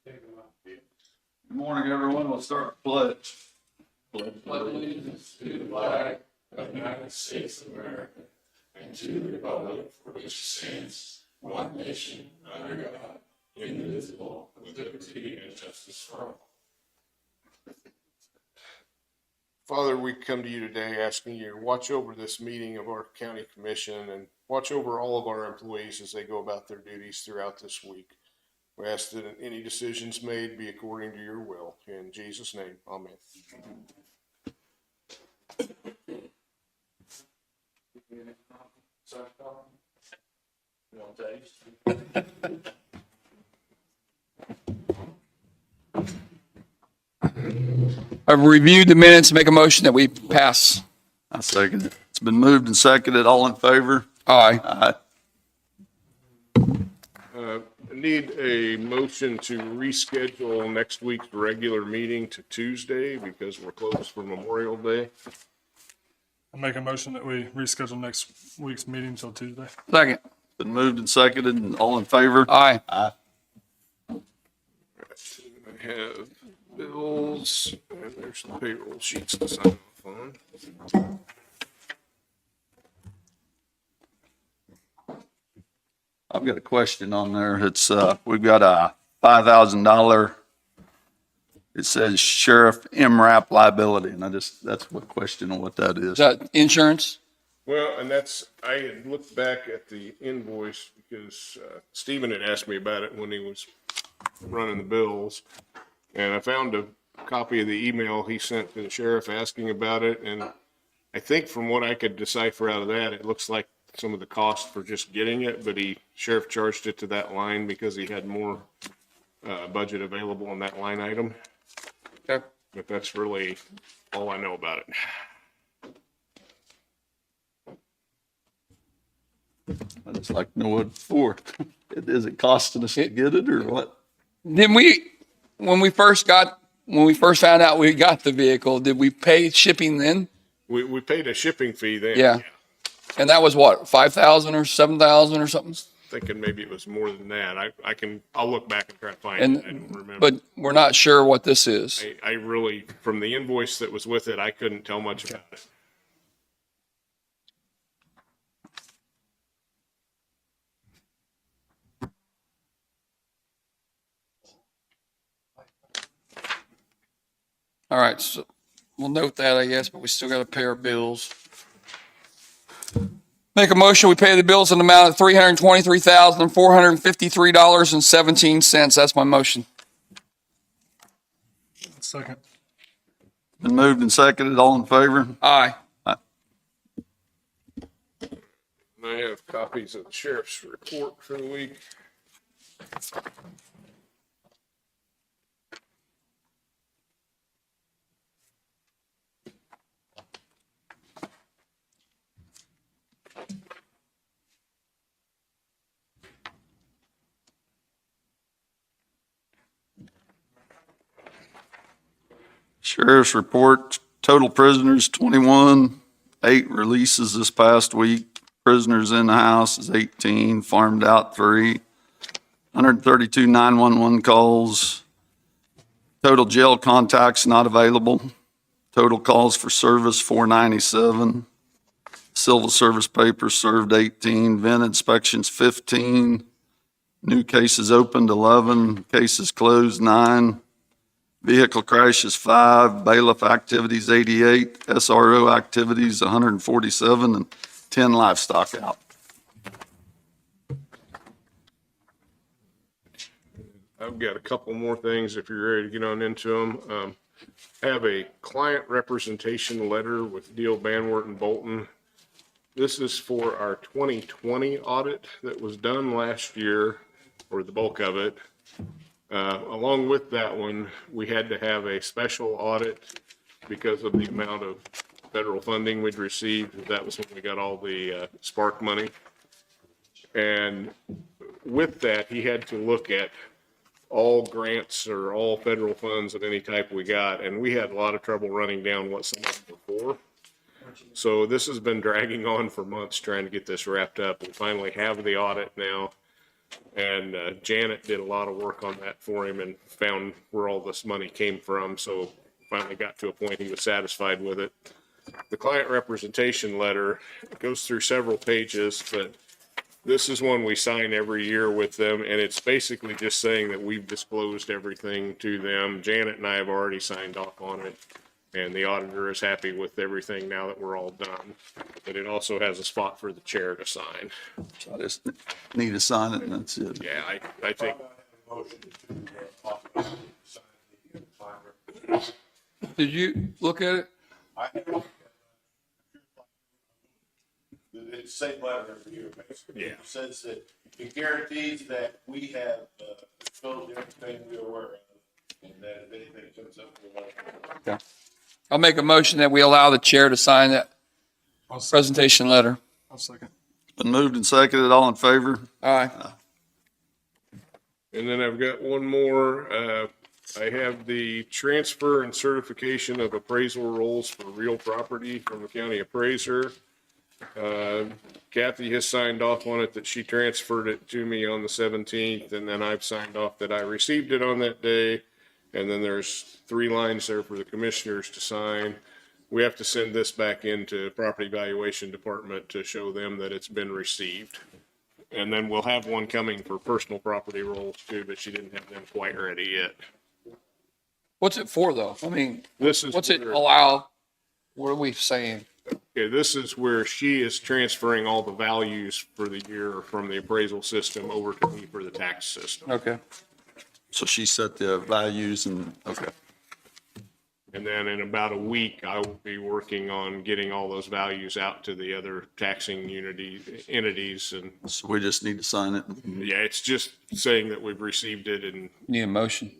Good morning, everyone. We'll start the pledge. Pledge allegiance to the flag of the United States of America and to the republic for which it stands, one nation, under God, indivisible, with liberty and justice for all. Father, we come to you today asking you to watch over this meeting of our county commission and watch over all of our employees as they go about their duties throughout this week. We ask that any decisions made be according to your will. In Jesus' name, amen. I've reviewed the minutes. Make a motion that we pass. I second it. It's been moved and seconded. All in favor? Aye. Aye. I need a motion to reschedule next week's regular meeting to Tuesday because we're closed for Memorial Day. I'll make a motion that we reschedule next week's meeting until Tuesday. Second. Been moved and seconded. And all in favor? Aye. Aye. I have bills and there's the payroll sheets to sign off on. I've got a question on there. It's, we've got a $5,000. It says Sheriff MRAP liability, and that's what question on what that is. Is that insurance? Well, and I had looked back at the invoice because Stephen had asked me about it when he was running the bills. And I found a copy of the email he sent to the sheriff asking about it. And I think from what I could decipher out of that, it looks like some of the cost for just getting it, but sheriff charged it to that line because he had more budget available on that line item. Okay. But that's really all I know about it. I just like to know what it's for. Is it costing us to get it or what? Did we, when we first found out we got the vehicle, did we pay shipping then? We paid a shipping fee then. Yeah. And that was what, 5,000 or 7,000 or something? Thinking maybe it was more than that. I'll look back and try to find And it. I don't remember. but we're not sure what this is. I really, from the invoice that was with it, I couldn't tell much about it. All right, so we'll note that, I guess, but we still got to pay our bills. Make a motion, we pay the bills in the amount of $323,453.17. That's my motion. Second. Been moved and seconded. All in favor? Aye. And I have copies of the sheriff's report for the week. Sheriff's report, total prisoners 21, 8 releases this past week. Prisoners in the house is 18, farmed out 3, 132 911 calls. Total jail contacts not available. Total calls for service 497. Civil service papers served 18, vent inspections 15. New cases opened 11, cases closed 9. Vehicle crashes 5, bailiff activities 88, SRO activities 147, and 10 livestock out. I've got a couple more things if you're ready to get on into them. I have a client representation letter with Deal Banwart and Bolton. This is for our 2020 audit that was done last year, or the bulk of it. Along with that one, we had to have a special audit because of the amount of federal funding we'd received. That was when we got all the Spark money. And with that, he had to look at all grants or all federal funds of any type we got. And we had a lot of trouble running down what some of them were for. So this has been dragging on for months trying to get this wrapped up. We finally have the audit now. And Janet did a lot of work on that for him and found where all this money came from. So finally got to a point he was satisfied with it. The client representation letter goes through several pages, but this is one we sign every year with them, and it's basically just saying that we've disclosed everything to them. Janet and I have already signed off on it, and the auditor is happy with everything now that we're all done. But it also has a spot for the chair to sign. So I just need to sign it and that's it. Yeah, I think, Did you look at it? It's the same letter every year, basically. Yeah. It says that it guarantees that we have told everything we're aware of, and that if anything comes up, we'll let you know. I'll make a motion that we allow the chair to sign that I'll second. presentation letter. I'll second. Been moved and seconded. All in favor? Aye. and then I've got one more. I have the transfer and certification of appraisal rolls for real property from the county appraiser. Kathy has signed off on it that she transferred it to me on the 17th, and then I've signed off that I received it on that day. And then there's 3 lines there for the commissioners to sign. We have to send this back into property valuation department to show them that it's been received. And then we'll have one coming for personal property rolls too, but she didn't have them quite ready yet. What's it for though? I mean, This is what's it where- allow? What are we saying? Okay, this is where she is transferring all the values for the year from the appraisal system over to me for the tax system. Okay. So she set the values and, okay. And then in about a week, I will be working on getting all those values out to the other taxing entities. And So we just need to sign it. yeah, it's just saying that we've received it and Need a motion,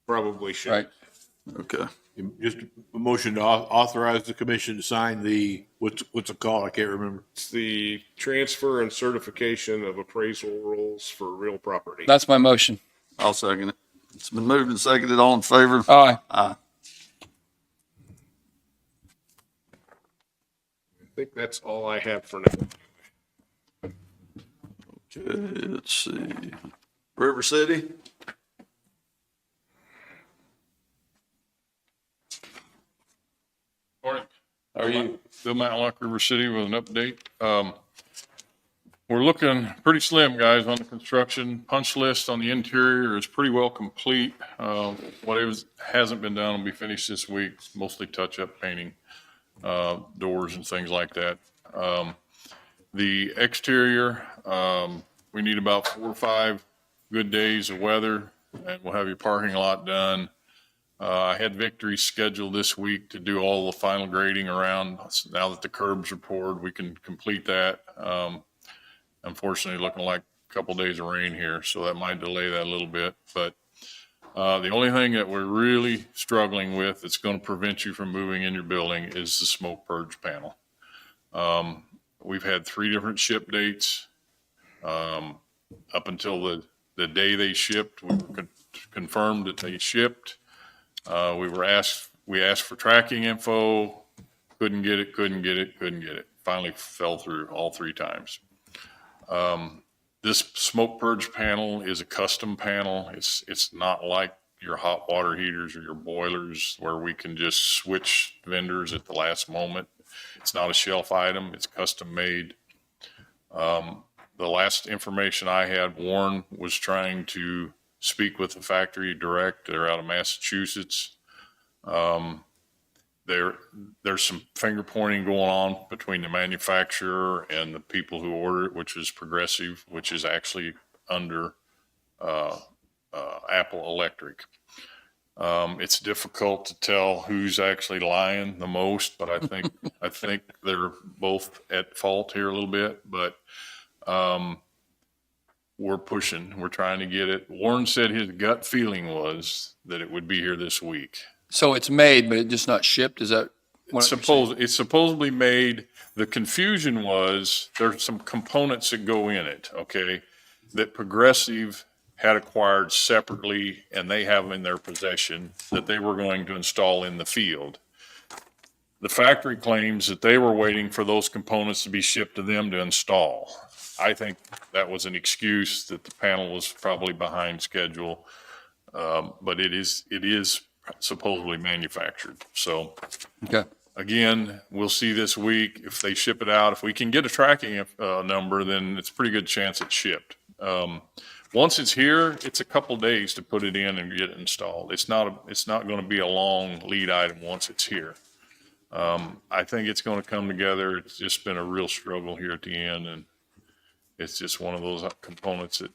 probably should. right? Okay. Just a motion to authorize the commission to sign the, what's it called? I can't remember. It's the transfer and certification of appraisal rolls for real property. That's my motion. I'll second it. It's been moved and seconded. All in favor? Aye. Aye. I think that's all I have for now. Okay, let's see. River City? Morning. How are you? Bill Matlock, River City with an update. We're looking pretty slim, guys, on the construction. Punch list on the interior is pretty well complete. Whatever hasn't been done will be finished this week, mostly touch-up painting, doors and things like that. The exterior, we need about 4 or 5 good days of weather, and we'll have your parking lot done. I had Victory scheduled this week to do all the final grading around. Now that the curbs are poured, we can complete that. Unfortunately, looking like a couple days of rain here, so that might delay that a little bit. But the only thing that we're really struggling with that's going to prevent you from moving in your building is the smoke purge panel. We've had 3 different ship dates. Up until the day they shipped, we were confirmed that they shipped. We asked for tracking info, couldn't get it. Finally fell through all 3 times. This smoke purge panel is a custom panel. It's not like your hot water heaters or your boilers where we can just switch vendors at the last moment. It's not a shelf item. It's custom made. The last information I had, Warren was trying to speak with the factory direct. They're out of Massachusetts. There's some finger pointing going on between the manufacturer and the people who order it, which is Progressive, which is actually under Apple Electric. It's difficult to tell who's actually lying the most, but I think they're both at fault here a little bit. But we're pushing. We're trying to get it. Warren said his gut feeling was that it would be here this week. So it's made, but it's just not shipped? Is that what you're saying? It's supposedly made. The confusion was there's some components that go in it, okay, that Progressive had acquired separately and they have them in their possession that they were going to install in the field. The factory claims that they were waiting for those components to be shipped to them to install. I think that was an excuse that the panel was probably behind schedule. But it is supposedly manufactured. So Okay. again, we'll see this week if they ship it out. If we can get a tracking number, then it's a pretty good chance it's shipped. Once it's here, it's a couple days to put it in and get it installed. It's not going to be a long lead item once it's here. I think it's going to come together. It's just been a real struggle here at the end, and it's just one of those components that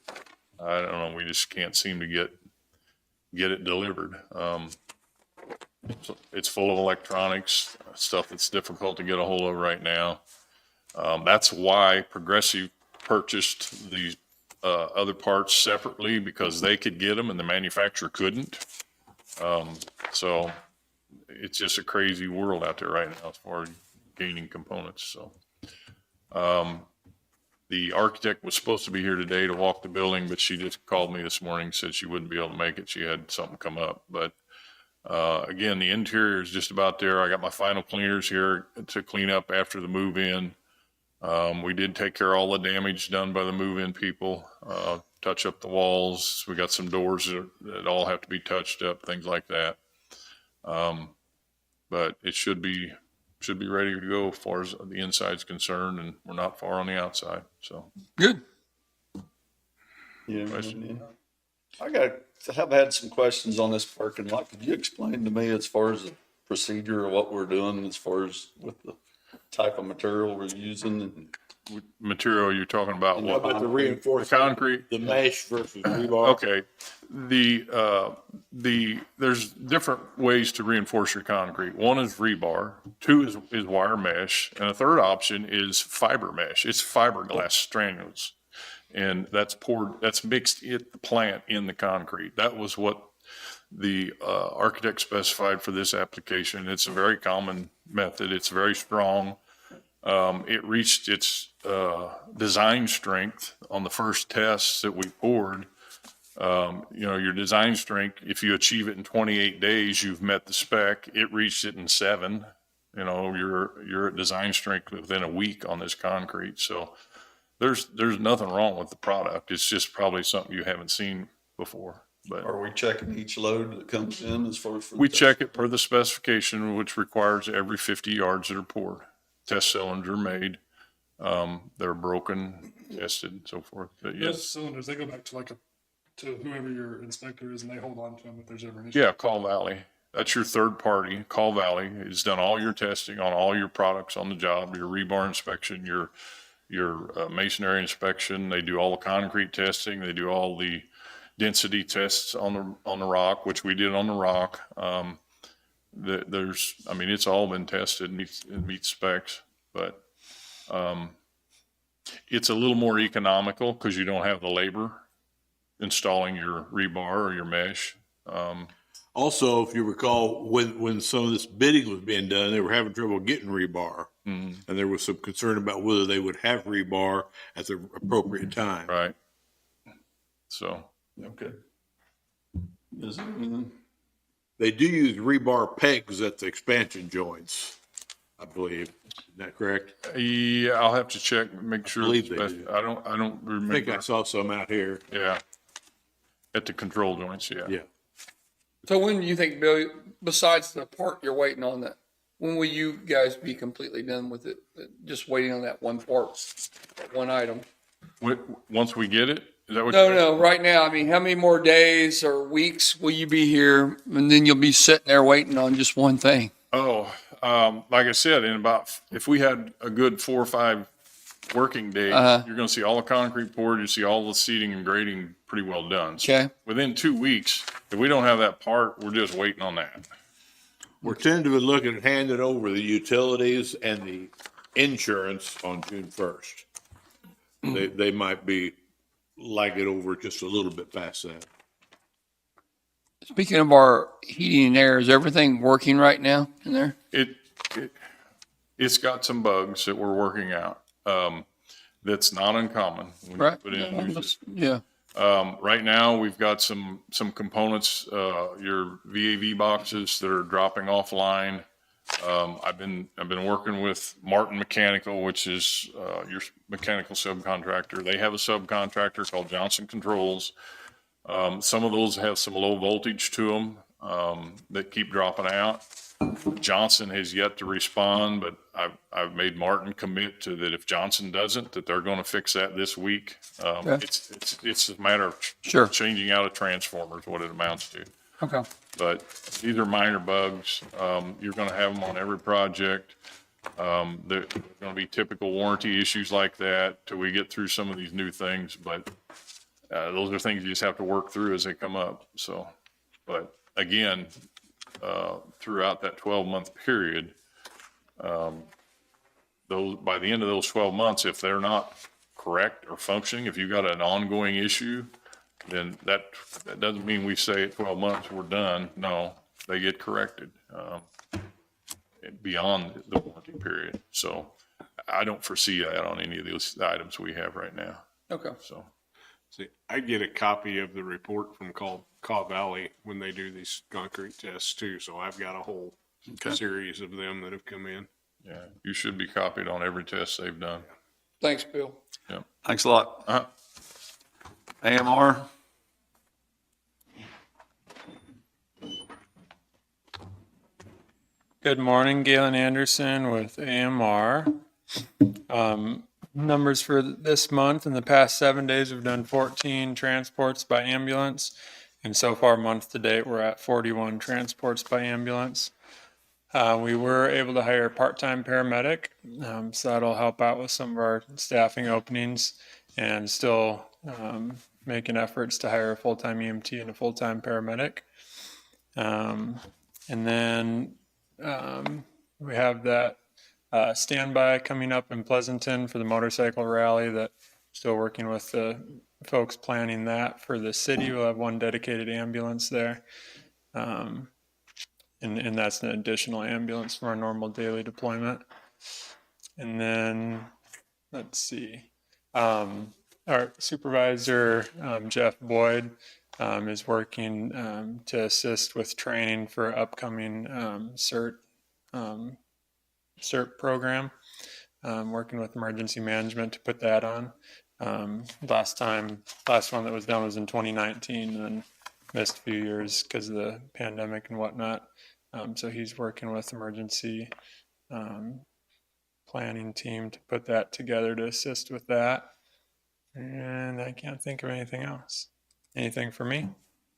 I don't know. We just can't seem to get it delivered. It's full of electronics, stuff that's difficult to get a hold of right now. That's why Progressive purchased these other parts separately, because they could get them and the manufacturer couldn't. So it's just a crazy world out there right now as far as gaining components. So the architect was supposed to be here today to walk the building, but she just called me this morning, said she wouldn't be able to make it. She had something come up. But again, the interior is just about there. I got my final cleaners here to clean up after the move in. We did take care of all the damage done by the move-in people, touch up the walls. We got some doors that all have to be touched up, things like that. But it should be ready to go as far as the inside's concerned, and we're not far on the outside. So Good. Yeah. Have had some questions on this parking lot. Could you explain to me as far as the procedure of what we're doing as far as with the type of material we're using and material you're talking about, How what? about the reinforcement? Concrete? The mesh versus rebar? Okay. There's different ways to reinforce your concrete. One is rebar, two is wire mesh, and a third option is fiber mesh. It's fiberglass stranules. And that's mixed at the plant in the concrete. That was what the architect specified for this application. It's a very common method. It's very strong. It reached its design strength on the first tests that we poured. Your design strength, if you achieve it in 28 days, you've met the spec. It reached it in 7. You're at design strength within a week on this concrete. So there's nothing wrong with the product. It's just probably something you haven't seen before. But are we checking each load that comes in as far as? we check it per the specification, which requires every 50 yards that are poured. Test cylinders are made. They're broken, tested, and so forth. But Those yes, cylinders, they go back to whoever your inspector is, and they hold on to them if there's ever an issue. yeah, Call Valley. That's your third party. Call Valley has done all your testing on all your products on the job, your rebar inspection, your masonry inspection. They do all the concrete testing. They do all the density tests on the rock, which we did on the rock. It's all been tested and meets specs, but it's a little more economical because you don't have the labor installing your rebar or your mesh. Also, if you recall, when some of this bidding was being done, they were having trouble getting rebar. And there was some concern about whether they would have rebar at the appropriate time. Right. So, Okay. Is there anything? They do use rebar pegs at the expansion joints, I believe. Is that correct? yeah, I'll have to check, make sure. believe they do. I don't I think I remember. saw some out here. Yeah. At the control joints, yeah. Yeah. So when do you think, Bill, besides the part you're waiting on, that when will you guys be completely done with it? Just waiting on that one part, that one item? Once we get it, is that what? No, right now. I mean, how many more days or weeks will you be here? And then you'll be sitting there waiting on just one thing. Oh, like I said, if we had a good 4 or 5 working days, you're going to see all the concrete poured, you see all the seating and grading pretty well done. So Okay. within 2 weeks, if we don't have that part, we're just waiting on that. We're tentatively looking at handing over the utilities and the insurance on June 1st. They might be like it over just a little bit past that. Speaking of our heating and air, is everything working right now in there? It's got some bugs that we're working out. That's not uncommon. When you Right. put in new Yeah. right now, we've got some components, your VAV boxes that are dropping offline. I've been working with Martin Mechanical, which is, your mechanical subcontractor. They have a subcontractor called Johnson Controls. Some of those have some low voltage to them, that keep dropping out. Johnson has yet to respond, but I've made Martin commit to that if Johnson doesn't, that they're going to fix that this week. It's a matter of Sure. changing out a transformer is what it amounts to. Okay. But these are minor bugs. You're going to have them on every project. There's going to be typical warranty issues like that till we get through some of these new things. But those are things you just have to work through as they come up. So, but again, throughout that 12-month period, those, by the end of those 12 months, if they're not correct or functioning, if you've got an ongoing issue, then that doesn't mean we say at 12 months we're done. No, they get corrected beyond the warranty period. So I don't foresee that on any of those items we have right now. Okay. So See, I get a copy of the report from Caw Valley when they do these concrete tests too. So I've got a whole series of them that have come in. yeah, you should be copied on every test they've done. Thanks, Bill. Yeah. Thanks a lot. Uh-huh. AMR? Good morning, Galen Anderson with AMR. Numbers for this month, in the past 7 days, we've done 14 transports by ambulance. And so far, month to date, we're at 41 transports by ambulance. We were able to hire a part-time paramedic, so that'll help out with some of our staffing openings, and still making efforts to hire a full-time EMT and a full-time paramedic. And then we have that standby coming up in Pleasanton for the motorcycle rally, that still working with the folks planning that for the city. We'll have one dedicated ambulance there. And that's an additional ambulance from our normal daily deployment. And then, let's see, our supervisor, Jeff Boyd, is working to assist with training for upcoming CERT program, working with emergency management to put that on. Last one that was done was in 2019 and missed a few years because of the pandemic and whatnot. So he's working with emergency planning team to put that together to assist with that. And I can't think of anything else. Anything for me?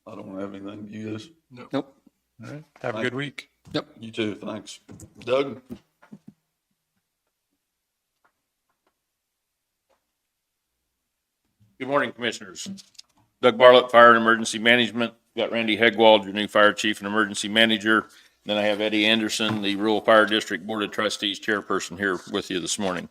I don't have anything. You guys? Nope. All right. Have a good week. You too. Thanks. Doug? Good morning, Commissioners. Doug Bartlett, Fire and Emergency Management. Got Randy Hegwald, your new Fire Chief and Emergency Manager. Then I have Eddie Anderson, the Rural Fire District Board of Trustees Chairperson, here with you this morning.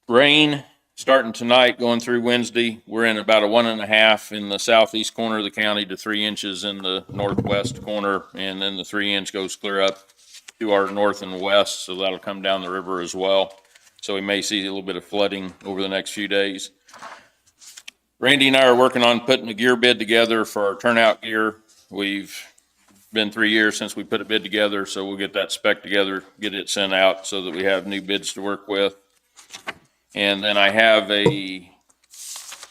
Rain starting tonight, going through Wednesday. We're in about a 1.5 in the southeast corner of the county to 3 inches in the northwest corner. And then the 3-inch goes clear up to our north and west. So that'll come down the river as well. So we may see a little bit of flooding over the next few days. Randy and I are working on putting a gear bid together for our turnout gear. We've been 3 years since we put a bid together, so we'll get that spec together, get it sent out so that we have new bids to work with. And then I have a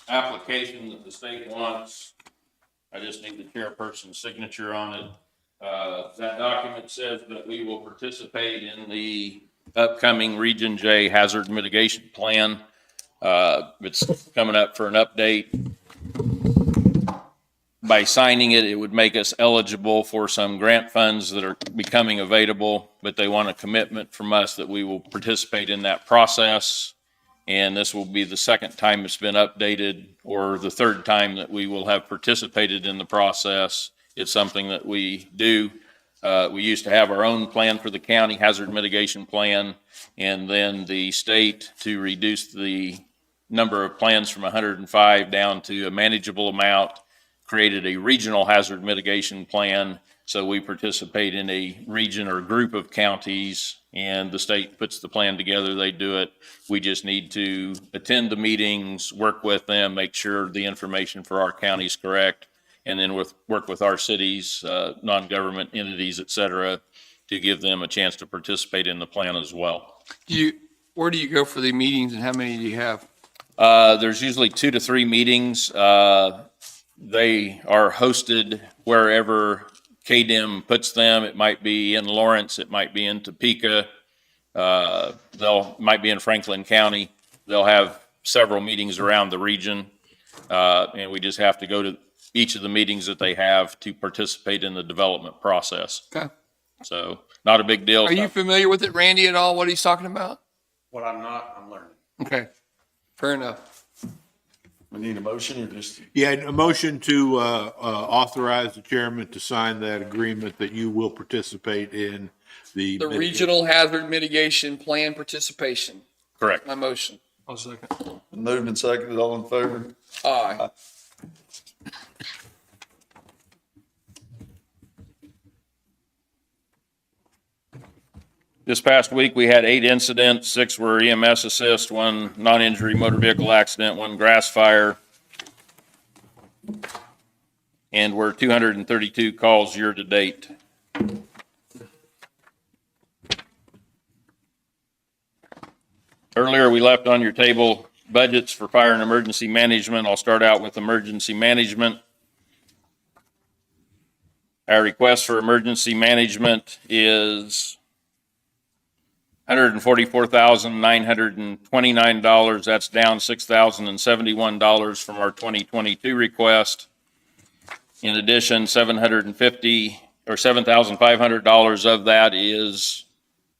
application that the state wants. I just need the chairperson's signature on it. That document says that we will participate in the upcoming Region J Hazard Mitigation Plan. It's coming up for an update. By signing it, it would make us eligible for some grant funds that are becoming available, but they want a commitment from us that we will participate in that process. And this will be the second time it's been updated, or the third time that we will have participated in the process. It's something that we do. We used to have our own plan for the county, hazard mitigation plan, and then the state, to reduce the number of plans from 105 down to a manageable amount, created a regional hazard mitigation plan. So we participate in a region or group of counties, and the state puts the plan together. They do it. We just need to attend the meetings, work with them, make sure the information for our county is correct, and then work with our cities, non-government entities, et cetera, to give them a chance to participate in the plan as well. Where do you go for the meetings and how many do you have? There's usually 2 to 3 meetings. They are hosted wherever KDM puts them. It might be in Lawrence, it might be in Topeka, might be in Franklin County. They'll have several meetings around the region, and we just have to go to each of the meetings that they have to participate in the development process. Okay. So not a big deal. Are you familiar with it, Randy, at all, what he's talking about? What I'm not, I'm learning. Okay, fair enough. We need a motion or just? Yeah, a motion to authorize the chairman to sign that agreement that you will participate in the. The Regional Hazard Mitigation Plan participation, Correct. my motion. I'll second. Moved and seconded, all in favor? Aye. This past week, we had 8 incidents. 6 were EMS assist, 1 non-injury motor vehicle accident, 1 grass fire. And we're 232 calls year to date. Earlier, we left on your table budgets for fire and emergency management. I'll start out with emergency management. Our request for emergency management is $144,929. That's down $6,071 from our 2022 request. In addition, $750 of that is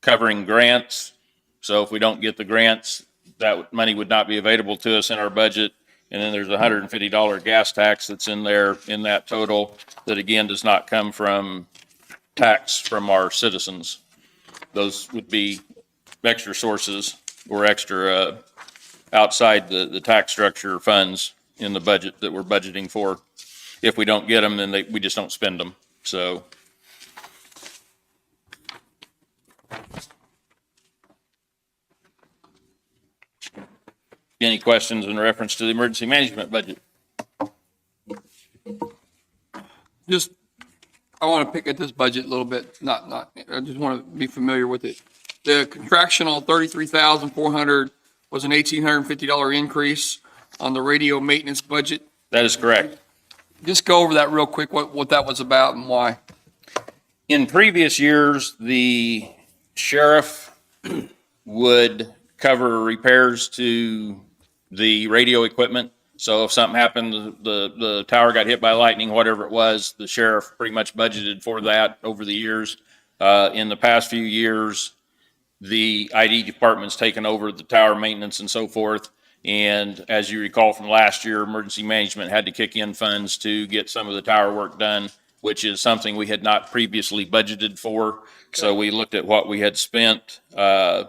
covering grants. So if we don't get the grants, that money would not be available to us in our budget. And then there's a $150 gas tax that's in there in that total that again does not come from tax from our citizens. Those would be extra sources or extra outside the tax structure funds in the budget that we're budgeting for. If we don't get them, then we just don't spend them. So. Any questions in reference to the emergency management budget? Just, I want to pick at this budget a little bit, I just want to be familiar with it. The contractual 33,400 was an $1,850 increase on the radio maintenance budget. That is correct. Just go over that real quick, what that was about and why. In previous years, the sheriff would cover repairs to the radio equipment. So if something happened, the tower got hit by lightning, whatever it was, the sheriff pretty much budgeted for that over the years. In the past few years, the ID department's taken over the tower maintenance and so forth. And as you recall from last year, emergency management had to kick in funds to get some of the tower work done, which is something we had not previously budgeted for. So we looked at what we had spent, and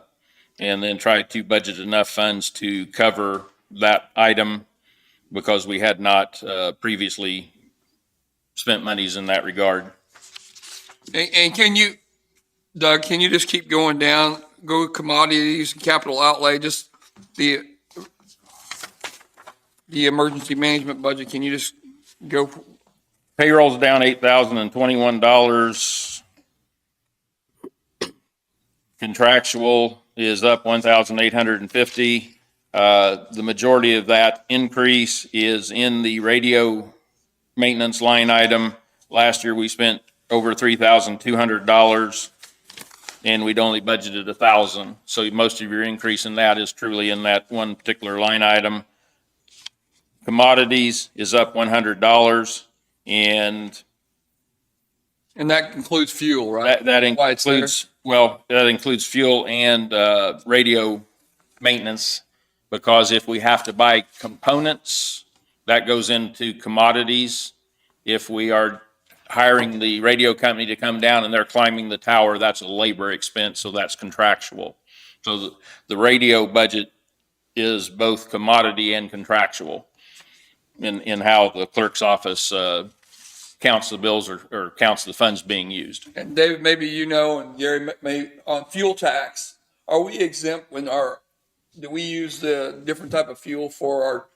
then tried to budget enough funds to cover that item because we had not previously spent monies in that regard. And can you, Doug, can you just keep going down, go commodities, capital outlay, just the emergency management budget, can you just go? Payroll's down $8,021. Contractual is up $1,850. The majority of that increase is in the radio maintenance line item. Last year, we spent over $3,200 and we'd only budgeted $1,000. So most of your increase in that is truly in that one particular line item. Commodities is up $100 and that includes fuel, right? that Why it's there? includes, well, that includes fuel and radio maintenance, because if we have to buy components, that goes into commodities. If we are hiring the radio company to come down and they're climbing the tower, that's a labor expense, so that's contractual. So the radio budget is both commodity and contractual in how the clerk's office counts the bills or counts the funds being used. And David, maybe you know, and Gary, may on fuel tax, are we exempt do we use the different type of fuel for our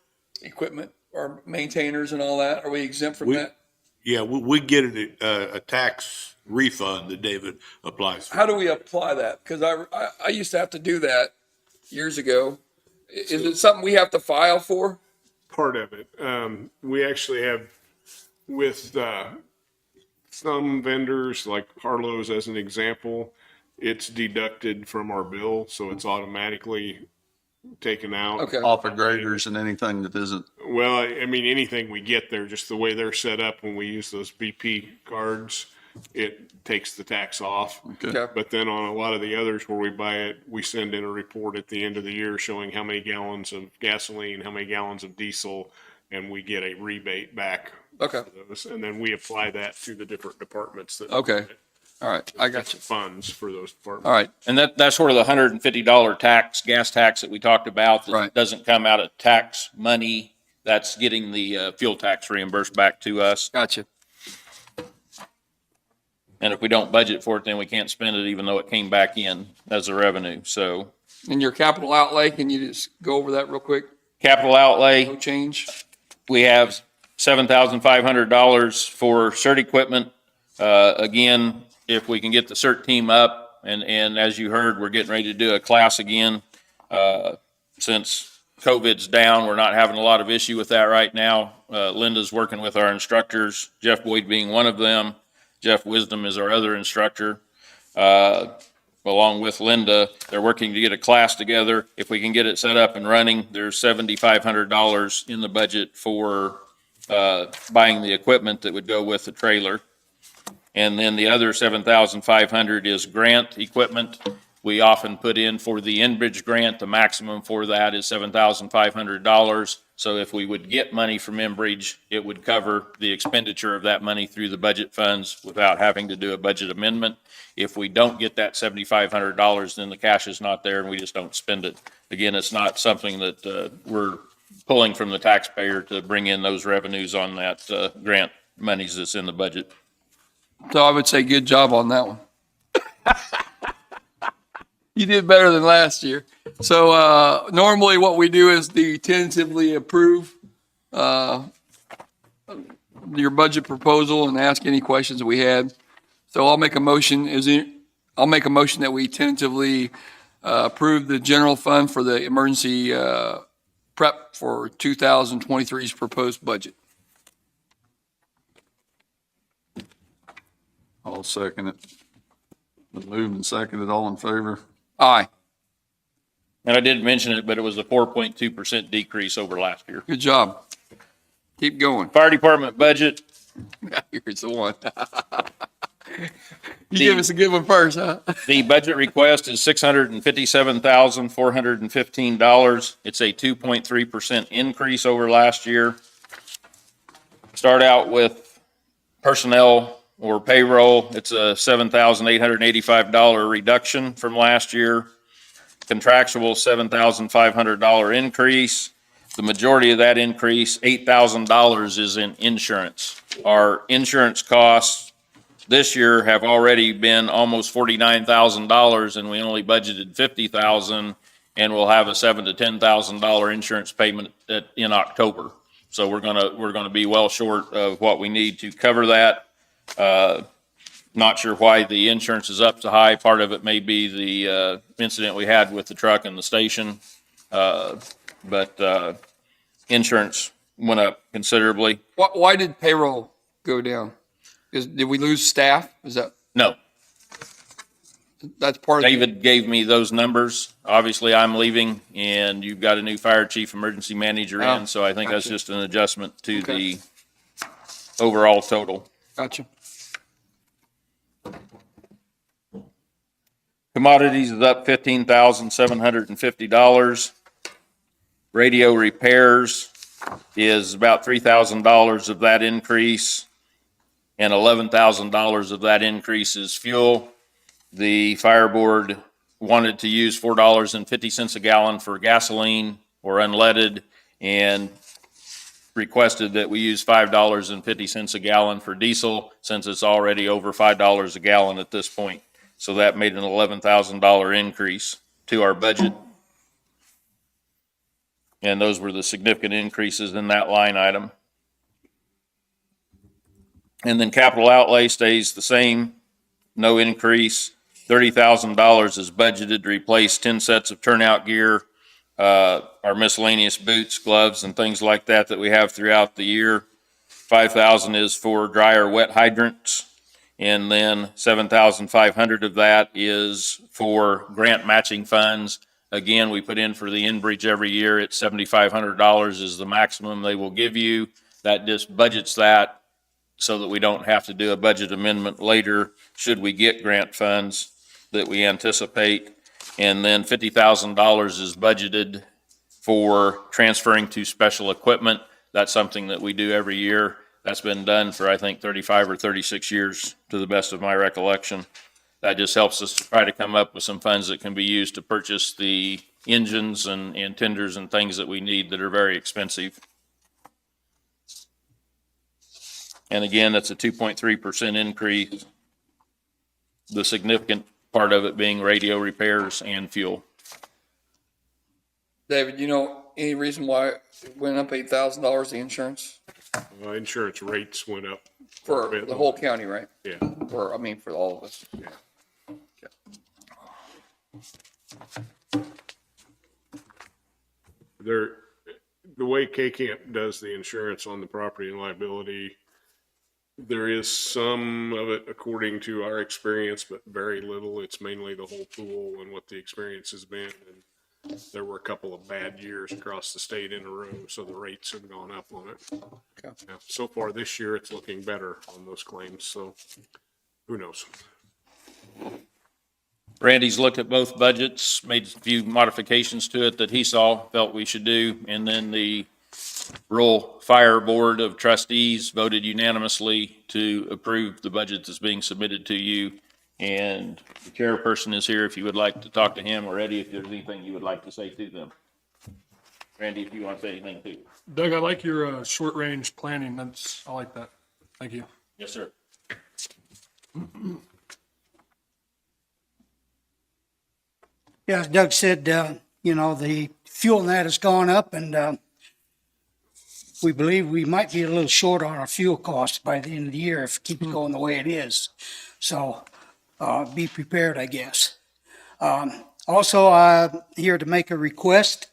equipment, our maintainers and all that? Are we exempt from that? Yeah, we get a tax refund that David applies for. How do we apply that? Because I used to have to do that years ago. Is it something we have to file for? Part of it. We actually have with, some vendors like Harlow's as an example, it's deducted from our bill, so it's automatically taken out. Okay. Off of graders and anything that isn't, Well, I mean, anything we get there, just the way they're set up when we use those BP cards, it takes the tax off. okay. But then on a lot of the others where we buy it, we send in a report at the end of the year showing how many gallons of gasoline, how many gallons of diesel, and we get a rebate back. Okay. for those. And then we apply that to the different departments that. Okay. All right. I got you. Funds for those departments. All right. And that's sort of the $150 tax, gas tax that we talked about. That Right. doesn't come out of tax money. That's getting the fuel tax reimbursed back to us. Gotcha. And if we don't budget for it, then we can't spend it even though it came back in as a revenue. So And your capital outlay, can you just go over that real quick? capital outlay, No change? we have $7,500 for CERT equipment. Again, if we can get the CERT team up, and as you heard, we're getting ready to do a class again. Since COVID's down, we're not having a lot of issue with that right now. Linda's working with our instructors, Jeff Boyd being one of them. Jeff Wisdom is our other instructor. Along with Linda, they're working to get a class together. If we can get it set up and running, there's $7,500 in the budget for buying the equipment that would go with the trailer. And then the other $7,500 is grant equipment. We often put in for the Enbridge grant, the maximum for that is $7,500. So if we would get money from Enbridge, it would cover the expenditure of that money through the budget funds without having to do a budget amendment. If we don't get that $7,500, then the cash is not there and we just don't spend it. Again, it's not something that we're pulling from the taxpayer to bring in those revenues on that grant monies that's in the budget. So I would say good job on that one. You did better than last year. So normally what we do is tentatively approve your budget proposal and ask any questions that we had. So I'll make a motion. I'll make a motion that we tentatively approve the general fund for the emergency prep for 2023's proposed budget. I'll second it. Been moved and seconded, all in favor? Aye. And I did mention it, but it was a 4.2% decrease over last year. Good job. Keep going. Fire department budget, Here's the one. You give us a good one first, huh? the budget request is $657,415. It's a 2.3% increase over last year. Start out with personnel or payroll. It's a $7,885 reduction from last year. Contractual, $7,500 increase. The majority of that increase, $8,000, is in insurance. Our insurance costs this year have already been almost $49,000, and we only budgeted $50,000, and we'll have a $7,000 to $10,000 insurance payment in October. So we're gonna be well short of what we need to cover that. Not sure why the insurance is up so high. Part of it may be the incident we had with the truck and the station. But insurance went up considerably. Why did payroll go down? Did we lose staff? No, That's part of the, David gave me those numbers. Obviously, I'm leaving and you've got a new fire chief emergency manager Oh, in. So I think that's gotcha. just an adjustment to Okay. the overall total. Gotcha. Commodities is up $15,750. Radio repairs is about $3,000 of that increase, and $11,000 of that increase is fuel. The fire board wanted to use $4.50 a gallon for gasoline or unleaded, and requested that we use $5.50 a gallon for diesel, since it's already over $5 a gallon at this point. So that made an $11,000 increase to our budget. And those were the significant increases in that line item. And then capital outlay stays the same, no increase. $30,000 is budgeted to replace 10 sets of turnout gear, our miscellaneous boots, gloves, and things like that we have throughout the year. 5,000 is for dry or wet hydrants. And then 7,500 of that is for grant matching funds. Again, we put in for the in-breach every year. It's $7,500 is the maximum they will give you. That just budgets that so that we don't have to do a budget amendment later should we get grant funds that we anticipate. And then $50,000 is budgeted for transferring to special equipment. That's something that we do every year. That's been done for, I think, 35 or 36 years, to the best of my recollection. That just helps us to try to come up with some funds that can be used to purchase the engines and tenders and things that we need that are very expensive. And again, that's a 2.3% increase. The significant part of it being radio repairs and fuel. David, you know any reason why it went up $8,000, the insurance? Insurance rates went up. For the whole county, right? Yeah. Or, I mean, for all of us. The way K-Camp does the insurance on the property and liability, there is some of it according to our experience, but very little. It's mainly the whole pool and what the experience has been. And there were a couple of bad years across the state in a row, so the rates have gone up on it. Okay. Yeah, so far this year, it's looking better on those claims, so who knows? Randy's looked at both budgets, made a few modifications to it that he felt we should do, and then the Rural Fire Board of Trustees voted unanimously to approve the budget that's being submitted to you. And the chairperson is here if you would like to talk to him, or Eddie, if there's anything you would like to say to them. Randy, if you want to say anything too. Doug, I like your short-range planning. I like that. Thank you. Yes, sir. Yeah, as Doug said, the fuel and that has gone up, and we believe we might be a little short on our fuel costs by the end of the year if it keeps going the way it is. So be prepared, I guess. Also, I'm here to make a request.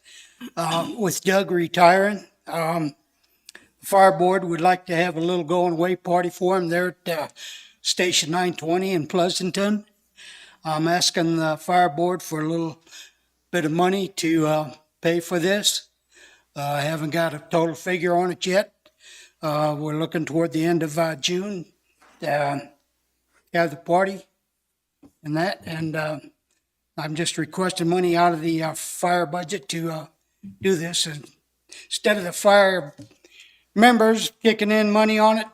With Doug retiring, the fire board would like to have a little going away party for him there at Station 920 in Pleasanton. I'm asking the fire board for a little bit of money to pay for this. I haven't got a total figure on it yet. We're looking toward the end of June to have the party and that. And I'm just requesting money out of the fire budget to do this. And instead of the fire members kicking in money on it,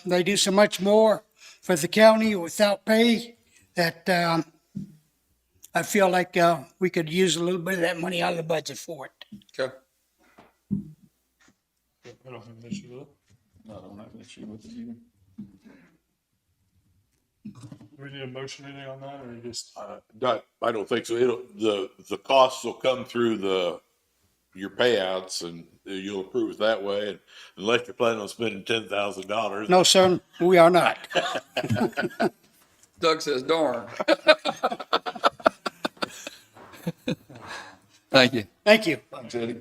they do so much more for the county without pay that I feel like we could use a little bit of that money out of the budget for it. Okay. I don't have an issue with it. No, I don't have an issue with it either. Do we need a motion or anything on that, or just? I don't think so. The costs will come through your payouts, and you'll approve it that way. And unless you're planning on spending $10,000. No, sir, we are not. Doug says, darn. Thank you. Thank you. Thanks, Eddie.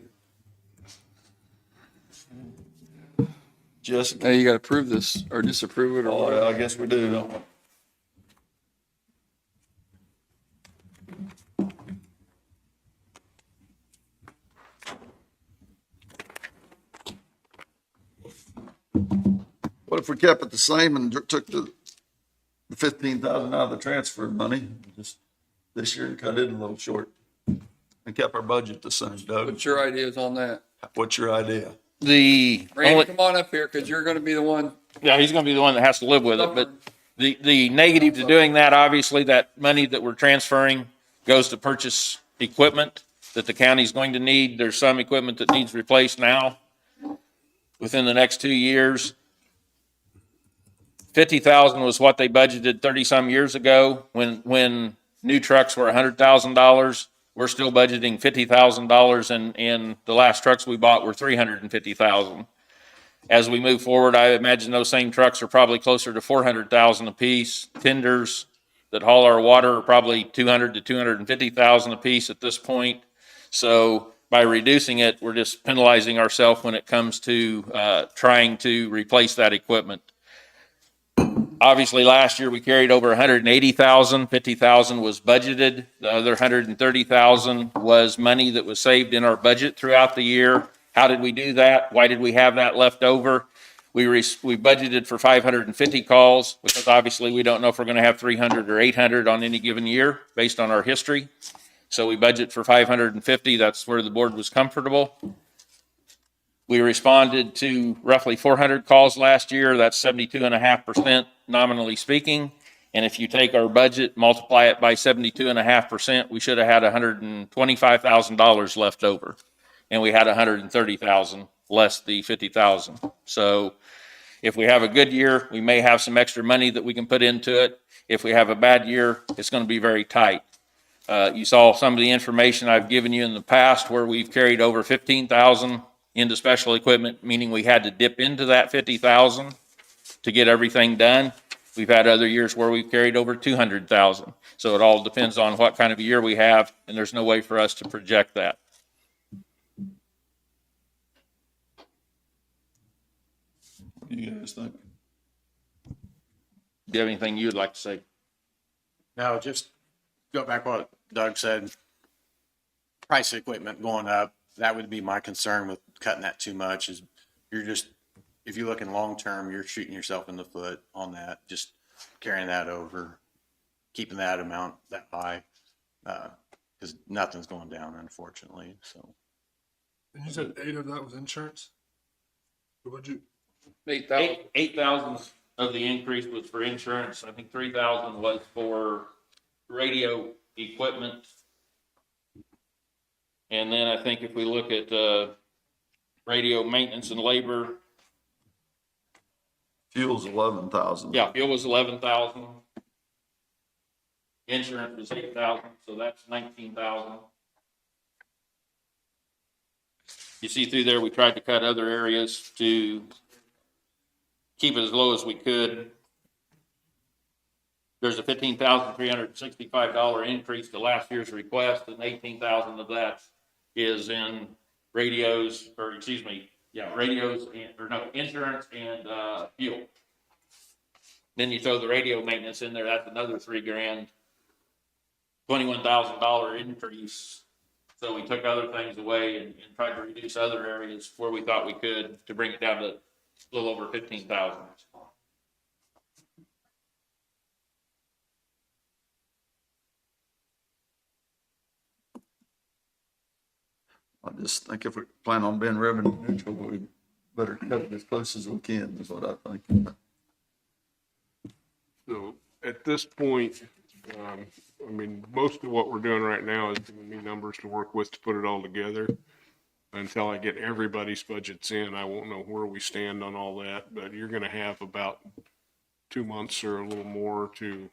Jessica? Now you got to approve this or disapprove it or Oh, whatever. I guess we do, don't we? What if we kept it the same and took the 15,000 out of the transfer money just this year and cut it a little short and kept our budget the same, Doug? What's your ideas on that? What's your idea? The Randy, only, come on up here because you're going to be the one. yeah, he's going to be the one that has to live with it, but the negative to doing that, obviously, that money that we're transferring goes to purchase equipment that the county's going to need. There's some equipment that needs replaced now within the next 2 years. 50,000 was what they budgeted 30-some years ago when new trucks were $100,000. We're still budgeting $50,000, and the last trucks we bought were $350,000. As we move forward, I imagine those same trucks are probably closer to 400,000 apiece. Tenders that haul our water are probably 200 to 250,000 apiece at this point. So by reducing it, we're just penalizing ourselves when it comes to trying to replace that equipment. Obviously, last year we carried over 180,000. 50,000 was budgeted. The other 130,000 was money that was saved in our budget throughout the year. How did we do that? Why did we have that left over? We budgeted for 550 calls because obviously we don't know if we're going to have 300 or 800 on any given year based on our history. So we budget for 550. That's where the board was comfortable. We responded to roughly 400 calls last year. That's 72.5% nominally speaking. And if you take our budget, multiply it by 72.5%, we should have had $125,000 left over. And we had 130,000 less the 50,000. So if we have a good year, we may have some extra money that we can put into it. If we have a bad year, it's going to be very tight. You saw some of the information I've given you in the past where we've carried over 15,000 into special equipment, meaning we had to dip into that 50,000 to get everything done. We've had other years where we've carried over 200,000. So it all depends on what kind of a year we have, and there's no way for us to project that. What do you guys think? Do you have anything you'd like to say? No, just go back what Doug said. Price of equipment going up. That would be my concern with cutting that too much is if you look in long term, you're shooting yourself in the foot on that, just carrying that over, keeping that amount that high, because nothing's going down, unfortunately. So. And you said 8 of that was insurance? Or would you? 8,000 of the increase was for insurance. I think 3,000 was for radio equipment. And then I think if we look at radio maintenance and labor. Fuel's 11,000. Yeah, fuel was 11,000. Insurance was 8,000, so that's 19,000. You see through there, we tried to cut other areas to keep it as low as we could. There's a $15,365 increase to last year's request, and 18,000 of that is in radios, or excuse me, radios insurance and fuel. Then you throw the radio maintenance in there, that's another $3,000, $21,000 increase. So we took other things away and tried to reduce other areas where we thought we could to bring it down to a little over 15,000. I just think if we plan on being revenue neutral, we better cut it as close as we can, is what I think. So at this point, I mean, most of what we're doing right now is giving me numbers to work with to put it all together. Until I get everybody's budgets in, I won't know where we stand on all that, but you're gonna have about 2 months or a little more to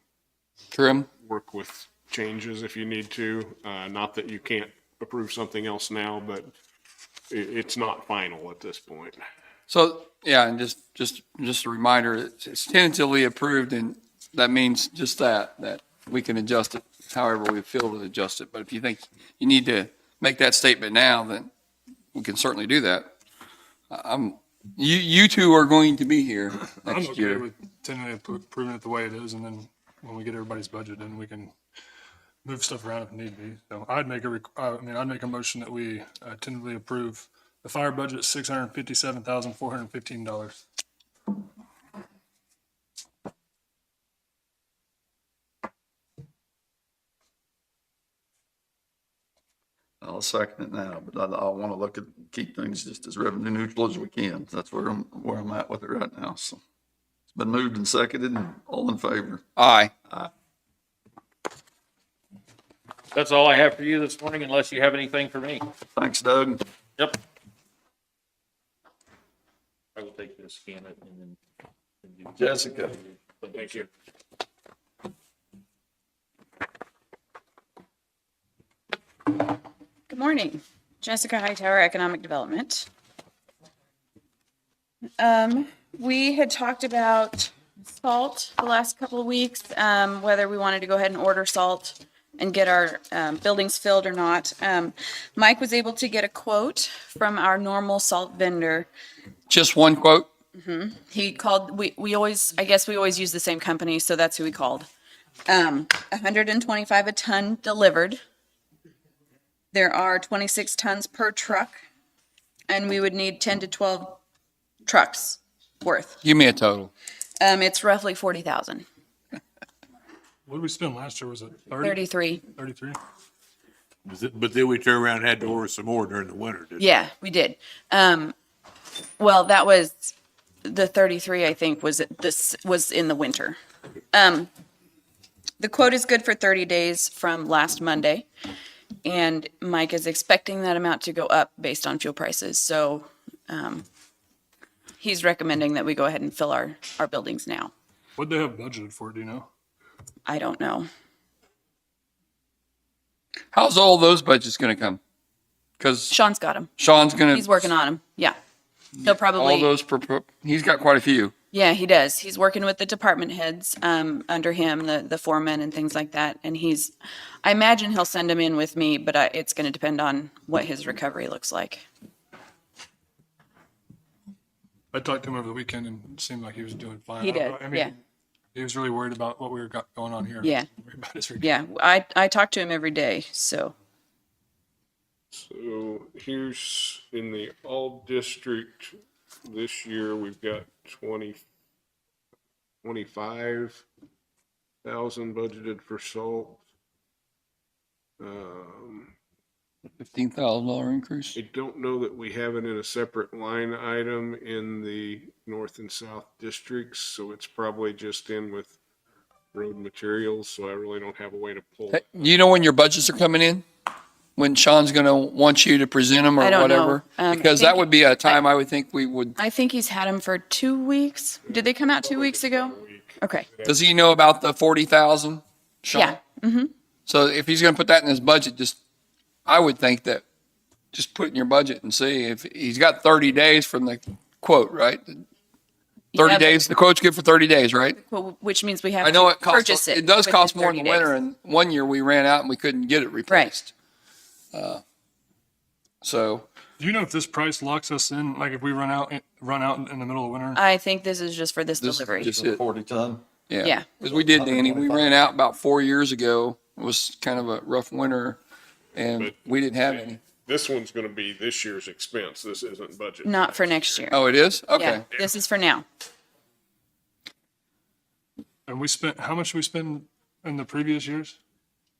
Trim. work with changes if you need to. Not that you can't approve something else now, but it's not final at this point. So, yeah, and just a reminder, it's tentatively approved, and that means just that we can adjust it however we feel to adjust it. But if you think you need to make that statement now, then we can certainly do that. You two are going to be here I'm next okay year. with tentatively approving it the way it is, and then when we get everybody's budget in, we can move stuff around if need be. So I'd make a motion that we tentatively approve the fire budget, $657,415. I'll second it now, but I want to keep things just as revenue neutral as we can. That's where I'm at with it right now. So it's been moved and seconded, and all in favor. Aye. That's all I have for you this morning, unless you have anything for me. Thanks, Doug. Yep. I will take this, scan it, and then. Jessica. Thank you. Good morning, Jessica Hightower, Economic Development. We had talked about salt the last couple of weeks, whether we wanted to go ahead and order salt and get our buildings filled or not. Mike was able to get a quote from our normal salt vendor. Just one quote? He called, we always, I guess we always use the same company, so that's who we called. 125 a ton delivered. There are 26 tons per truck, and we would need 10 to 12 trucks worth. Give me a total. It's roughly 40,000. What did we spend last year? Was it 30? 33. 33? But then we turned around and had to order some more during the winter, didn't we? Yeah, we did. Well, that was the 33, I think, this was in the winter. The quote is good for 30 days from last Monday. And Mike is expecting that amount to go up based on fuel prices. So, he's recommending that we go ahead and fill our buildings now. What'd they have budgeted for, do you know? I don't know. How's all those budgets gonna come? Because Sean's got them. Sean's gonna. He's working on them. Yeah. He'll All probably, those, he's got quite a few. yeah, he does. He's working with the department heads, under him, the foremen and things like that. And I imagine he'll send them in with me, but it's going to depend on what his recovery looks like. I talked to him over the weekend and it seemed like he was doing fine. He did, I mean, yeah. He was really worried about what we got going on here. Yeah. Worried about his recovery. Yeah, I talk to him every day, so. So here's in the all district this year, we've got 25,000 budgeted for salt. $15,000 increase. I don't know that we have it in a separate line item in the north and south districts, so it's probably just in with road materials, so I really don't have a way to pull. Hey, do you know when your budgets are coming in? When Sean's gonna want you to present them or I don't know. whatever? I Because think- that would be a time I would think we would. I think he's had them for 2 weeks. Did they come out 2 weeks ago? Okay. Does he know about the 40,000? Sean? Yeah. So if he's gonna put that in his budget, I would think that just put it in your budget and see if he's got 30 days from the quote, right? 30 Yeah, days, the quote's good for 30 days, right? Which means we have I know to it costs, purchase it. it does within cost more in 30 the winter, days. and one year we ran out and we couldn't get it replaced. So, Do you know if this price locks us in, like if we run out in the middle of winter? I think this is just for this this is delivery. just it. 40 ton. Yeah. Because we did, Danny, we ran out about 4 years ago. It was kind of a rough winter and But- we didn't have any. This one's gonna be this year's expense. This isn't budget. Not for next year. Oh, it is? Yeah, Okay. this is for now. And how much we spend in the previous years?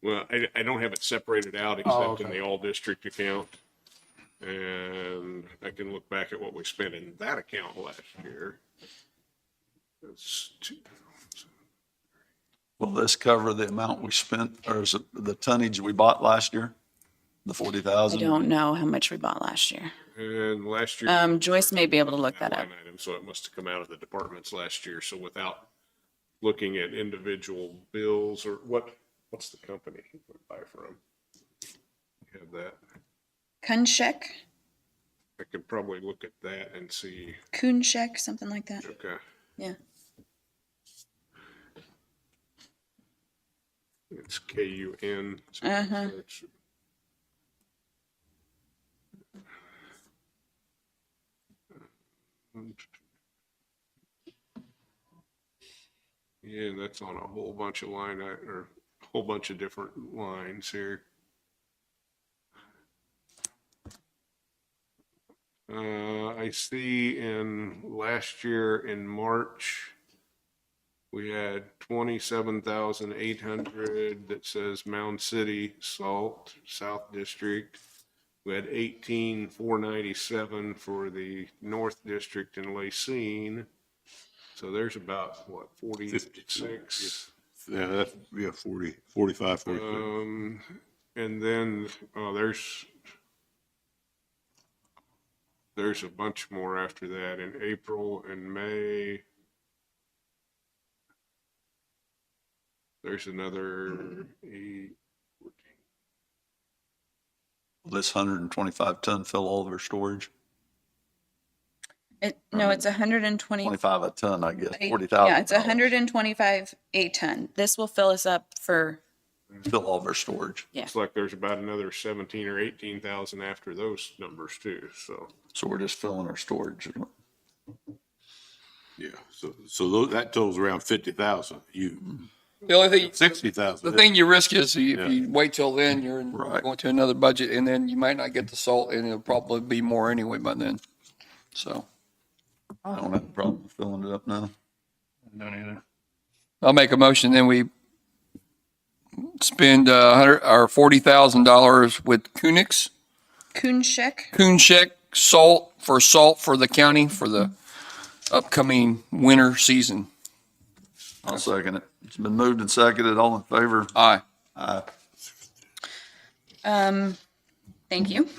Well, I don't have it separated out except in okay. the all district account. And I can look back at what we spent in that account last year. That's Will this cover the amount we spent, or is it the tonnage we bought last year? The I 40,000? don't know how much we bought last year. And last year. Joyce may be able to look that up. line item, so it must have come out of the departments last year. So without looking at individual bills or what's the company we buy from? You have that. Kunshek, I could probably look at that and see. Kunshek, something like that. Okay. Yeah. It's KUN. Uh-huh. Yeah, that's on a whole bunch of or a whole bunch of different lines here. I see in last year in March, we had 27,800 that says Mound City Salt, South District. We had 18,497 for the North District in Lacine. So there's about, what, 46? Yeah, that's, 45, 46. And then, there's a bunch more after that in April and May. There's another 8. Will this 125 ton fill all of our storage? No, it's 120. 25 a ton, I guess, Yeah, $40,000. it's 125 a ton. This will fill us up for, Fill all of our storage. Looks like there's about another 17 or 18,000 after those numbers too, so. So we're just filling our storage. Yeah, that totals around 50,000. The only thing, 60,000. the thing you risk is if you wait till then, you're Right. going to another budget and then you might not get the salt and it'll probably be more anyway by then. So I don't have a problem with filling it up now. Don't either. I'll make a motion, then we spend $40,000 with Kunshek salt for the county for the upcoming winter season. I'll second it. It's been moved and seconded. All in favor? Aye. Aye. thank you.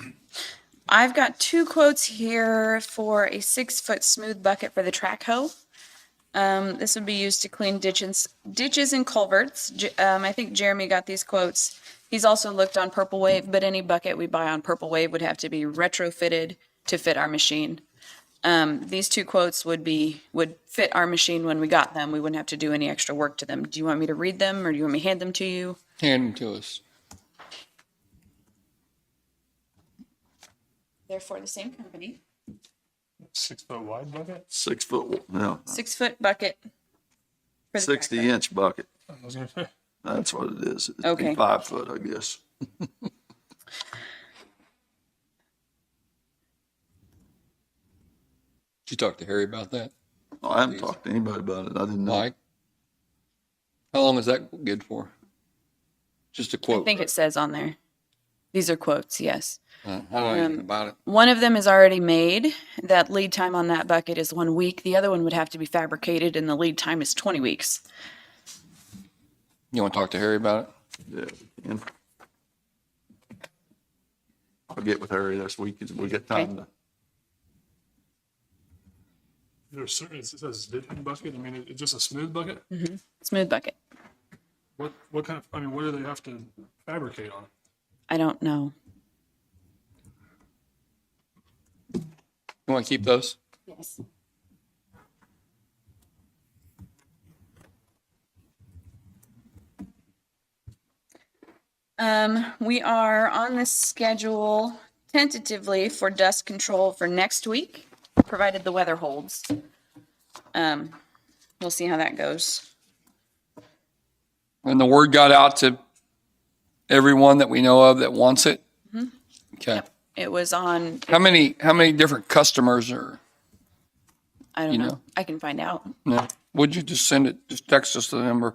I've got 2 quotes here for a 6-foot smooth bucket for the track hoe. This would be used to clean ditches and culverts. I think Jeremy got these quotes. He's also looked on Purple Wave, but any bucket we buy on Purple Wave would have to be retrofitted to fit our machine. These 2 quotes would fit our machine when we got them. We wouldn't have to do any extra work to them. Do you want me to read them or do you want me to hand them to you? Hand them to us. They're for the same company. 6 foot wide bucket? 6 foot, yeah, 6-foot bucket. For the 60 track hoe. inch bucket. I was gonna say. That's what it is. It'd be Okay. 5 foot, I guess. Did you talk to Harry about that? I haven't talked to anybody about it. I didn't know. Mike? How long is that good for? Just a I quote. think it says on there. These are quotes, yes. I don't know anything about it. One of them is already made. That lead time on that bucket is 1 week. The other one would have to be fabricated and the lead time is 20 weeks. You want to talk to Harry about it? Yeah, we can. I'll get with Harry this week as we get time to. There's certain, it says ditching bucket. I mean, it's just a smooth bucket. Smooth bucket. What kind of, I mean, what do they have to fabricate on it? I don't know. You want to keep those? Yes. We are on the schedule tentatively for dust control for next week, provided the weather holds. We'll see how that goes. And the word got out to everyone that we know of that wants it? Okay. It was on, How many different customers are, I don't You know. know. I can find out. no? Would you just send it, just text us the number?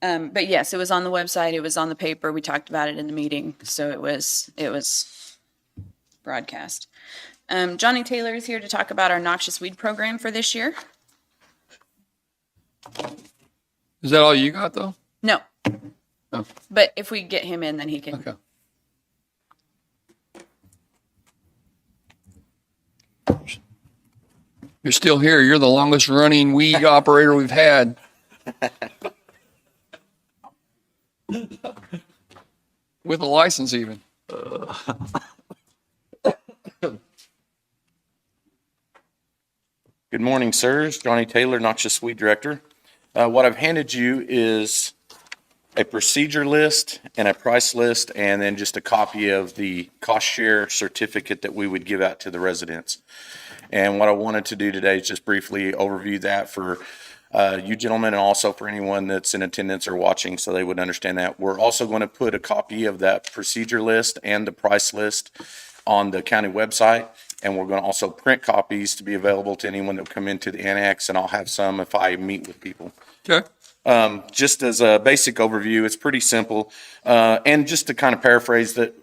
But yes, it was on the website, it was on the paper, we talked about it in the meeting, so it was broadcast. Johnny Taylor is here to talk about our noxious weed program for this year. Is that all you got though? No. Oh. But if we get him in, then he can. Okay. You're still here. You're the longest running weed operator we've had. With a license even. Good morning, sirs. Johnny Taylor, Noxious Weed Director. What I've handed you is a procedure list and a price list, and then just a copy of the cost share certificate that we would give out to the residents. And what I wanted to do today is just briefly overview that for you gentlemen and also for anyone that's in attendance or watching so they would understand that. We're also going to put a copy of that procedure list and the price list on the county website. And we're going to also print copies to be available to anyone that will come into the annex, and I'll have some if I meet with people. Okay. Just as a basic overview, it's pretty simple. And just to kind of paraphrase that,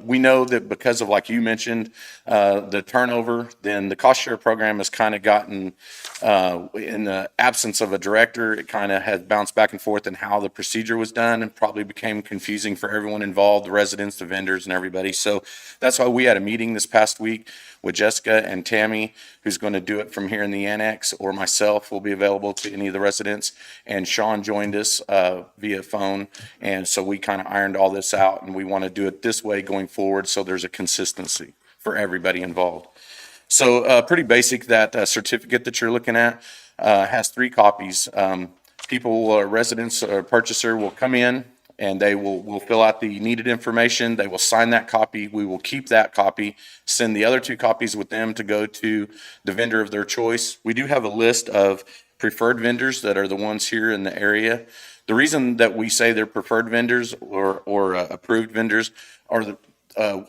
we know that because of, like you mentioned, the turnover, then the cost share program has kind of gotten, in the absence of a director, it kind of has bounced back and forth in how the procedure was done and probably became confusing for everyone involved, the residents, the vendors and everybody. So that's why we had a meeting this past week with Jessica and Tammy, who's going to do it from here in the annex, or myself will be available to any of the residents. And Sean joined us via phone. And so we kind of ironed all this out, and we want to do it this way going forward so there's a consistency for everybody involved. So pretty basic. That certificate that you're looking at has 3 copies. People, residents or purchaser will come in and they will fill out the needed information. They will sign that copy. We will keep that copy, send the other 2 copies with them to go to the vendor of their choice. We do have a list of preferred vendors that are the ones here in the area. The reason that we say they're preferred vendors or approved vendors are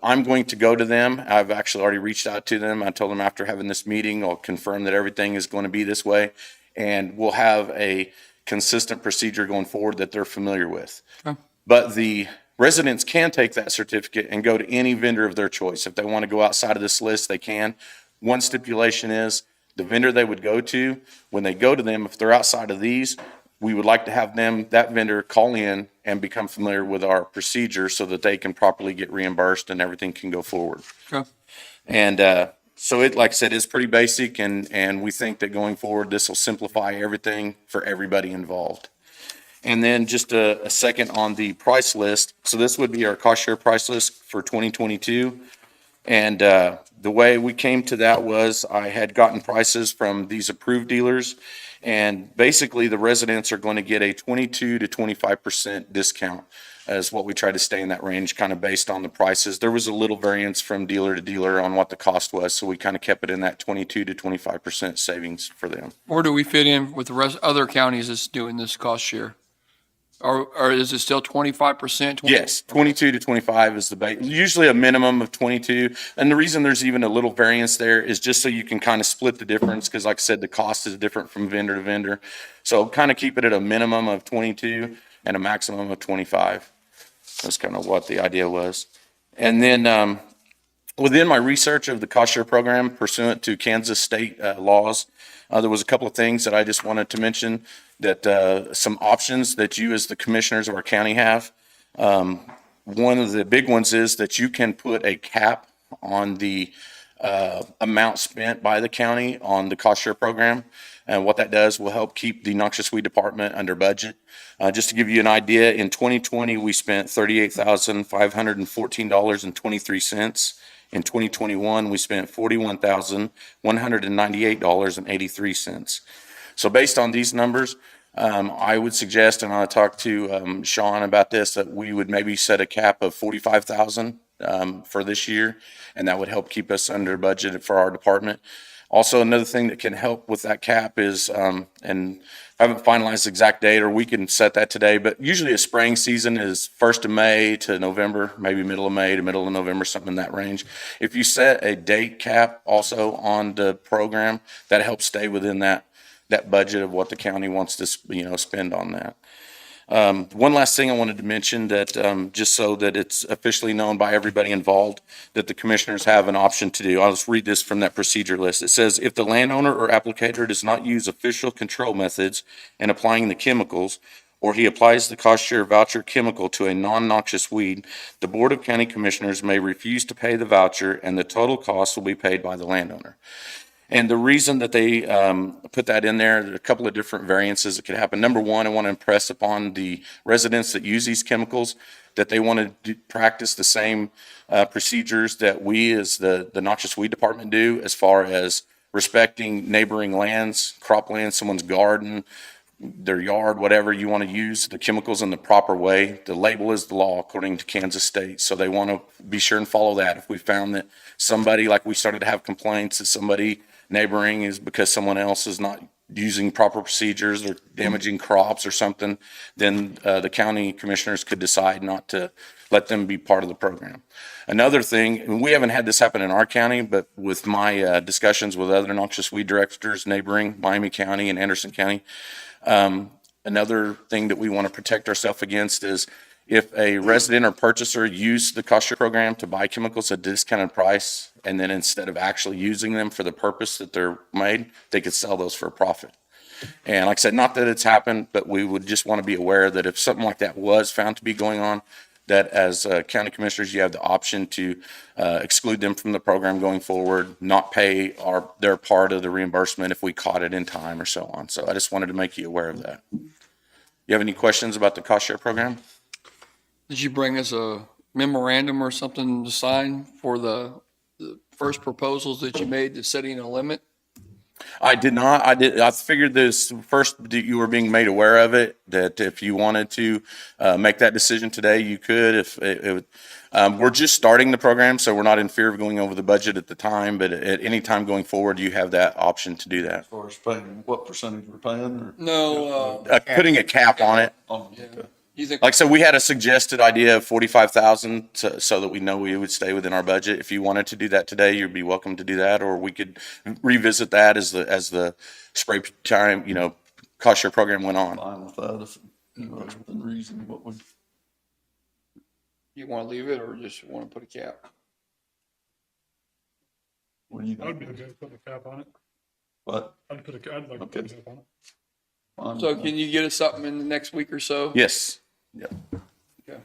I'm going to go to them. I've actually already reached out to them. I told them after having this meeting, I'll confirm that everything is going to be this way. And we'll have a consistent procedure going forward that they're familiar with. Okay. But the residents can take that certificate and go to any vendor of their choice. If they want to go outside of this list, they can. One stipulation is the vendor they would go to, when they go to them, if they're outside of these, we would like to have that vendor call in and become familiar with our procedure so that they can properly get reimbursed and everything can go forward. Okay. And so it, like I said, is pretty basic, and we think that going forward, this will simplify everything for everybody involved. And then just a second on the price list. So this would be our cost share price list for 2022. And the way we came to that was I had gotten prices from these approved dealers. And basically, the residents are going to get a 22 to 25% discount as what we try to stay in that range, kind of based on the prices. There was a little variance from dealer to dealer on what the cost was, so we kind of kept it in that 22 to 25% savings for them. Where do we fit in with the rest, other counties that's doing this cost share? Or is it still 25%? Yes, 22 to 25 is the base, usually a minimum of 22. And the reason there's even a little variance there is just so you can kind of split the difference, because like I said, the cost is different from vendor to vendor. So kind of keep it at a minimum of 22 and a maximum of 25. That's kind of what the idea was. And then within my research of the cost share program pursuant to Kansas state laws, there was a couple of things that I just wanted to mention, that some options that you as the commissioners of our county have. One of the big ones is that you can put a cap on the amount spent by the county on the cost share program. And what that does will help keep the noxious weed department under budget. Just to give you an idea, in 2020, we spent $38,514.23. In 2021, we spent $41,198.83. So based on these numbers, I would suggest, and I'll talk to Sean about this, that we would maybe set a cap of $45,000 for this year, and that would help keep us under budget for our department. Also, another thing that can help with that cap is, and I haven't finalized the exact date, or we can set that today, but usually a spraying season is 1st of May to November, maybe middle of May to middle of November, something in that range. If you set a date cap also on the program, that helps stay within that budget of what the county wants to, spend on that. One last thing I wanted to mention, that just so that it's officially known by everybody involved, that the commissioners have an option to do. I'll just read this from that procedure list. It says, if the landowner or applicator does not use official control methods in applying the chemicals, or he applies the cost share voucher chemical to a non-noxious weed, the Board of County Commissioners may refuse to pay the voucher, and the total cost will be paid by the landowner. And the reason that they put that in there are a couple of different variances that could happen. Number one, I want to impress upon the residents that use these chemicals that they want to practice the same procedures that we as the noxious weed department do, as far as respecting neighboring lands, cropland, someone's garden, their yard, whatever. You want to use the chemicals in the proper way. The label is the law according to Kansas state. So they want to be sure and follow that. If we found that somebody, like we started to have complaints that somebody neighboring is because someone else is not using proper procedures or damaging crops or something, then the county commissioners could decide not to let them be part of the program. Another thing, and we haven't had this happen in our county, but with my discussions with other noxious weed directors neighboring Miami County and Anderson County, another thing that we want to protect ourselves against is if a resident or purchaser use the cost share program to buy chemicals at a discounted price, and then instead of actually using them for the purpose that they're made, they could sell those for a profit. And like I said, not that it's happened, but we would just want to be aware that if something like that was found to be going on, that as county commissioners, you have the option to exclude them from the program going forward, not pay their part of the reimbursement if we caught it in time or so on. So I just wanted to make you aware of that. You have any questions about the cost share program? Did you bring us a memorandum or something to sign for the first proposals that you made to setting a limit? I did not. I figured this first, that you were being made aware of it, that if you wanted to make that decision today, you could. We're just starting the program, so we're not in fear of going over the budget at the time, but at any time going forward, you have that option to do that. As far as paying, what percentage we're paying or? No, Putting a cap on it. Oh, yeah. okay. You think, Like I said, we had a suggested idea of 45,000 so that we know we would stay within our budget. If you wanted to do that today, you'd be welcome to do that, or we could revisit that as the spray time, cost share program went on. Fine with that if, it's within reason, what would, you want to leave it or just want to put a cap? what do you I would be think? okay with putting a cap on it. What? I'd like to put a cap on it. Fine So with can you get us something in the next week or so? Yes. Okay.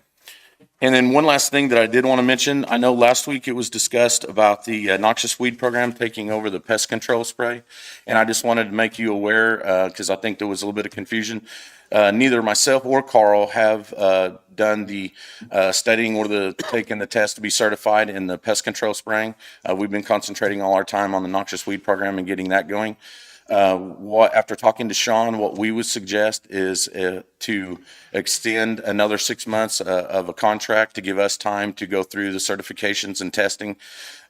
And then one last thing that I did want to mention, I know last week it was discussed about the noxious weed program taking over the pest control spray. And I just wanted to make you aware, because I think there was a little bit of confusion. Neither myself or Carl have done the studying or taken the test to be certified in the pest control spraying. We've been concentrating all our time on the noxious weed program and getting that going. After talking to Sean, what we would suggest is to extend another 6 months of a contract to give us time to go through the certifications and testing.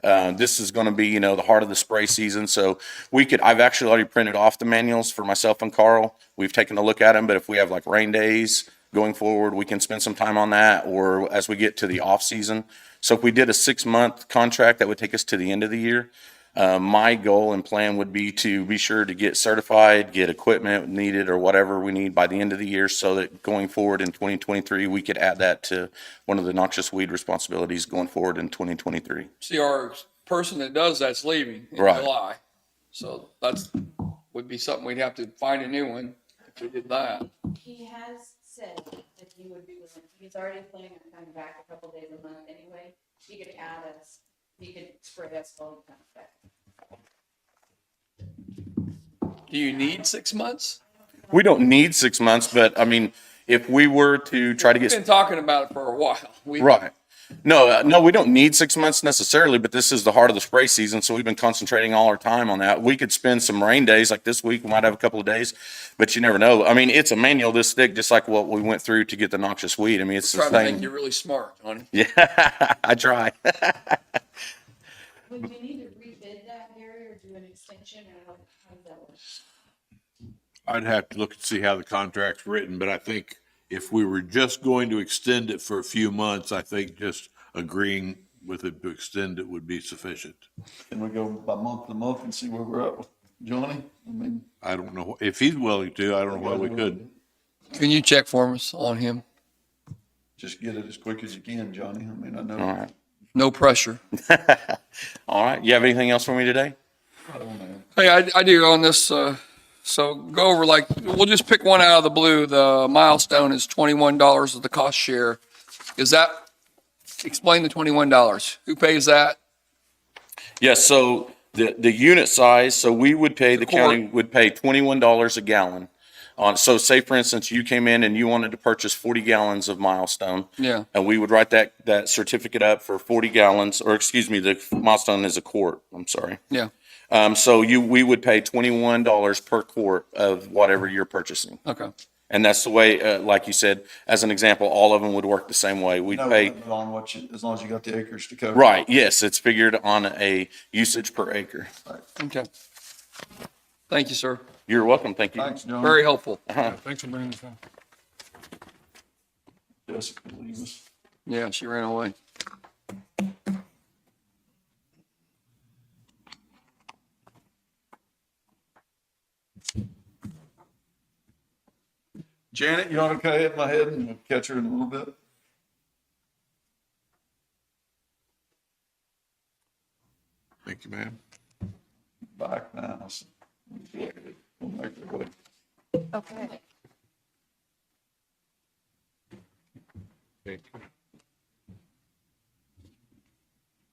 This is going to be, the heart of the spray season. So I've actually already printed off the manuals for myself and Carl. We've taken a look at them, but if we have like rain days going forward, we can spend some time on that, or as we get to the off season. So if we did a 6-month contract, that would take us to the end of the year. My goal and plan would be to be sure to get certified, get equipment needed or whatever we need by the end of the year, so that going forward in 2023, we could add that to one of the noxious weed responsibilities going forward in 2023. See, our person that does that's leaving in Right. July. So would be something we'd have to find a new one if we did that. He has said that he would be willing, he's already planning on coming back a couple days a month anyway. He could add us, he could spray us while he comes back. Do you need 6 months? We don't need 6 months, but I mean, if we were to try to We've get been talking about it for a while. right. No, we don't need 6 months necessarily, but this is the heart of the spray season, so we've been concentrating all our time on that. We could spend some rain days, like this week, we might have a couple of days, but you never know. I mean, it's a manual this thick, just like what we went through to get the noxious weed. I mean, it's the Trying to make same. you really smart, Johnny. Yeah, I try. Would we need to rebid that, Gary, or do an extension, or how does that work? I'd have to look and see how the contract's written, but I think if we were just going to extend it for a few months, I think just agreeing with it to extend it would be sufficient. can we go by month to month and see where we're at with Johnny? I mean, I don't know, if he's willing to, I don't know why we couldn't. Can you check for us on him? just get it as quick as you can, Johnny. I mean, I know. All right. No pressure. All right. You have anything else for me today? I don't know. Hey, I do on this, so go over we'll just pick one out of the blue. The milestone is $21 of the cost share. Is that, explain the $21. Who pays that? Yes. So the unit size, so we would pay, the quart. county would pay $21 a gallon. So say for instance, you came in and you wanted to purchase 40 gallons of milestone. Yeah. And we would write that certificate up for 40 gallons, or excuse me, the milestone is a quart. I'm sorry. Yeah. So we would pay $21 per quart of whatever you're purchasing. Okay. And that's the way, like you said, as an example, all of them would work the same way. We'd No pay, limit on what you, as long as you got the acres to cover. right, yes, it's figured on a usage per acre. Okay. Thank you, sir. You're welcome, thank you. Thanks, Johnny. Very helpful. Thanks for bringing this in. Jessica, leave us. Yeah, she ran away. Janet, you want to go ahead in my head and we'll catch her in a little bit? Thank you, ma'am. Back now. So we'll make her wait. Okay. Thank you.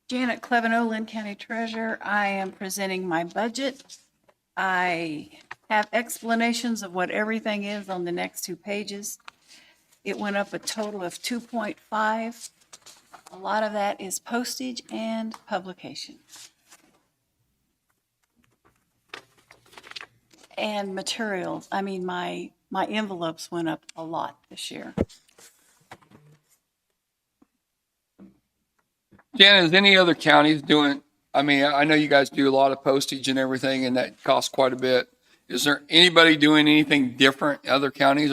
Janet Cleveno, Linn County Treasurer. I am presenting my budget. I have explanations of what everything is on the next 2 pages. It went up a total of 2.5. A lot of that is postage and publication. And materials. I mean, my envelopes went up a lot this year. Janet, is any other counties doing, I mean, I know you guys do a lot of postage and everything, and that costs quite a bit. Is there anybody doing anything different in other counties?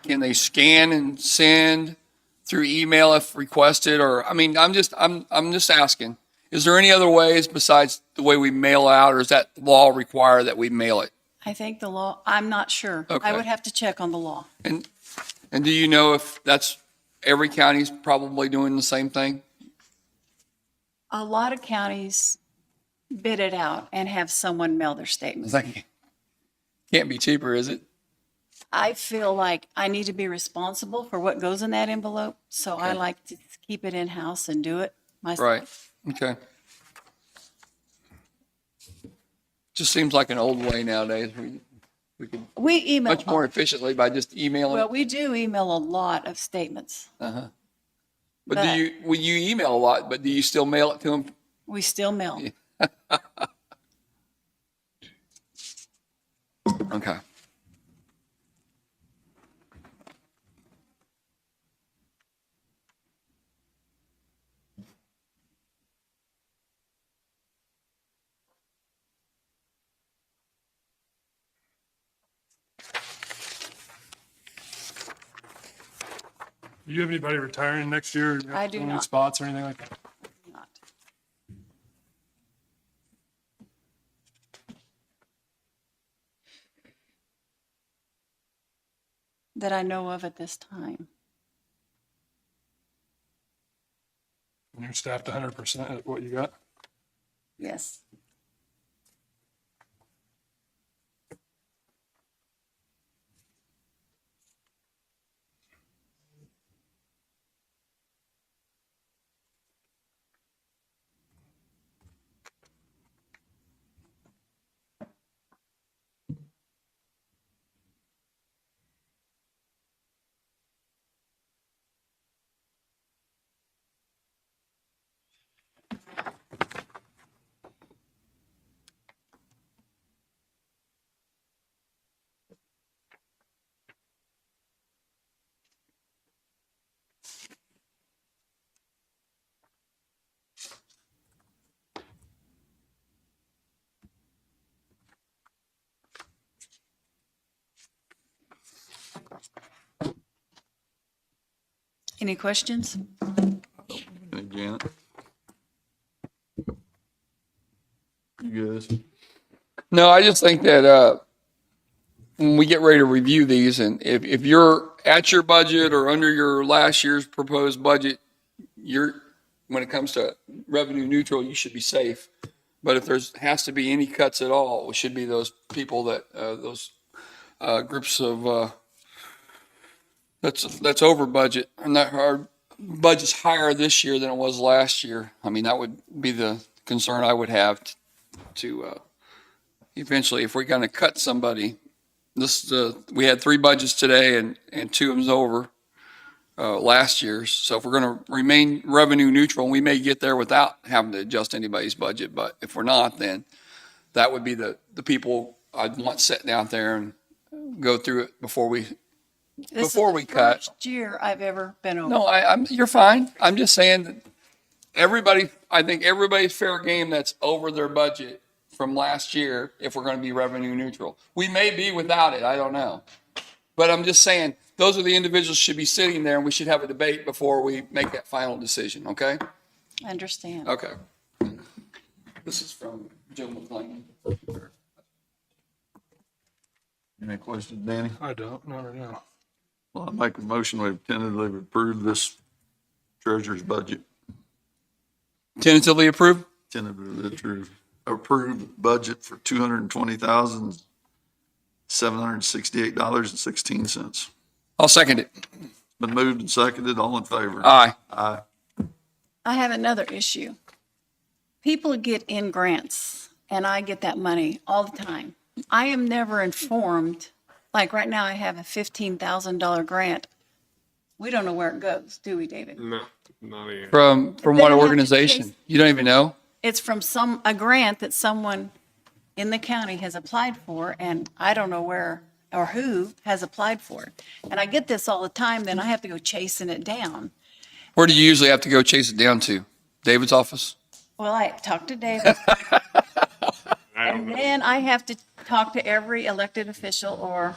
Can they scan and send through email if requested? Or, I mean, I'm just asking, is there any other ways besides the way we mail out, or does that law require that we mail it? I think the law, I'm not sure. Okay. I would have to check on the law. And do you know if that's, every county's probably doing the same thing? A lot of counties bid it out and have someone mail their statements. Can't be cheaper, is it? I feel like I need to be responsible for what goes in that envelope, so I Okay. like to keep it in-house and do it myself. Right, okay. Just seems like an old way nowadays. We could We email, much more efficiently by just emailing. well, we do email a lot of statements. But when you email a lot, but do you still mail it to them? We still mail. Okay. Do you have anybody retiring next year? I do Any not. spots or anything like that? Not. That I know of at this time. And you're staffed 100% at what you got? Yes. Any questions? Hey, Janet. You guys? No, I just think that when we get ready to review these, and if you're at your budget or under your last year's proposed budget, when it comes to revenue neutral, you should be safe. But if has to be any cuts at all, it should be those people that those groups of that's over budget, and that our budget's higher this year than it was last year. I mean, that would be the concern I would have to eventually, if we're going to cut somebody. We had 3 budgets today, and 2 of them's over last year's. So if we're going to remain revenue neutral, we may get there without having to adjust anybody's budget. But if we're not, then that would be the people I'd want sitting out there and go through it before we cut. First year I've ever been over. No, you're fine. I'm just saying that I think everybody's fair game that's over their budget from last year if we're going to be revenue neutral. We may be without it, I don't know. But I'm just saying, those are the individuals should be sitting there, and we should have a debate before we make that final decision, okay? I understand. Okay. This is from Joe McClain. Any questions, Danny? I don't, not right now. Well, I make a motion we tentatively approve this treasurer's budget. Tentatively approved? Tentatively approved budget for $220,768.16. I'll second it. Been moved and seconded. All in favor? Aye. Aye. I have another issue. People get in grants, and I get that money all the time. I am never informed, like right now I have a $15,000 grant. We don't know where it goes, do we, David? No, not even. From Then what I have to organization? chase- You don't even know? It's from a grant that someone in the county has applied for, and I don't know where or who has applied for it. And I get this all the time, then I have to go chasing it down. Where do you usually have to go chase it down to? David's office? Well, I talked to David, I don't and know. then I have to talk to every elected official or,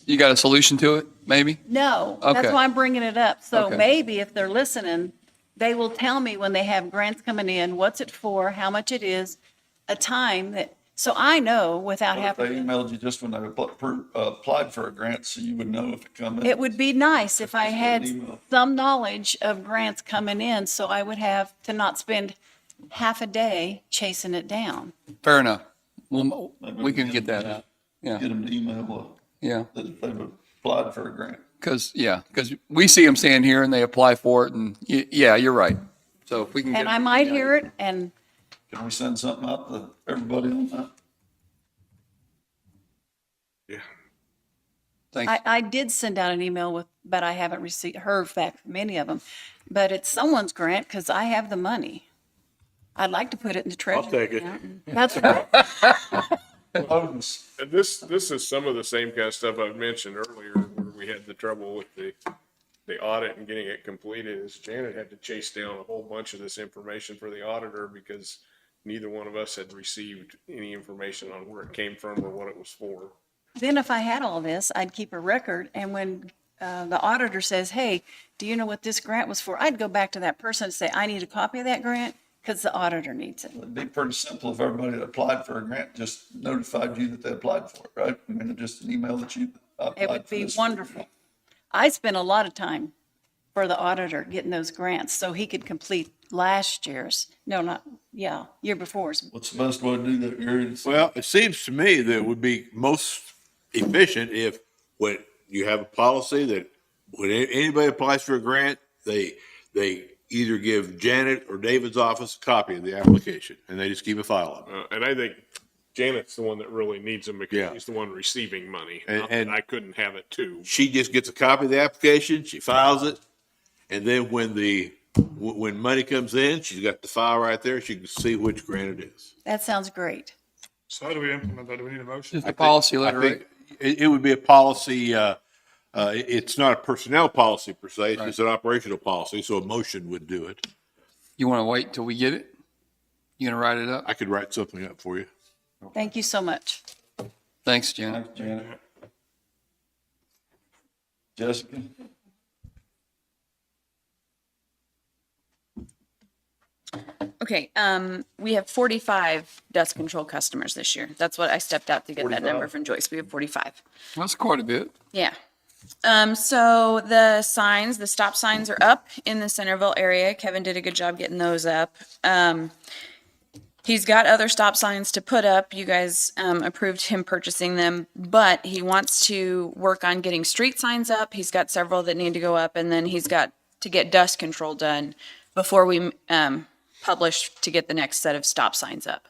You got a solution to it, maybe? no, Okay. that's why I'm bringing it up. So Okay. maybe if they're listening, they will tell me when they have grants coming in, what's it for, how much it is, a time that, so I know without What if they having, emailed you just when they applied for a grant, so you would know if it come in? it would be nice if I Just had an email. some knowledge of grants coming in, so I would have to not spend half a day chasing it down. Fair enough. Well, we can get that out. Yeah, Get them to email yeah. that if they've applied for a grant. Because we see them stand here and they apply for it, and yeah, you're right. So if we can get. And I might hear it, and Can we send something out to everybody on that? Yeah. Thanks. I did send out an email with, but I haven't heard back from any of them. But it's someone's grant because I have the money. I'd like to put it in the treasury. take it. account. That's right. Bonus. And this is some of the same kind of stuff I've mentioned earlier, where we had the trouble with the audit and getting it completed, is Janet had to chase down a whole bunch of this information for the auditor because neither one of us had received any information on where it came from or what it was for. Then if I had all this, I'd keep a record. And when the auditor says, hey, do you know what this grant was for? I'd go back to that person and say, I need a copy of that grant because the auditor needs it. It'd be pretty simple if everybody that applied for a grant just notified you that they applied for it, right? I mean, just an email that you applied It would for be this. wonderful. I spent a lot of time for the auditor getting those grants so he could complete last year's, year before's. What's the best way to do that, Gary? Well, it seems to me that it would be most efficient if, when you have a policy that when anybody applies for a grant, they either give Janet or David's office a copy of the application, and they just keep a file of it. And I think Janet's the one that really needs them because Yeah. she's the one receiving money. And- Not that and- I couldn't have it too. She just gets a copy of the application, she files it, and then when money comes in, she's got the file right there, she can see which grant it is. That sounds great. So how do we implement that? Do we need a motion? Just a policy letter, I right? think it would be a policy, it's not a personnel policy per se, it's just an operational policy, so a motion would do it. You want to wait till we get it? You gonna write it up? I could write something up for you. Thank you so much. Thanks, Janet. Thanks, Janet. Jessica? Okay, we have 45 dust control customers this year. That's what I stepped out to get that number 45? from Joyce. We have 45. That's quite a bit. Yeah. So the signs, the stop signs are up in the Centerville area. Kevin did a good job getting those up. He's got other stop signs to put up. You guys approved him purchasing them, but he wants to work on getting street signs up. He's got several that need to go up, and then he's got to get dust control done before we publish to get the next set of stop signs up.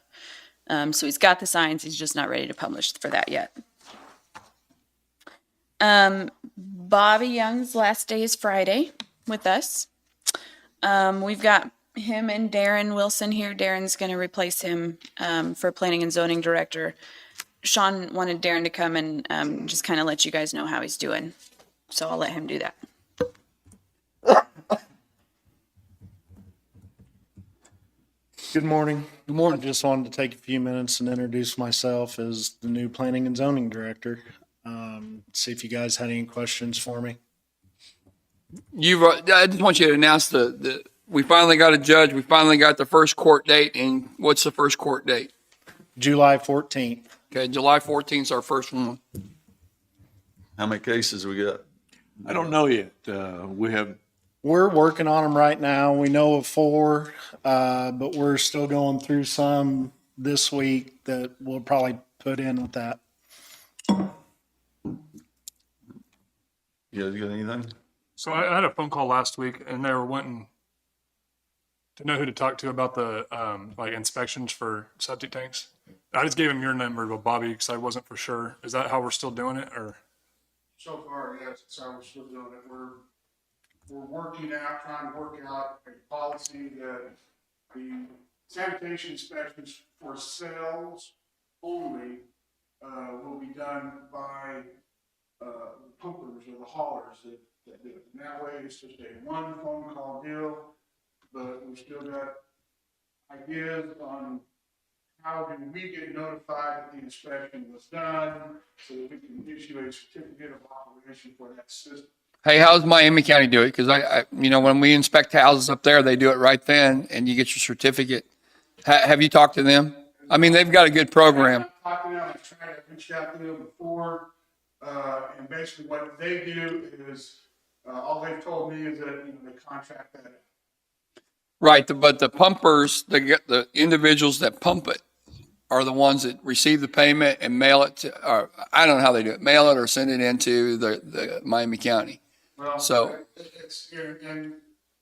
So he's got the signs. He's just not ready to publish for that yet. Bobby Young's last day is Friday with us. We've got him and Darren Wilson here. Darren's going to replace him for planning and zoning director. Sean wanted Darren to come and just kind of let you guys know how he's doing. So I'll let him do that. Good morning. Good morning. I just wanted to take a few minutes and introduce myself as the new planning and zoning director. See if you guys had any questions for me. I just want you to announce we finally got a judge. We finally got the first court date. And what's the first court date? July 14th. Okay, July 14th is our first one. How many cases we got? I don't know yet. We're working on them right now. We know of 4, but we're still going through some this week that we'll probably put in with that. You guys got anything? So I had a phone call last week and they were wanting to know who to talk to about the, like inspections for septic tanks. I just gave him your number to Bobby because I wasn't for sure. Is that how we're still doing it or? So far, yes, it's how we're still doing it. We're trying to work out a policy that the sanitation inspections for cells only, will be done by, pumpers or the haulers that do it. And that way, it's just a one phone call deal, but we've still got ideas on how do we get notified that the inspection was done, so that we can issue a certificate of operation for that system. Hey, how's Miami County do it? Because when we inspect houses up there, they do it right then, and you get your certificate. Have you talked to them? I mean, they've got a good program. I've talked to them, I've reached out to them before, and basically what they do is, all they've told me is that, they contract that. Right, but the pumpers, the individuals that pump it are the ones that receive the payment and mail it to, or I don't know how they do it, mail it or send it into the Miami County. Well, So- it's, and,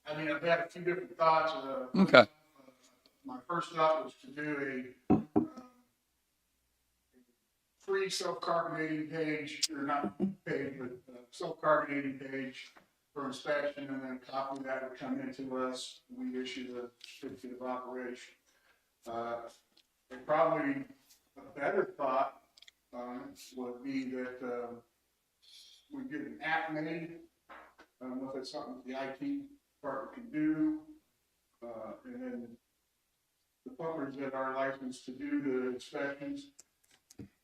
I mean, I've had a few different thoughts. Okay. My first thought was to do a free self-carbonating page, or not page, but self-carbonating page for inspection, and then a copy of that would come into us. We issue the certificate of operation. And probably a better thought would be that we get an app made. I don't know if it's something the IT department can do. And then the pumpers that are licensed to do the inspections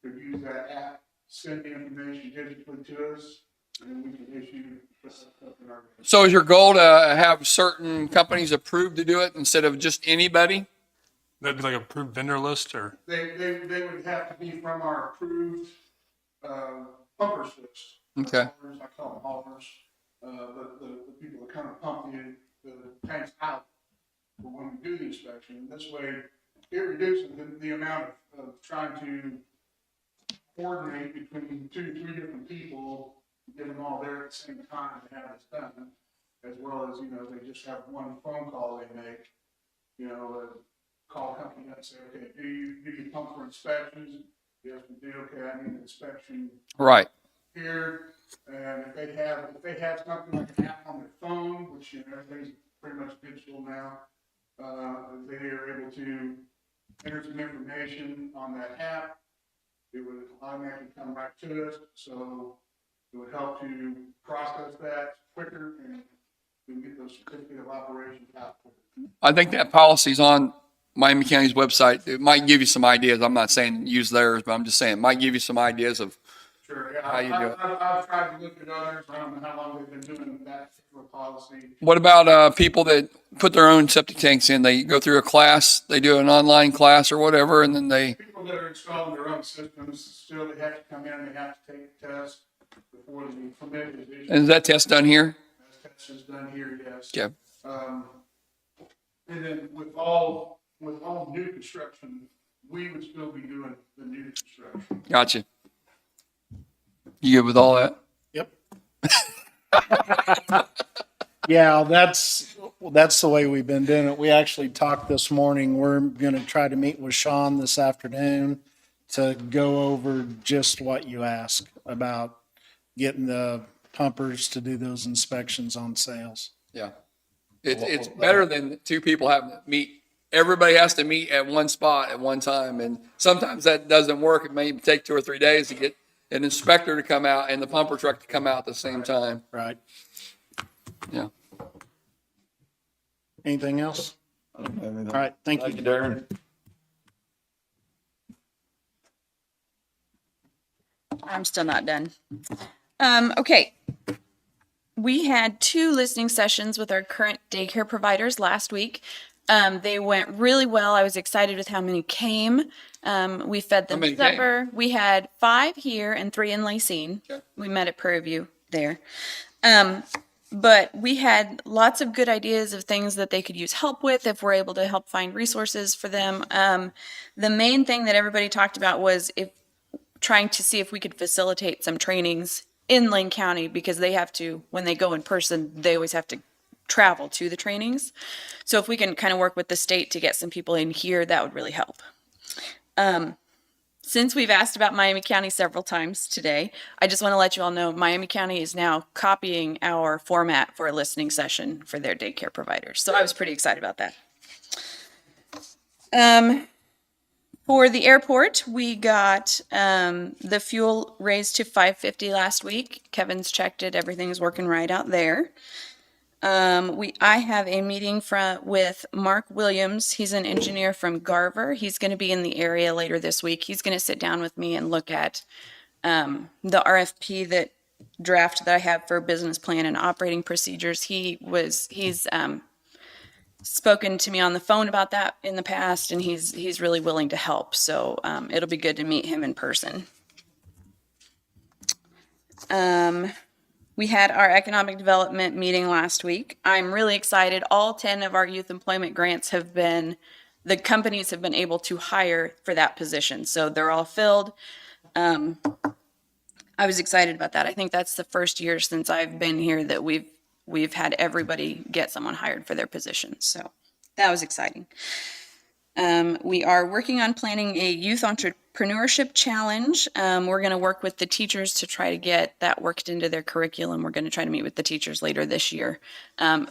could use that app, send the information digitally to us, and then we can issue stuff in our. So is your goal to have certain companies approved to do it instead of just anybody? That'd be like a approved vendor list or? They would have to be from our approved, pumpers list. Okay. Haulers, I call them haulers, but the people that kind of pump the tanks out for when we do the inspection. And this way, it reduces the amount of trying to coordinate between 2 to 3 different people, get them all there at the same time to have this done, as well as, they just have one phone call they make, call a company up and say, okay, do you pump for inspections? Yes, we do. Okay, I need an inspection Right. here. And if they have something like an app on their phone, which, everything's pretty much digital now, they are able to enter some information on that app. It would automatically come right to us, so it would help to process that quicker and we can get those certificate of operations out quicker. I think that policy's on Miami County's website. It might give you some ideas. I'm not saying use theirs, but I'm just saying it might give you some ideas of Sure, yeah, how you do it. I've tried to look at others, I don't know how long they've been doing that particular policy. What about people that put their own septic tanks in? They go through a class, they do an online class or whatever, and then they, People that are installing their own systems, still they have to come in, they have to take a test before the permit is issued. and is that test done here? That test is done here, yes. Okay. And then with all new construction, we would still be doing the new construction. Gotcha. You good with all that? Yep. Yeah, that's the way we've been doing it. We actually talked this morning. We're going to try to meet with Sean this afternoon to go over just what you asked about getting the pumpers to do those inspections on sales. Yeah. It's better than 2 people having to meet. Everybody has to meet at one spot at one time, and sometimes that doesn't work. It may take 2 or 3 days to get an inspector to come out and the pumper truck to come out at the same time. Right. Yeah. Anything else? All right. Thank you. Darren. I'm still not done. Okay. We had 2 listening sessions with our current daycare providers last week. They went really well. I was excited with how many came. We fed them How many supper. We had 5 here and 3 in Lacine. Okay. We met at Prairie View there. But we had lots of good ideas of things that they could use help with if we're able to help find resources for them. The main thing that everybody talked about was trying to see if we could facilitate some trainings in Linn County because they have to, when they go in person, they always have to travel to the trainings. So if we can kind of work with the state to get some people in here, that would really help. Since we've asked about Miami County several times today, I just want to let you all know Miami County is now copying our format for a listening session for their daycare providers. So I was pretty excited about that. For the airport, we got the fuel raised to $5.50 last week. Kevin's checked it. Everything's working right out there. I have a meeting with Mark Williams. He's an engineer from Garver. He's going to be in the area later this week. He's going to sit down with me and look at the RFP draft that I have for business plan and operating procedures. He's spoken to me on the phone about that in the past, and he's really willing to help. So it'll be good to meet him in person. We had our economic development meeting last week. I'm really excited. All 10 of our youth employment grants the companies have been able to hire for that position. So they're all filled. I was excited about that. I think that's the first year since I've been here that we've had everybody get someone hired for their position. So that was exciting. We are working on planning a youth entrepreneurship challenge. We're going to work with the teachers to try to get that worked into their curriculum. We're going to try to meet with the teachers later this year.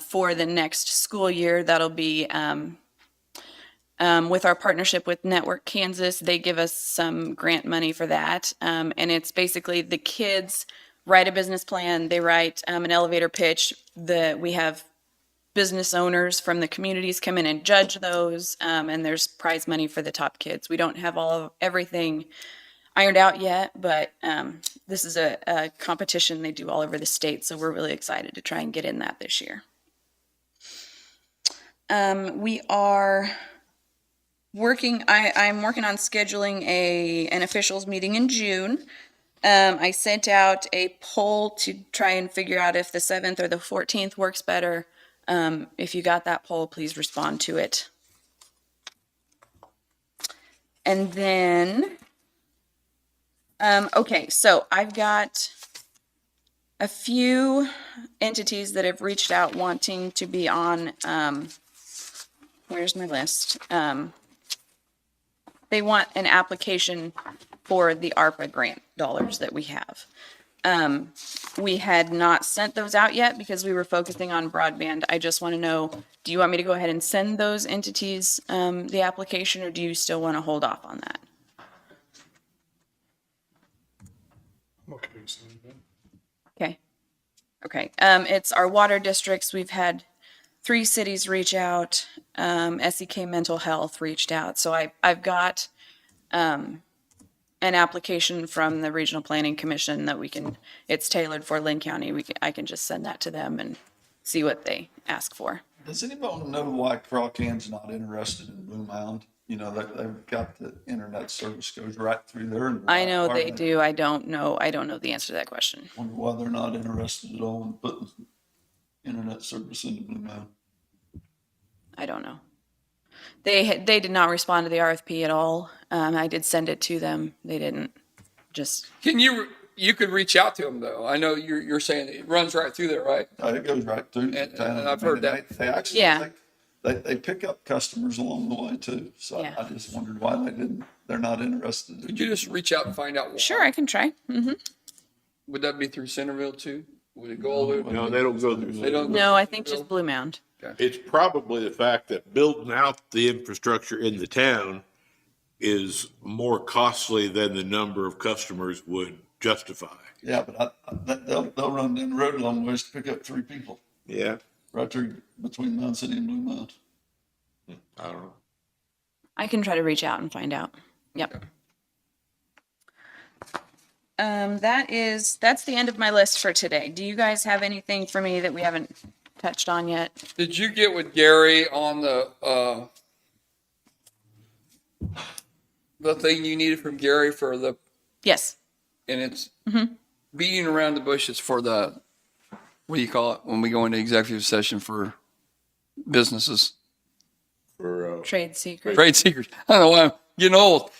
For the next school year, that'll be with our partnership with Network Kansas. They give us some grant money for that. And it's basically the kids write a business plan. They write an elevator pitch. We have business owners from the communities come in and judge those, and there's prize money for the top kids. We don't have everything ironed out yet, but this is a competition they do all over the state, so we're really excited to try and get in that this year. We are working, I'm working on scheduling an officials meeting in June. I sent out a poll to try and figure out if the 7th or the 14th works better. If you got that poll, please respond to it. And then, okay, so I've got a few entities that have reached out wanting to be on, where's my list? They want an application for the ARPA grant dollars that we have. We had not sent those out yet because we were focusing on broadband. I just want to know, do you want me to go ahead and send those entities the application, or do you still want to hold off on that? Okay. Okay. It's our water districts. We've had 3 cities reach out. SEK Mental Health reached out. So I've got an application from the Regional Planning Commission that it's tailored for Linn County. I can just send that to them and see what they ask for. Does anybody know why Crawcan's not interested in Blue Mound? You know, they've got the internet service goes right through there. I know they do. I don't know the answer to that question. Wonder why they're not interested at all in putting internet service into Blue Mound. I don't know. They did not respond to the RFP at all. I did send it to them. They didn't. Just You could reach out to them though. I know you're saying it runs right through there, right? It goes right through. And I've heard that. They actually, Yeah. they pick up customers along the way too. So Yeah. I just wondered why they're not interested. Could you just reach out and find out why? Sure, I can try. Mm-hmm. Would that be through Centerville too? Would it go all the way? No, they don't go through. They don't go No, I through think Centerville? just Blue Mound. It's probably the fact that building out the infrastructure in the town is more costly than the number of customers would justify. Yeah, but they'll run down the road a long ways to pick up 3 people Yeah, right there between Mound City and Blue Mound. I don't know. I can try to reach out and find out. Yep. That's the end of my list for today. Do you guys have anything for me that we haven't touched on yet? Did you get with Gary on the thing you needed from Gary for the, Yes. and it's beating around the bushes for the, what do you call it, when we go into executive session for businesses? For, Trade secret. Trade secrets. I don't know why I'm getting old.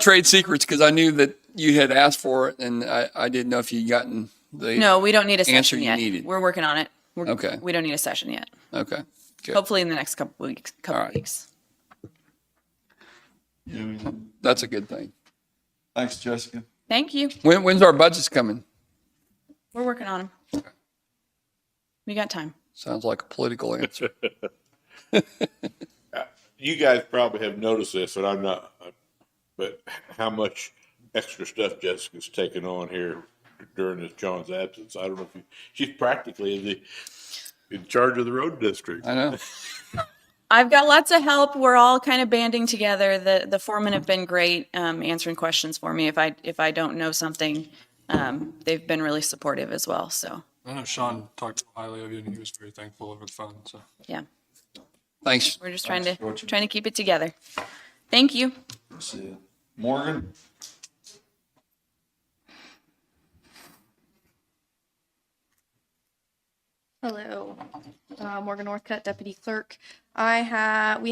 Trade secrets, because I knew that you had asked for it, and I didn't know if you'd gotten the. No, we don't need a Answer session you yet. needed. We're working on it. Okay. We don't need a session yet. Okay. Good. Hopefully in the next couple weeks. All right. That's a good thing. Thanks, Jessica. Thank you. When's our budgets coming? We're working on them. We got time. Sounds like a political answer. You guys probably have noticed this, and I'm not, but how much extra stuff Jessica's taken on here during this John's absence. I don't know if she's practically in charge of the road district. I know. I've got lots of help. We're all kind of banding together. The foremen have been great, answering questions for me. If I don't know something, they've been really supportive as well. So I know Sean talked highly of you, and he was very thankful over the phone. So yeah, Thanks. we're just trying to keep it together. Thank you. See you. Morgan? Hello, Morgan Northcutt, Deputy Clerk. We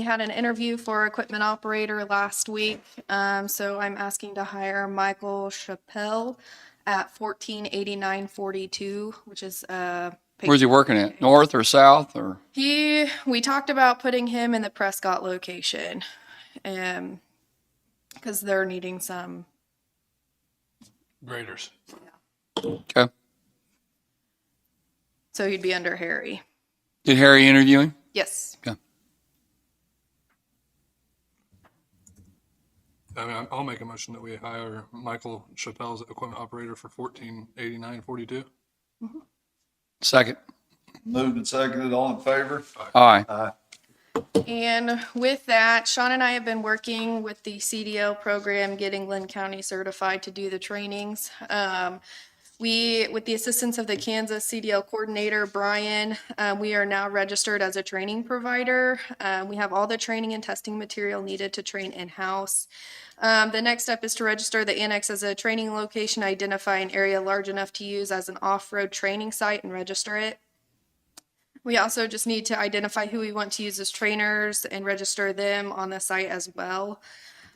had an interview for equipment operator last week, so I'm asking to hire Michael Chappelle at 148942, which is Where's he working at? North or south or? we talked about putting him in the Prescott location, because they're needing some. graders. Okay. So he'd be under Harry. Did Harry interview him? Yes. Okay. I mean, I'll make a motion that we hire Michael Chappelle as equipment operator for 148942. Second. Moved and seconded. All in favor? Aye. And with that, Sean and I have been working with the CDL program, getting Linn County certified to do the trainings. With the assistance of the Kansas CDL coordinator, Brian, we are now registered as a training provider. We have all the training and testing material needed to train in-house. The next step is to register the annex as a training location, identify an area large enough to use as an off-road training site and register it. We also just need to identify who we want to use as trainers and register them on the site as well.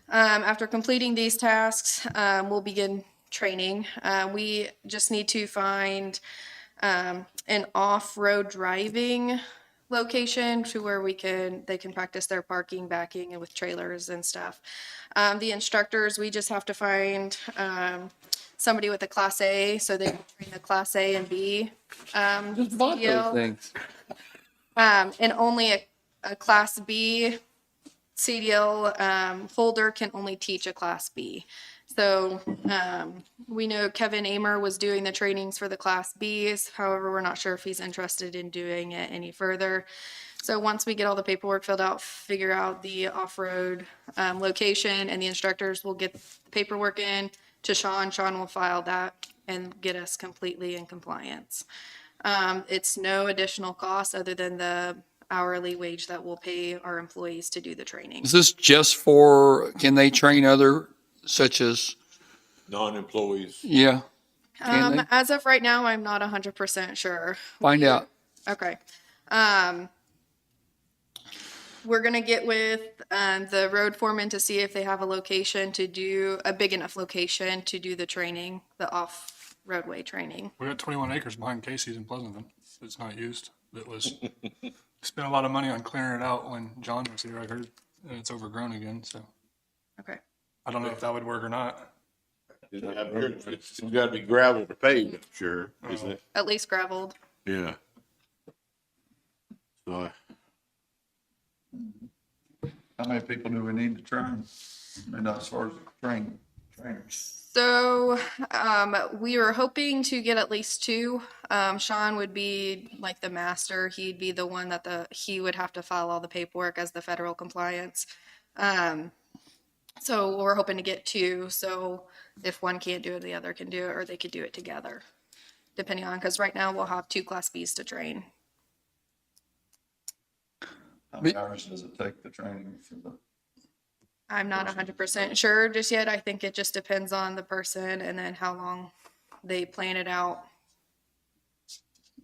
After completing these tasks, we'll begin training. We just need to find an off-road driving location to where they can practice their parking, backing, and with trailers and stuff. The instructors, we just have to find somebody with a Class A, so they can train the Class A and B. Just bought those things. And only a Class B CDL holder can only teach a Class B. So we know Kevin Amer was doing the trainings for the Class Bs. However, we're not sure if he's interested in doing it any further. So once we get all the paperwork filled out, figure out the off-road location, and the instructors will get the paperwork in to Sean. Sean will file that and get us completely in compliance. It's no additional cost other than the hourly wage that we'll pay our employees to do the training. Is this just for, can they train other, such as? Non-employees. Yeah. Can they? As of right now, I'm not 100% sure. Find out. Okay. We're gonna get with the road foreman to see if they have a location to do, a big enough location to do the training, the off-roadway training. We got 21 acres behind Casey's in Pleasanton. It's not used. It was spent a lot of money on clearing it out when John was here, I heard, and it's overgrown again. So Okay. I don't know if that would work or not. It's got to be gravel to pave, I'm sure, isn't it? At least gravelled. Yeah. So, How many people do we need to train? I mean, as far as trainers. So, we were hoping to get at least two. Sean would be like the master. He'd be the one that he would have to file all the paperwork as the federal compliance. So we're hoping to get two. So if one can't do it, the other can do it, or they could do it together, depending on, because right now we'll have two Class Bs to train. How many hours does it take the training for the? I'm not 100% sure just yet. I think it just depends on the person and then how long they plan it out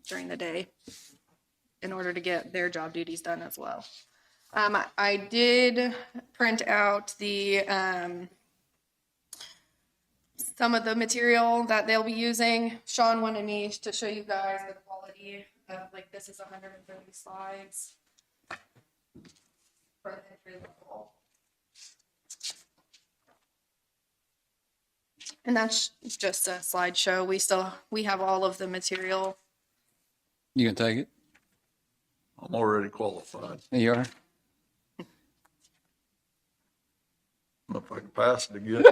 during the day in order to get their job duties done as well. I did print out the some of the material that they'll be using. Sean wanted me to show you guys the quality of, like, this is 130 slides for the entry level. And that's just a slideshow. We have all of the material. You can take it? I'm already qualified. You are? I don't know if I can pass it again.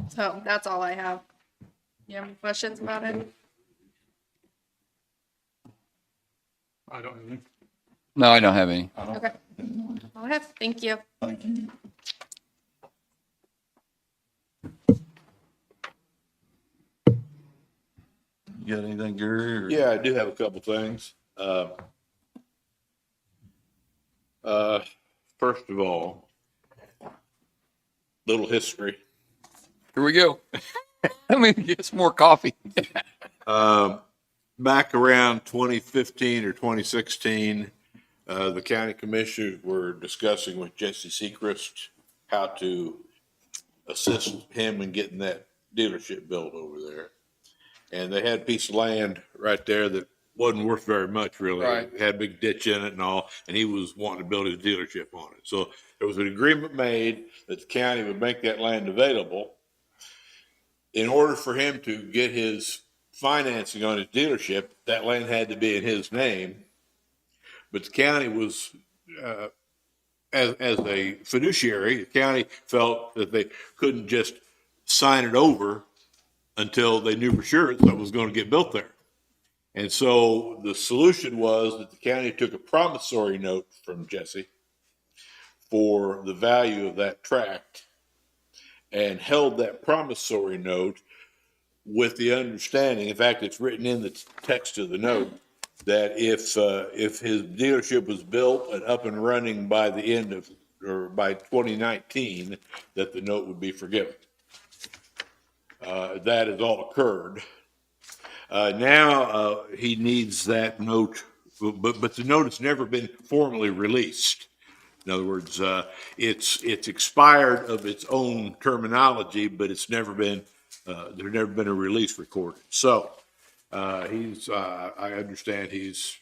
So that's all I have. You have any questions about it? I don't know. No, I don't have any. Okay. All I have. Thank you. You got anything, Gary? or- Yeah, I do have a couple things. First of all, little history. Here we go. Let me get some more coffee. Back around 2015 or 2016, the county commissioners were discussing with Jesse Sechrist how to assist him in getting that dealership built over there. And they had a piece of land right there that wasn't worth very much, really. Right. It had a big ditch in it and all, and he was wanting to build his dealership on it. So there was an agreement made that the county would make that land available. In order for him to get his financing on his dealership, that land had to be in his name. But the county was, as a fiduciary, the county felt that they couldn't just sign it over until they knew for sure that was going to get built there. And so the solution was that the county took a promissory note from Jesse for the value of that tract and held that promissory note with the understanding, in fact, it's written in the text of the note, that if his dealership was built and up and running by the end of, or by 2019, that the note would be forgiven. That has all occurred. Now he needs that note, but the note has never been formally released. In other words, it's expired of its own terminology, but it's never been there's never been a release recorded. So I understand he's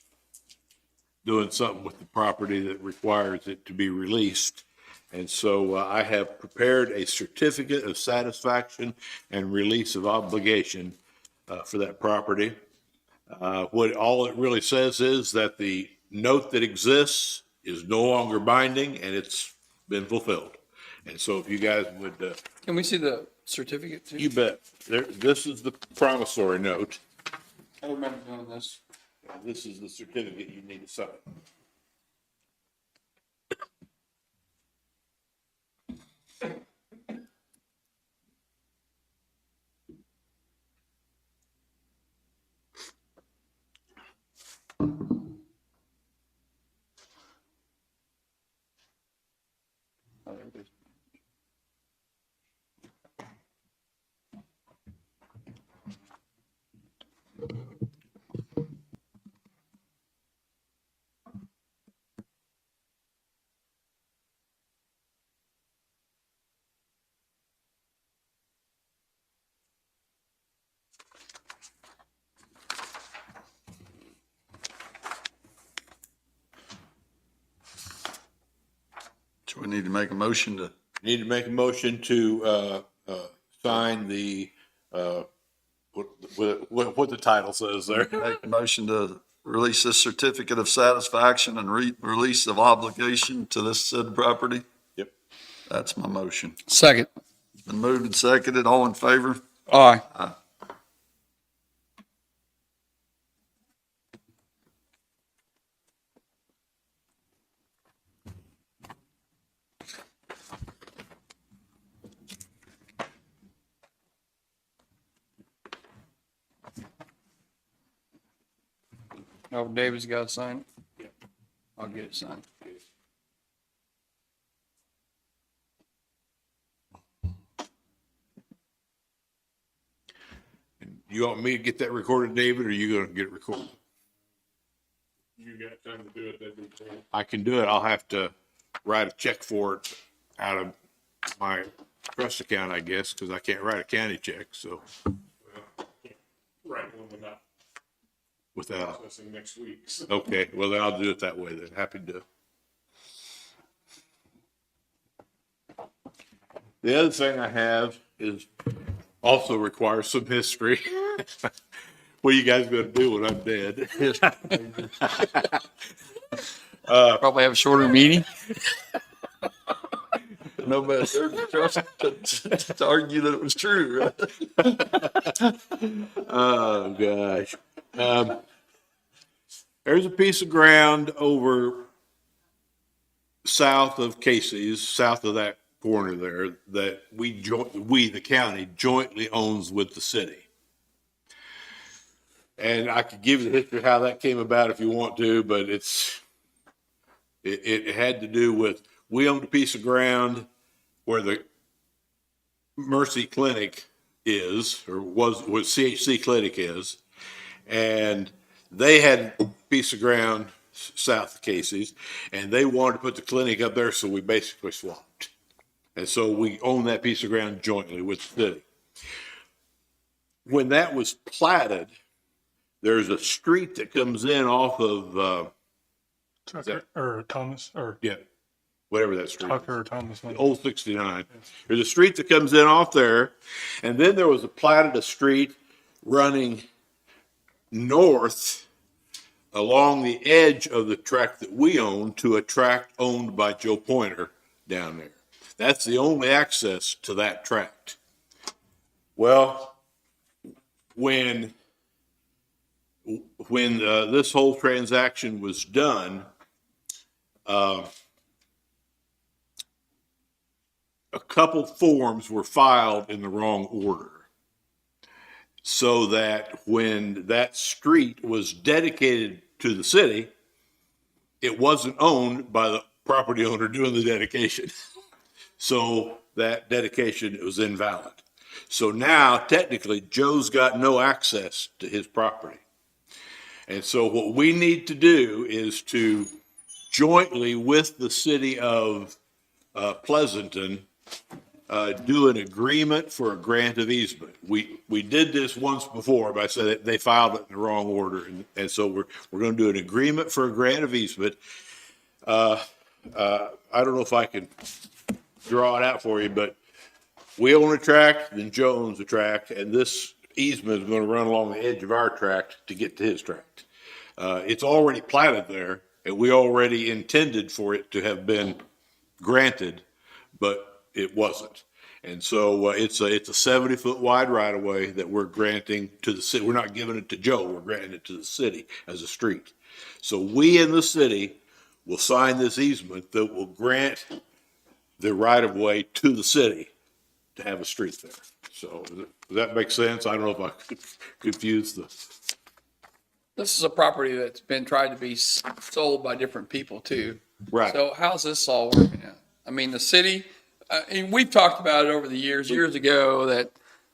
doing something with the property that requires it to be released. And so I have prepared a certificate of satisfaction and release of obligation for that property. What all it really says is that the note that exists is no longer binding and it's been fulfilled. And so if you guys would, Can we see the certificate too? you bet. This is the promissory note. I remember doing this. This is the certificate you need to sign. Do we need to make a motion to? Need to make a motion to sign the, what the title says there. Make a motion to release this certificate of satisfaction and release of obligation to this said property? Yep. That's my motion. Second. Been moved and seconded. All in favor? Aye. Aye. Oh, David's got to sign it? I'll get it signed. You want me to get that recorded, David, or are you gonna get it recorded? you got time to do it, that'd be cool. I can do it. I'll have to write a check for it out of my trust account, I guess, because I can't write a county check, so Right, one without without. processing next week. So. Okay, well, then I'll do it that way then. Happy to. The other thing I have is also requires some history. What are you guys gonna do when I'm dead? Probably have a shorter meeting. Nobody there to trust to argue that it was true. Oh, gosh. There's a piece of ground over south of Casey's, south of that corner there, that we, the county, jointly owns with the city. And I could give you the history of how that came about if you want to, but it had to do with, we owned a piece of ground where the Mercy Clinic is, or was CHC Clinic is, and they had a piece of ground south of Casey's, and they wanted to put the clinic up there, so we basically swapped. And so we own that piece of ground jointly with the city. When that was platted, there's a street that comes in off of, Tucker or Thomas or yeah, whatever that street is. Tucker or Thomas. Old 69. There's a street that comes in off there, and then there was a street running north along the edge of the tract that we own to a tract owned by Joe Pointer down there. That's the only access to that tract. Well, when this whole transaction was done, a couple forms were filed in the wrong order. So that when that street was dedicated to the city, it wasn't owned by the property owner doing the dedication. So that dedication was invalid. So now technically Joe's got no access to his property. And so what we need to do is to jointly with the city of Pleasanton, do an agreement for a grant of easement. We did this once before, but I said they filed it in the wrong order. And so we're going to do an agreement for a grant of easement. I don't know if I can draw it out for you, but we own a tract, then Joe owns a tract, and this easement is going to run along the edge of our tract to get to his tract. It's already platted there, and we already intended for it to have been granted, but it wasn't. And so it's a 70-foot wide right of way that we're granting to the city. We're not giving it to Joe, we're granting it to the city as a street. So we in the city will sign this easement that will grant the right of way to the city to have a street there. So does that make sense? I don't know if I could confuse the. This is a property that's been tried to be sold by different people too. Right. So how's this all working out? I mean, the city, and we've talked about it over the years ago that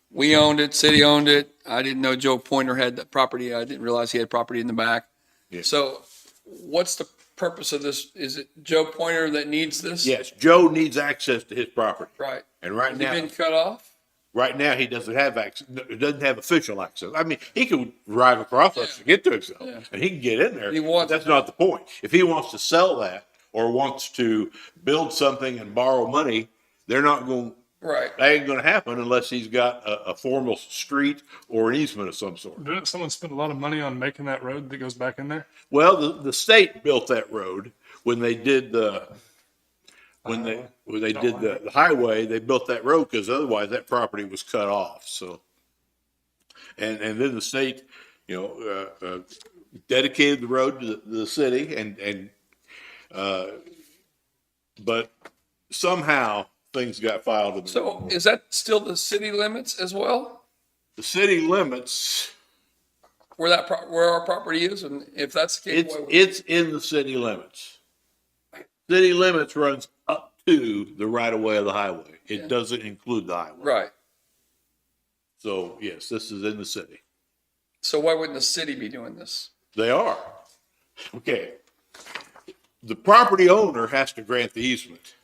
we owned it, city owned it. I didn't know Joe Pointer had that property. I didn't realize he had property in the back. Yeah. So what's the purpose of this? Is it Joe Pointer that needs this? Yes, Joe needs access to his property. Right. And right Has now. he been cut off? Right now, he doesn't have access, doesn't have official access. I mean, he can drive across us to get to himself, and he can get in there. But that's not the point. If he wants to sell that or wants to build something and borrow money, they're not going. Right. That ain't going to happen unless he's got a formal street or an easement of some sort. Didn't someone spend a lot of money on making that road that goes back in there? Well, the state built that road when they did the. When they did the highway, they built that road because otherwise that property was cut off. So, and then the state, dedicated the road to the city, but somehow things got filed. So is that still the city limits as well? The city limits. Where our property is, and if that's the case, it's in the city limits. City limits runs up to the right of way of the highway. It doesn't include the highway. Right. So yes, this is in the city. So why wouldn't the city be doing this? They are. Okay. The property owner has to grant the easement.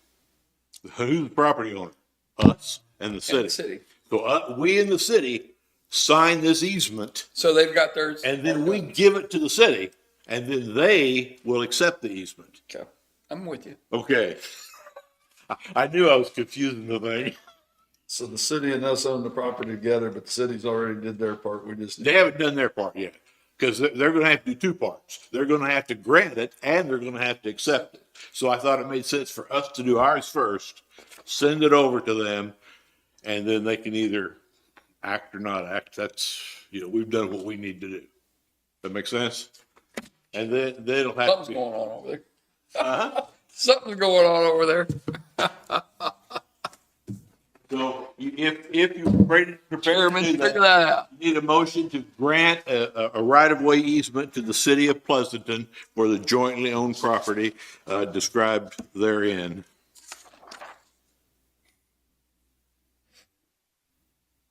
Who's the property owner? Us and the city. city. So we in the city sign this easement, So they've got theirs. and then we give it to the city, and then they will accept the easement. Okay. I'm with you. Okay. I knew I was confusing the thing. So the city and us own the property together, but the city's already did their part. We just. They haven't done their part yet, because they're gonna have to do two parts. They're gonna have to grant it, and they're gonna have to accept it. So I thought it made sense for us to do ours first, send it over to them, and then they can either act or not act. That's, we've done what we need to do. That make sense? And then they'll have Something's to. going on over there. Uh-huh. Something's going on over there. So if you're ready to prepare Chairman, to do figure that out. you need a motion to grant a right-of-way easement to the city of Pleasanton for the jointly owned property described therein.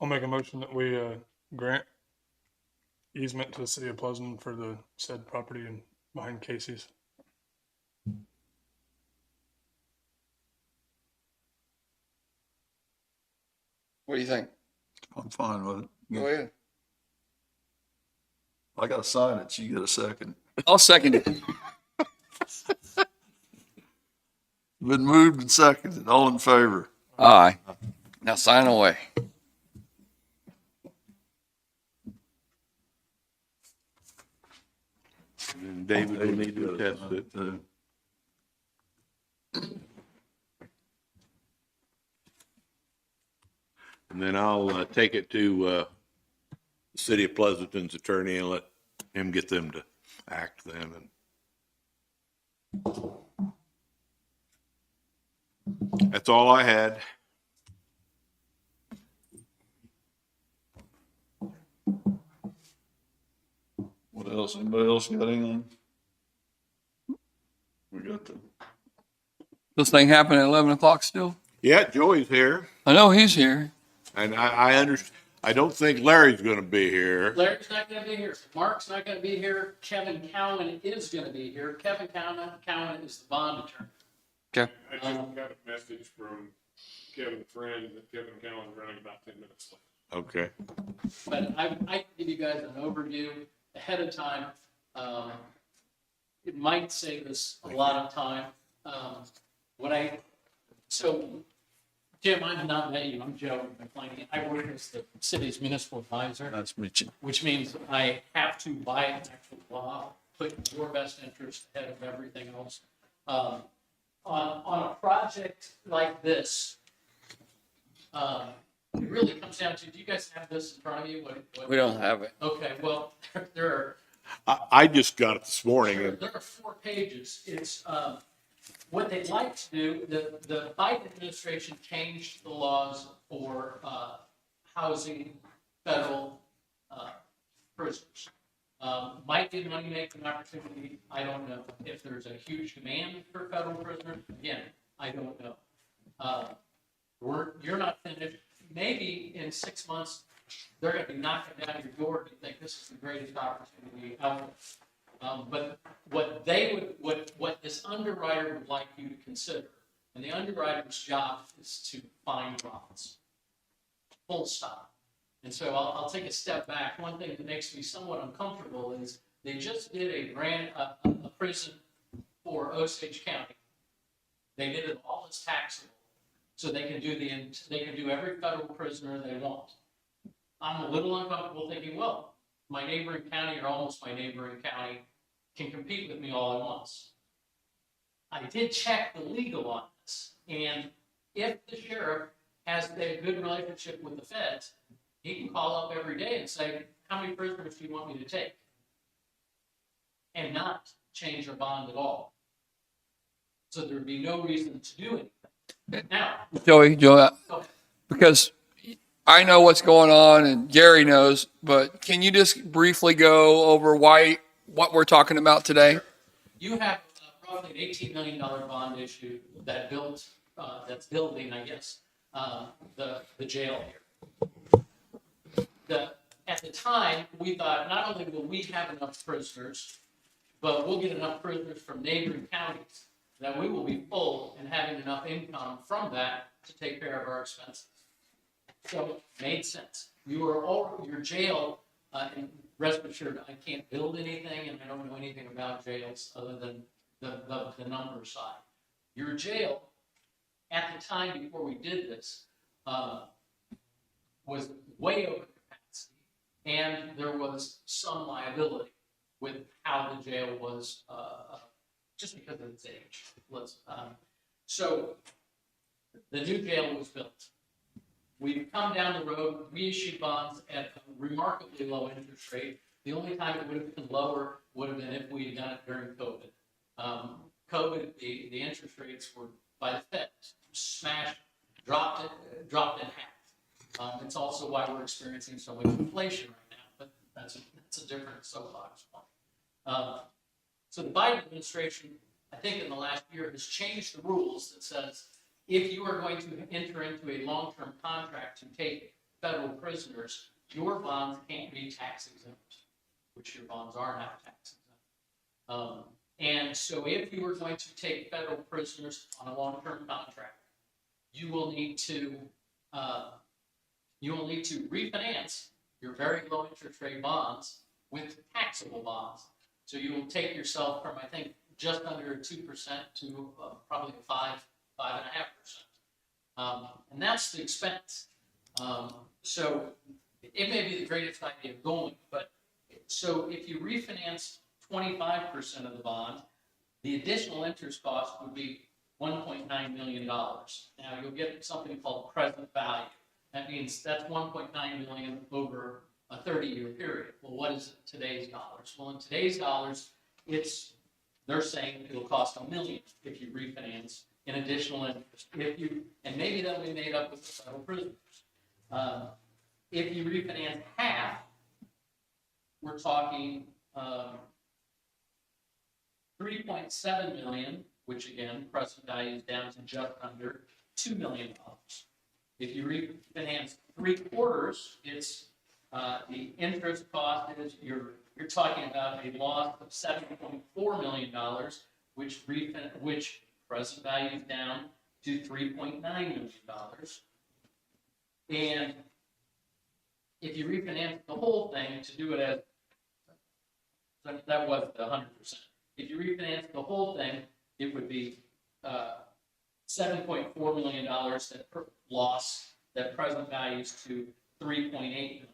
I'll make a motion that we grant easement to the city of Pleasanton for the said property and behind Casey's. What do you think? I'm fine with it. Go ahead. I gotta sign it. So you get a second. I'll second it. Been moved and seconded. All in favor? Aye. Now sign away. And David will need to attest it. And then I'll take it to the city of Pleasanton's attorney and let him get them to act then. And that's all I had. What else? Anybody else got anything? We got the. This thing happened at 11 o'clock still? Yeah, Joey's here, I know he's here. and I don't think Larry's gonna be here. Larry's not gonna be here. Mark's not gonna be here. Kevin Cowan is gonna be here. Kevin Cowan is the bond attorney. Okay. I just got a message from Kevin Friend that Kevin Cowan's running about 10 minutes late. Okay. But I can give you guys an overview ahead of time. It might save us a lot of time. So Jim, I've not met you. I'm Joe McClaney. I work as the city's municipal advisor. Nice to meet you. Which means I have to, by actual law, put your best interest ahead of everything else. On a project like this, it really comes down to, do you guys have this in front of you? We don't have it. Okay, well, there I just got it this morning. are 4 pages. It's, what they'd like to do, the Biden administration changed the laws for housing federal prisoners. Might be a money-making opportunity, I don't know. If there's a huge demand for federal prisoners, again, I don't know. You're not finished. Maybe in 6 months, they're gonna be knocking down your door and you think this is the greatest opportunity out there. But what this underwriter would like you to consider, and the underwriter's job is to find bonds. Full stop. And so I'll take a step back. One thing that makes me somewhat uncomfortable is they just did a prison for Osage County. They did it all as taxable, so they can do every federal prisoner they want. I'm a little uncomfortable thinking, well, my neighboring county or almost my neighboring county can compete with me all at once. I did check the legal on this, and if the sheriff has a good relationship with the feds, he can call up every day and say, how many prisoners do you want me to take? And not change their bond at all. So there'd be no reason to do anything. Now, Joey, because I know what's going on and Gary knows, but can you just briefly go over what we're talking about today? you have roughly an $18 million bond issue that's building, I guess, the jail here. At the time, we thought not only will we have enough prisoners but we'll get enough prisoners from neighboring counties that we will be full and having enough income from that to take care of our expenses. So, made sense. Your jail, and rest assured, I can't build anything and I don't know anything about jails other than the number side. Your jail, at the time before we did this, was way over capacity, and there was some liability with how the jail was, just because of its age. So the new jail was built. We've come down the road, we issued bonds at a remarkably low interest rate. The only time it would have been lower would have been if we had done it during COVID. COVID, the interest rates were by the Fed, smashed, dropped in half. It's also why we're experiencing so much inflation right now, but that's a different soapbox point. So the Biden administration, I think in the last year, has changed the rules that says if you are going to enter into a long-term contract to take federal prisoners, your bonds can't be tax exempt, which your bonds are not tax exempt. And so if you are going to take federal prisoners on a long-term contract, you will need to refinance your very low interest rate bonds with taxable bonds. So you will take yourself from, I think, just under 2% to probably 5.5%. And that's the expense. So it may be the greatest idea going, but so if you refinance 25% of the bond, the additional interest cost would be $1.9 million. Now you'll get something called present value. That means that's 1.9 million over a 30-year period. Well, what is today's dollars? Well, in today's dollars, they're saying it'll cost $1 million if you refinance in additional interest. And maybe that'll be made up with the federal prisoners. If you refinance half, we're talking 3.7 million, which again, present value is down to just under $2 million. If you refinance 3/4, it's the interest cost is you're talking about a loss of $7.4 million, which present value is down to $3.9 million. And if you refinance the whole thing to do it as that was the 100%. If you refinance the whole thing, it would be $7.4 million that loss that present values to $3.8 million.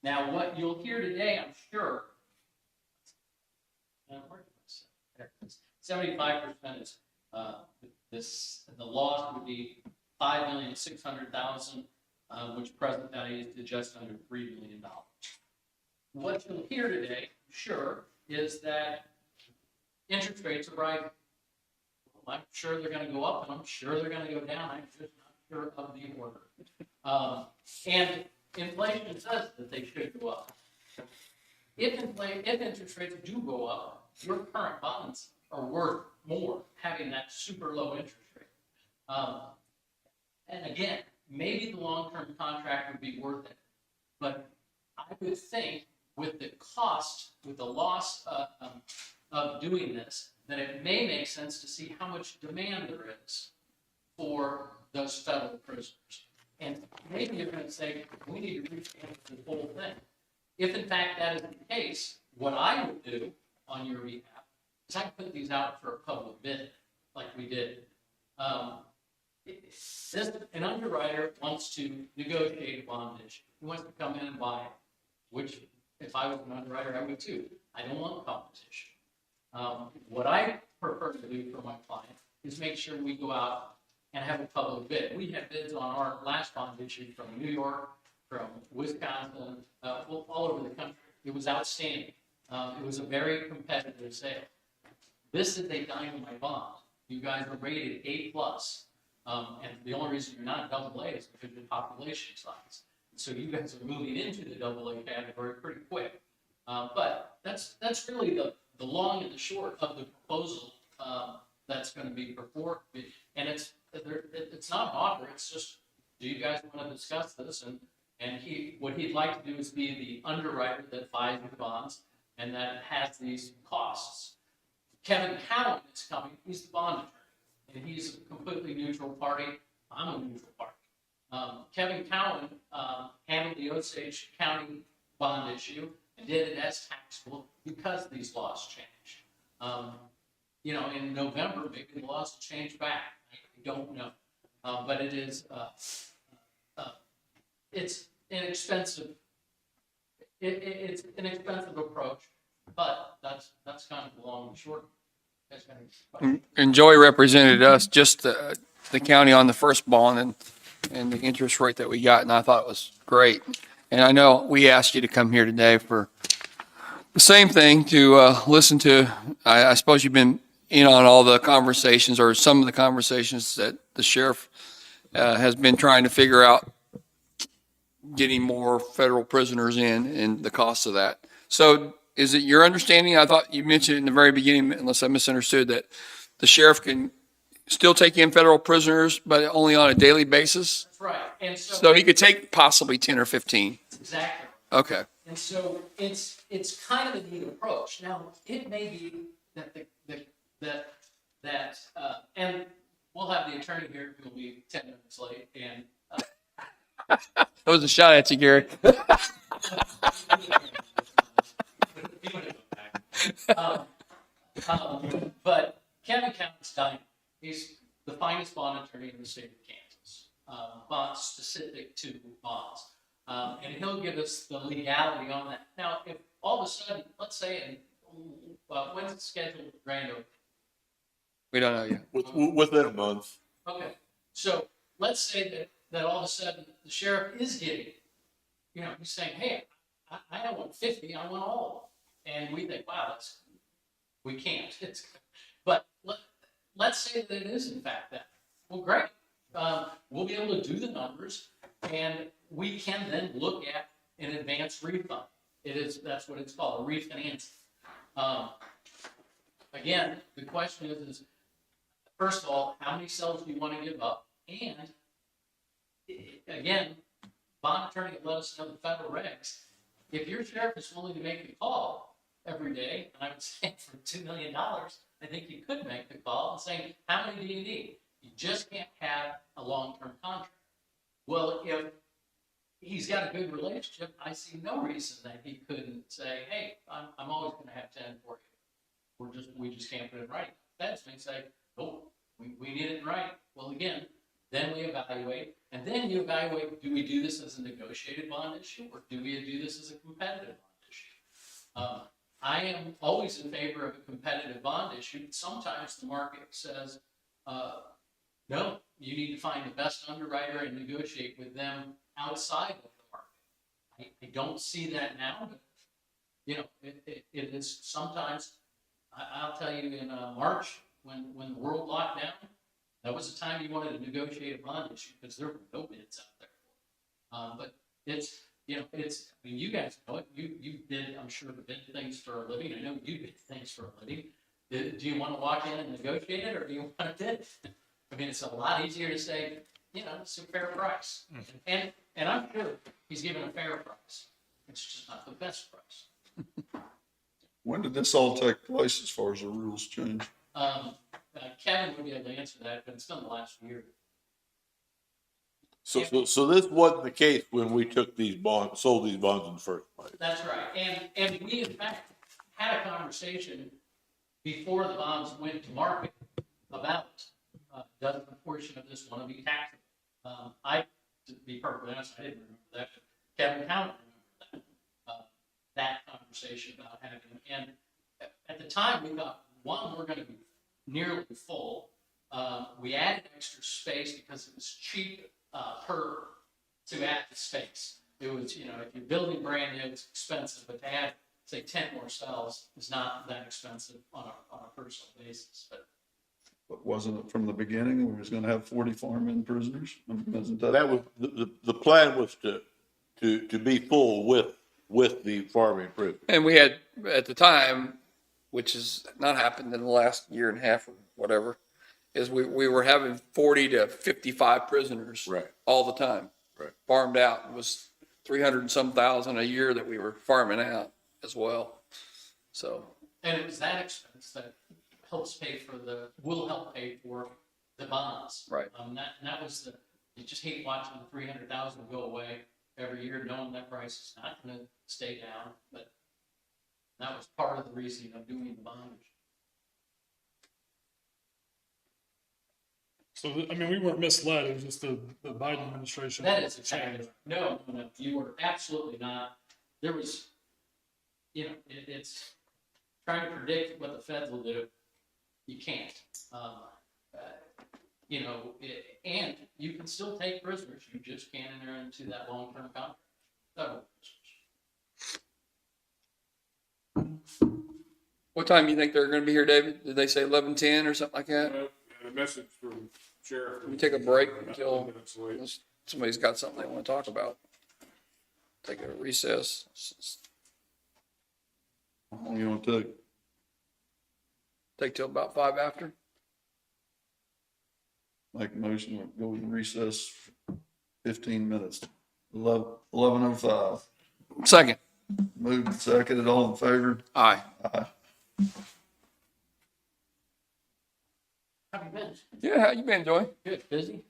Now, what you'll hear today, I'm sure, 75% is the loss would be $5,600,000, which present value is to just under $3 million. What you'll hear today, sure, is that interest rates are rising. I'm sure they're going to go up, and I'm sure they're going to go down. I'm just not sure of the order. And inflation says that they should go up. If interest rates do go up, your current bonds are worth more having that super low interest rate. And again, maybe the long-term contract would be worth it, but I would think with the cost, with the loss of doing this, that it may make sense to see how much demand there is for those federal prisoners. And maybe you're going to say, we need to refinance the whole thing. If in fact that is the case, what I would do on your behalf is I put these out for a public bid, like we did. An underwriter wants to negotiate a bond issue. He wants to come in and buy it, which if I was an underwriter, I would too. I don't want competition. What I prefer to do for my client is make sure we go out and have a public bid. We had bids on our last bond issue from New York, from Wisconsin, all over the country. It was outstanding. It was a very competitive sale. This is a dynamite bond. You guys are rated A+. And the only reason you're not AA is because of the population size. So you guys are moving into the AA category pretty quick. But that's really the long and the short of the proposal that's going to be performed. And it's not an offer. It's just, do you guys want to discuss this? And what he'd like to do is be the underwriter that buys the bonds and that has these costs. Kevin Cowan is coming, he's the bond attorney, and he's a completely neutral party. I'm a neutral party. Kevin Cowan handled the Osage County bond issue and did it as taxable because these laws changed. In November, maybe the laws will change back. I don't know. But it is, it's inexpensive. It's an expensive approach, but that's kind of the long and short. That's kind of. And Joey represented us, just the county on the first bond and the interest rate that we got, and I thought it was great. And I know we asked you to come here today for the same thing, to listen to, I suppose you've been in on all the conversations, or some of the conversations that the sheriff has been trying to figure out getting more federal prisoners in and the cost of that. So is it your understanding, I thought you mentioned in the very beginning, unless I misunderstood, that the sheriff can still take in federal prisoners, but only on a daily basis? That's right. And So he could take possibly 10 or 15. Exactly. Okay. And so it's kind of a neat approach. Now, it may be that and we'll have the attorney here who'll be 10 minutes late, and That was a shot at you, Gary. But Kevin Cowan's dynamite. He's the finest bond attorney in the state of Kansas, bonds specific to bonds. And he'll give us the legality on that. Now, if all of a sudden, let's say, when's it scheduled for grand opening? We don't know yet. Within a month. Okay, so let's say that all of a sudden the sheriff is getting, he's saying, hey, I don't want 50, I want all of them. And we think, wow, we can't. But let's say that it is in fact that. Well, great. We'll be able to do the numbers, and we can then look at an advanced refund. That's what it's called, a refinance. Again, the question is, first of all, how many cells do you want to give up? And again, bond attorney let us know the federal regs. If your sheriff is willing to make the call every day, and I would say for $2 million, I think you could make the call and say, how many do you need? You just can't have a long-term contract. Well, if he's got a good relationship, I see no reason that he couldn't say, hey, I'm always going to have 10 for you. We just can't put it right. That's may say, oh, we need it right. Well, again, then we evaluate, and then you evaluate, do we do this as a negotiated bond issue, or do we do this as a competitive bond issue? I am always in favor of a competitive bond issue, but sometimes the market says, no, you need to find the best underwriter and negotiate with them outside of the market. I don't see that now, but it is sometimes. I'll tell you, in March, when the world locked down, that was the time you wanted to negotiate a bond issue because there were no bids out there. But it's, I mean, you guys know it. You did, I'm sure, bid things for a living. I know you bid things for a living. Do you want to walk in and negotiate it, or do you want to bid it? I mean, it's a lot easier to say, it's a fair price. And I'm sure he's given a fair price. It's just not the best price. When did this all take place as far as the rules change? Kevin would be able to answer that, but it's been the last year. So this wasn't the case when we took these bonds, sold these bonds in the first place. That's right. And we, in fact, had a conversation before the bonds went to market about does a portion of this want to be taxable. To be perfectly honest, I didn't remember that. Kevin Cowan remembered that conversation about having, and at the time we thought, one, we're going to be nearly full. We added extra space because it was cheap to add the space. It was, if you're building brand new, it's expensive, but to add, say, 10 more cells is not that expensive on a personal basis. But wasn't it from the beginning we was going to have 40 farm-in prisoners? Wasn't that? That was the plan was to be full with the farming prison. And we had, at the time, which has not happened in the last year and a half or whatever, is we were having 40 to 55 prisoners all the time. Farmed out. It was 300 and some thousand a year that we were farming out as well. So, And it was that expense that will help pay for the bonds. right. That was you just hate watching the 300,000 go away every year, knowing that price is not gonna stay down, but that was part of the reasoning of doing the bond issue. So, I mean, we weren't misled. It was just the Biden administration. That is exactly, no, you were absolutely not. There was, it's trying to predict what the feds will do. You can't. And you can still take prisoners, you just can't enter into that long-term contract. Federal prisoners. What time do you think they're gonna be here, David? Did they say 11:10 or something like that? A message from Sheriff. We take a break until Minutes late. unless somebody's got something they wanna talk about. Take a recess. How long you want to take? Take till about 5 after. Make a motion, we'll go in recess 15 minutes. 11:05. Second. Moved and seconded, all in favor? Aye. Aye. How you been? Yeah, how you been, Joy? Good, busy?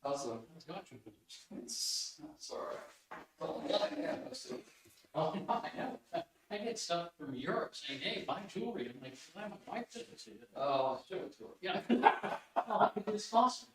How's the? It's all right. Oh, I know. I get stuff from Europe saying, hey, buy jewelry. I'm like, my wife doesn't see it. Oh, show it to her. Yeah. Oh, it's awesome.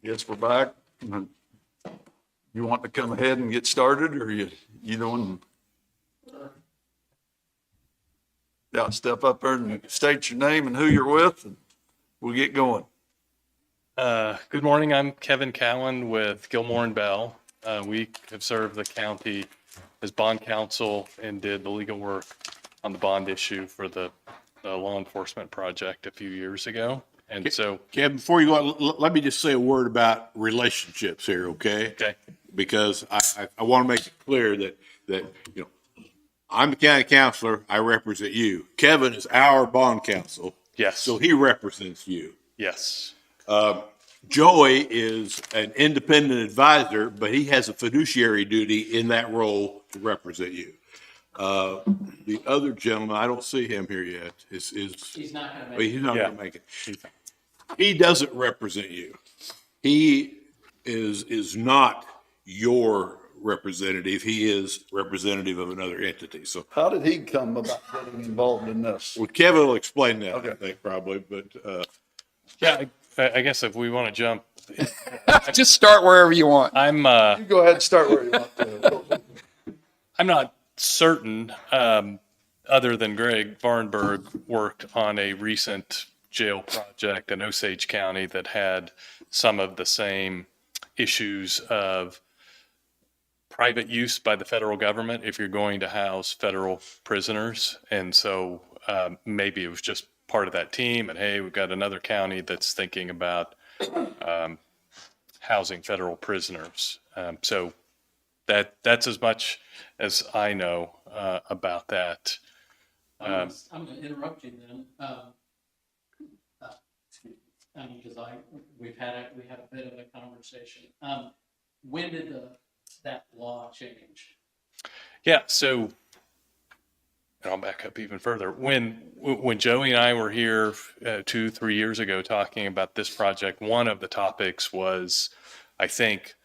Guess we're back. You want to come ahead and get started, or you doing? Yeah, step up there and state your name and who you're with, and we'll get going. Good morning. I'm Kevin Cowan with Gilmore and Bell. We have served the county as bond counsel and did the legal work on the bond issue for the law enforcement project a few years ago. And so, Kevin, before you go, let me just say a word about relationships here, okay? Okay. Because I want to make it clear that, you know, I'm the county counselor, I represent you. Kevin is our bond counsel. Yes. So he represents you. Yes. Joey is an independent advisor, but he has a fiduciary duty in that role to represent you. The other gentleman, I don't see him here yet, He's not going to make well, it. he's not going to make it. He doesn't represent you. He is not your representative. He is representative of another entity. So, How did he come about getting involved in this? well, Kevin will explain that, I think, probably, but, Yeah, I guess if we want to jump, Just start wherever you want. I'm You go ahead and start where you want to. I'm not certain, other than Greg Varnberg worked on a recent jail project in Osage County that had some of the same issues of private use by the federal government if you're going to house federal prisoners. And so maybe it was just part of that team. And hey, we've got another county that's thinking about housing federal prisoners. So that's as much as I know about that. I'm going to interrupt you then. Excuse me, because we had a bit of a conversation. When did that law change? Yeah, so and I'll back up even further. When Joey and I were here 2-3 years ago talking about this project, one of the topics was, I think,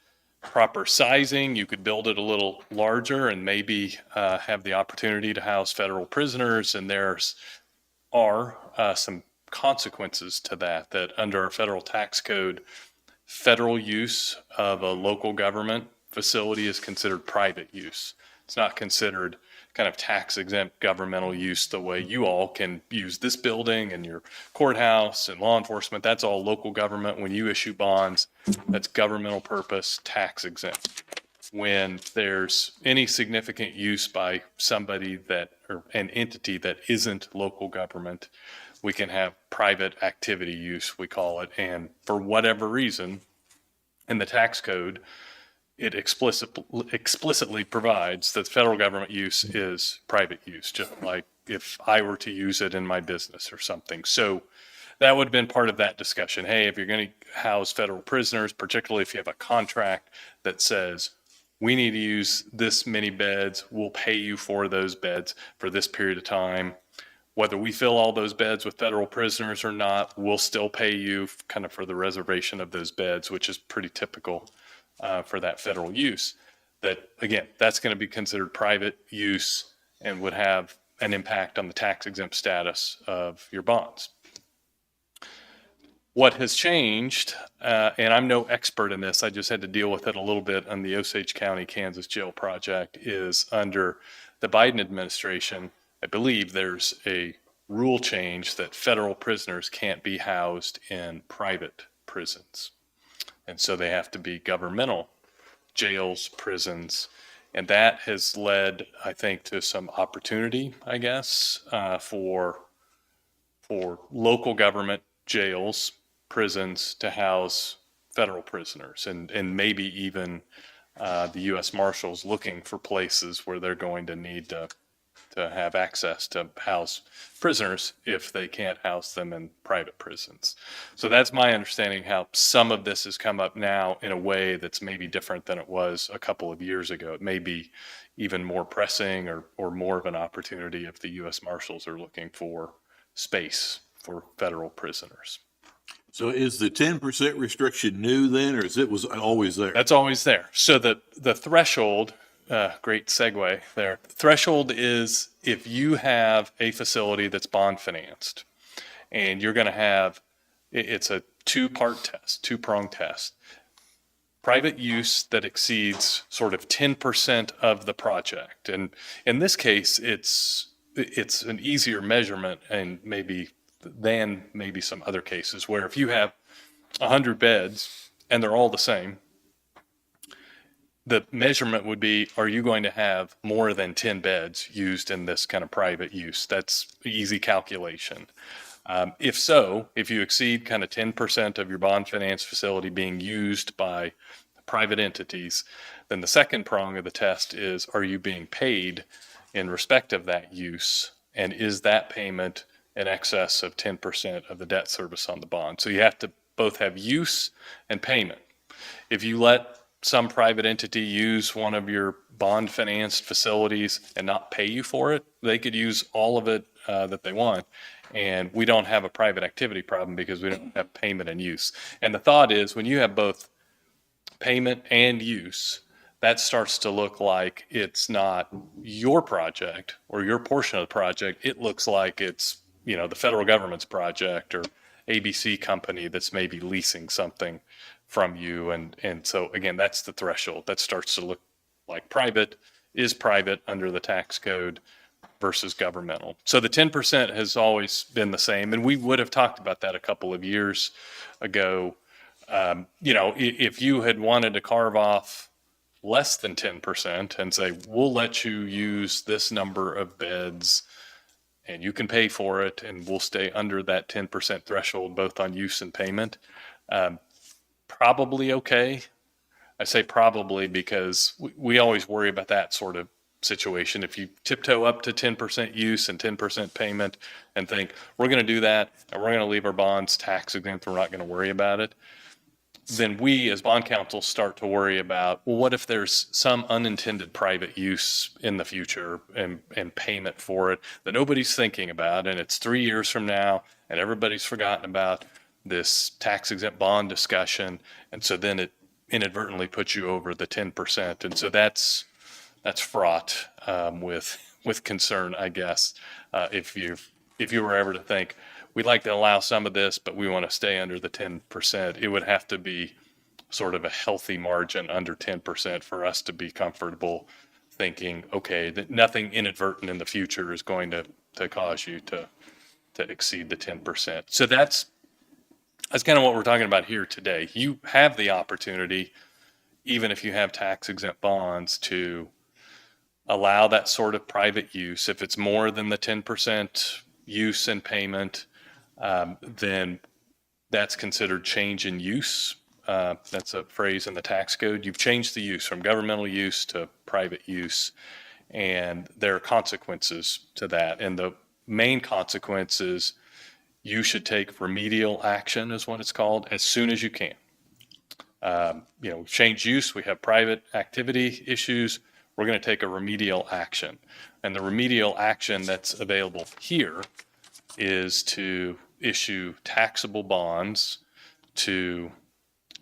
proper sizing. You could build it a little larger and maybe have the opportunity to house federal prisoners. And are some consequences to that under our federal tax code, federal use of a local government facility is considered private use. It's not considered kind of tax exempt governmental use the way you all can use this building and your courthouse and law enforcement. That's all local government. When you issue bonds, that's governmental purpose, tax exempt. When there's any significant use by somebody or an entity that isn't local government, we can have private activity use, we call it. And for whatever reason, in the tax code, it explicitly provides that federal government use is private use, just like if I were to use it in my business or something. So that would have been part of that discussion. Hey, if you're going to house federal prisoners, particularly if you have a contract that says, we need to use this many beds, we'll pay you for those beds for this period of time. Whether we fill all those beds with federal prisoners or not, we'll still pay you kind of for the reservation of those beds, which is pretty typical for that federal use. That, again, that's going to be considered private use and would have an impact on the tax exempt status of your bonds. What has changed, and I'm no expert in this, I just had to deal with it a little bit on the Osage County, Kansas jail project, is under the Biden administration, I believe there's a rule change that federal prisoners can't be housed in private prisons. And so they have to be governmental jails, prisons. And that has led, I think, to some opportunity, I guess, for local government jails, prisons to house federal prisoners, and maybe even the U.S. Marshals looking for places where they're going to need to have access to house prisoners if they can't house them in private prisons. So that's my understanding how some of this has come up now in a way that's maybe different than it was a couple of years ago. It may be even more pressing or more of an opportunity if the U.S. Marshals are looking for space for federal prisoners. so is the 10% restriction new then, or is it was always there? That's always there. So the threshold, great segue there. Threshold is if you have a facility that's bond financed and you're going to have, it's a two-part test, two-prong test. Private use that exceeds sort of 10% of the project. And in this case, it's an easier measurement and maybe some other cases where if you have 100 beds and they're all the same, the measurement would be, are you going to have more than 10 beds used in this kind of private use? That's easy calculation. If so, if you exceed kind of 10% of your bond finance facility being used by private entities, then the second prong of the test is, are you being paid in respect of that use? And is that payment in excess of 10% of the debt service on the bond? So you have to both have use and payment. If you let some private entity use one of your bond financed facilities and not pay you for it, they could use all of it that they want. And we don't have a private activity problem because we don't have payment and use. And the thought is when you have both payment and use, that starts to look like it's not your project or your portion of the project. It looks like it's, the federal government's project or ABC company that's maybe leasing something from you. And so again, that's the threshold. That starts to look like private is private under the tax code versus governmental. So the 10% has always been the same. And we would have talked about that a couple of years ago. If you had wanted to carve off less than 10% and say, we'll let you use this number of beds and you can pay for it and we'll stay under that 10% threshold, both on use and payment, probably okay. I say probably because we always worry about that sort of situation. If you tiptoe up to 10% use and 10% payment and think we're going to do that and we're going to leave our bonds tax exempt, we're not going to worry about it, then we as bond counsel start to worry about, well, what if there's some unintended private use in the future and payment for it that nobody's thinking about, and it's 3 years from now and everybody's forgotten about this tax exempt bond discussion, and so then it inadvertently puts you over the 10%, and so that's fraught with concern, I guess. If you were ever to think we'd like to allow some of this, but we want to stay under the 10%, it would have to be sort of a healthy margin under 10% for us to be comfortable thinking, okay, that nothing inadvertent in the future is going to cause you to exceed the 10%. So that's kind of what we're talking about here today. You have the opportunity, even if you have tax exempt bonds, to allow that sort of private use. If it's more than the 10% use and payment, then that's considered change in use. That's a phrase in the tax code. You've changed the use from governmental use to private use, and there are consequences to that. And the main consequence is you should take remedial action, is what it's called, as soon as you can. We've changed use, we have private activity issues, we're going to take a remedial action. And the remedial action that's available here is to issue taxable bonds to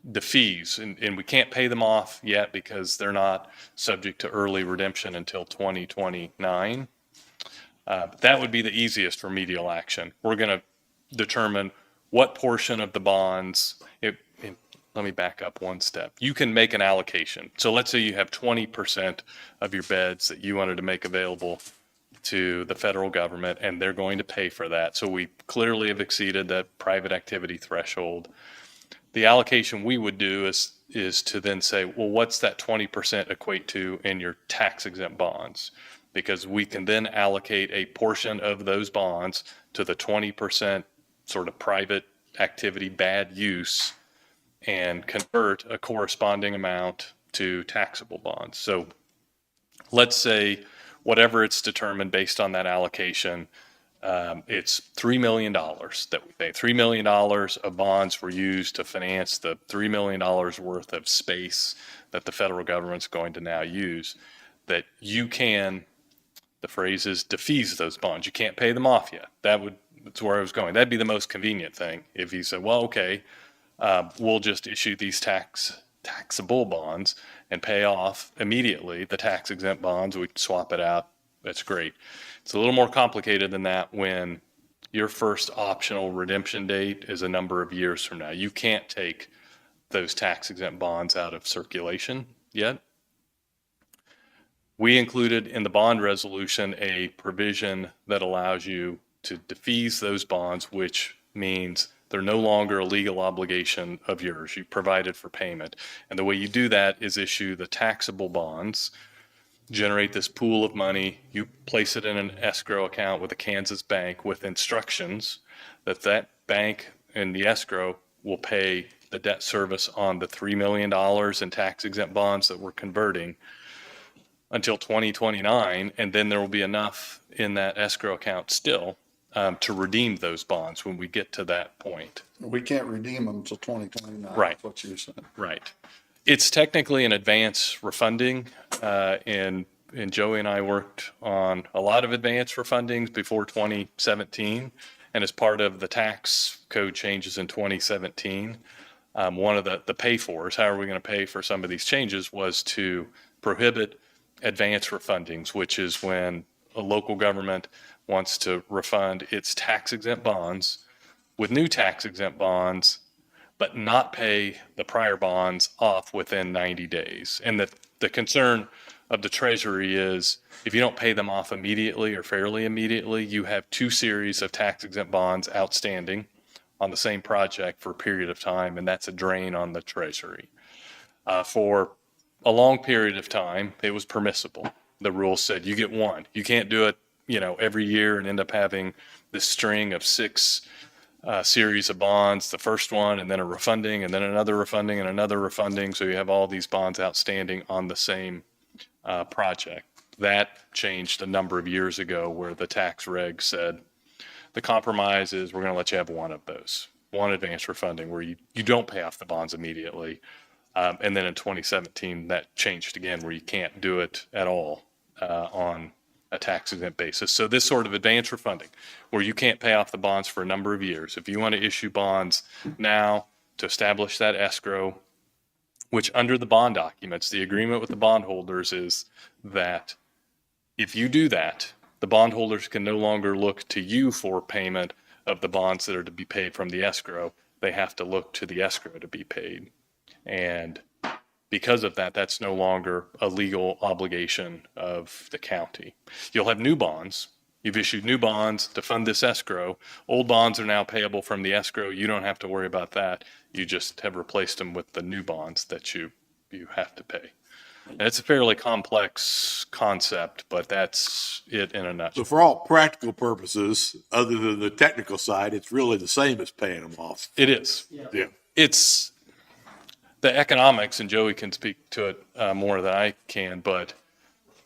the fees. And we can't pay them off yet because they're not subject to early redemption until 2029. But that would be the easiest remedial action. We're going to determine what portion of the bonds, let me back up one step. You can make an allocation. So let's say you have 20% of your beds that you wanted to make available to the federal government, and they're going to pay for that. So we clearly have exceeded that private activity threshold. The allocation we would do is to then say, well, what's that 20% equate to in your tax exempt bonds? Because we can then allocate a portion of those bonds to the 20% sort of private activity bad use and convert a corresponding amount to taxable bonds. So let's say whatever it's determined based on that allocation, it's $3 million that we pay. $3 million of bonds were used to finance the $3 million worth of space that the federal government's going to now use. That you can, the phrase is, defease those bonds. You can't pay them off yet. That's where I was going. That'd be the most convenient thing. If you said, well, okay, we'll just issue these taxable bonds and pay off immediately the tax exempt bonds. We swap it out. That's great. It's a little more complicated than that when your first optional redemption date is a number of years from now. You can't take those tax exempt bonds out of circulation yet. We included in the bond resolution a provision that allows you to defease those bonds, which means they're no longer a legal obligation of yours. You provided for payment. And the way you do that is issue the taxable bonds, generate this pool of money, you place it in an escrow account with a Kansas bank with instructions that that bank and the escrow will pay the debt service on the $3 million in tax exempt bonds that we're converting until 2029, and then there will be enough in that escrow account still to redeem those bonds when we get to that point. We can't redeem them until 2029. Right. That's what you're saying. Right. It's technically an advance refunding, and Joey and I worked on a lot of advance refundings before 2017, and as part of the tax code changes in 2017, one of the pay-fors, how are we going to pay for some of these changes, was to prohibit advance refundings, which is when a local government wants to refund its tax exempt bonds with new tax exempt bonds, but not pay the prior bonds off within 90 days. And the concern of the Treasury is if you don't pay them off immediately or fairly immediately, you have two series of tax exempt bonds outstanding on the same project for a period of time, and that's a drain on the Treasury. For a long period of time, it was permissible. The rule said you get one. You can't do it, every year and end up having this string of 6 series of bonds, the first one, and then a refunding, and then another refunding, and another refunding. So you have all these bonds outstanding on the same project. That changed a number of years ago where the tax reg said the compromise is we're going to let you have one of those, one advance refunding where you don't pay off the bonds immediately. And then in 2017, that changed again where you can't do it at all on a tax exempt basis. So this sort of advance refunding where you can't pay off the bonds for a number of years. If you want to issue bonds now to establish that escrow, which under the bond documents, the agreement with the bondholders is that if you do that, the bondholders can no longer look to you for payment of the bonds that are to be paid from the escrow. They have to look to the escrow to be paid. And because of that, that's no longer a legal obligation of the county. You'll have new bonds. You've issued new bonds to fund this escrow. Old bonds are now payable from the escrow. You don't have to worry about that. You just have replaced them with the new bonds that you have to pay. And it's a fairly complex concept, but that's it in a nutshell. So for all practical purposes, other than the technical side, it's really the same as paying them off. It is. Yeah. It's the economics, and Joey can speak to it more than I can, but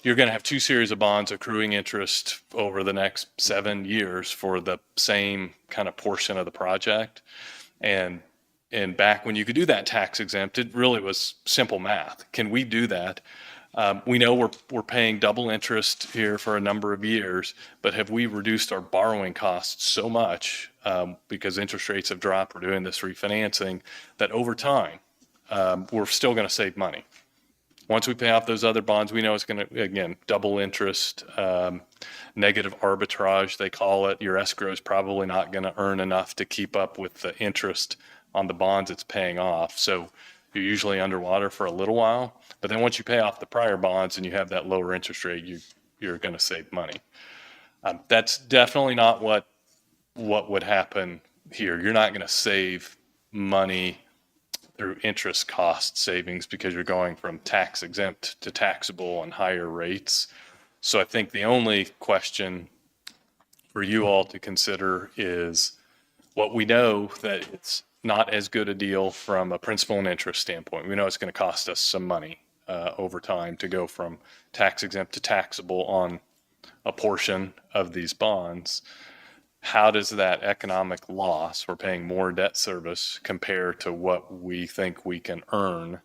you're going to have 2 series of bonds accruing interest over the next 7 years for the same kind of portion of the project. And back when you could do that tax exempt, it really was simple math. Can we do that? We know we're paying double interest here for a number of years, but have we reduced our borrowing costs so much because interest rates have dropped, we're doing this refinancing, that over time, we're still going to save money. Once we pay off those other bonds, we know it's going to, again, double interest, negative arbitrage, they call it. Your escrow is probably not going to earn enough to keep up with the interest on the bonds it's paying off. So you're usually underwater for a little while. But then once you pay off the prior bonds and you have that lower interest rate, you're going to save money. That's definitely not what would happen here. You're not going to save money through interest cost savings because you're going from tax exempt to taxable and higher rates. So I think the only question for you all to consider is what we know that it's not as good a deal from a principal and interest standpoint. We know it's going to cost us some money over time to go from tax exempt to taxable on a portion of these bonds. How does that economic loss, we're paying more debt service, compare to what we think we can earn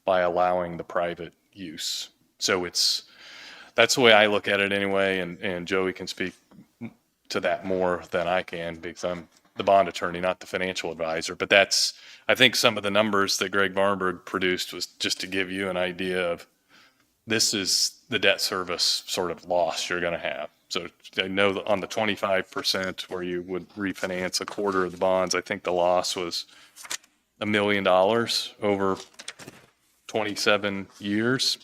by allowing the private use? So that's the way I look at it anyway, and Joey can speak to that more than I can because I'm the bond attorney, not the financial advisor. But I think some of the numbers that Greg Barnberg produced was just to give you an idea of this is the debt service sort of loss you're going to have. So I know that on the 25% where you would refinance a quarter of the bonds, I think the loss was $1 million over 27 years.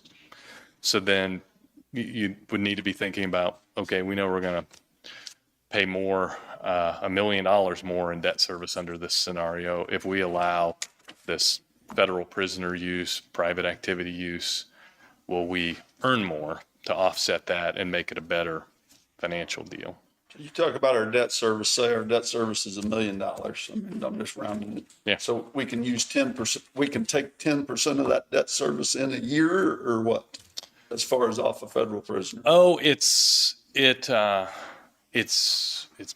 So then you would need to be thinking about, okay, we know we're going to pay more, $1 million more in debt service under this scenario if we allow this federal prisoner use, private activity use. Will we earn more to offset that and make it a better financial deal? You talk about our debt service, say our debt service is $1 million. I mean, I'm just rounding it. Yeah. So we can use 10%, we can take 10% of that debt service in a year or what? As far as off a federal prisoner? Oh, it's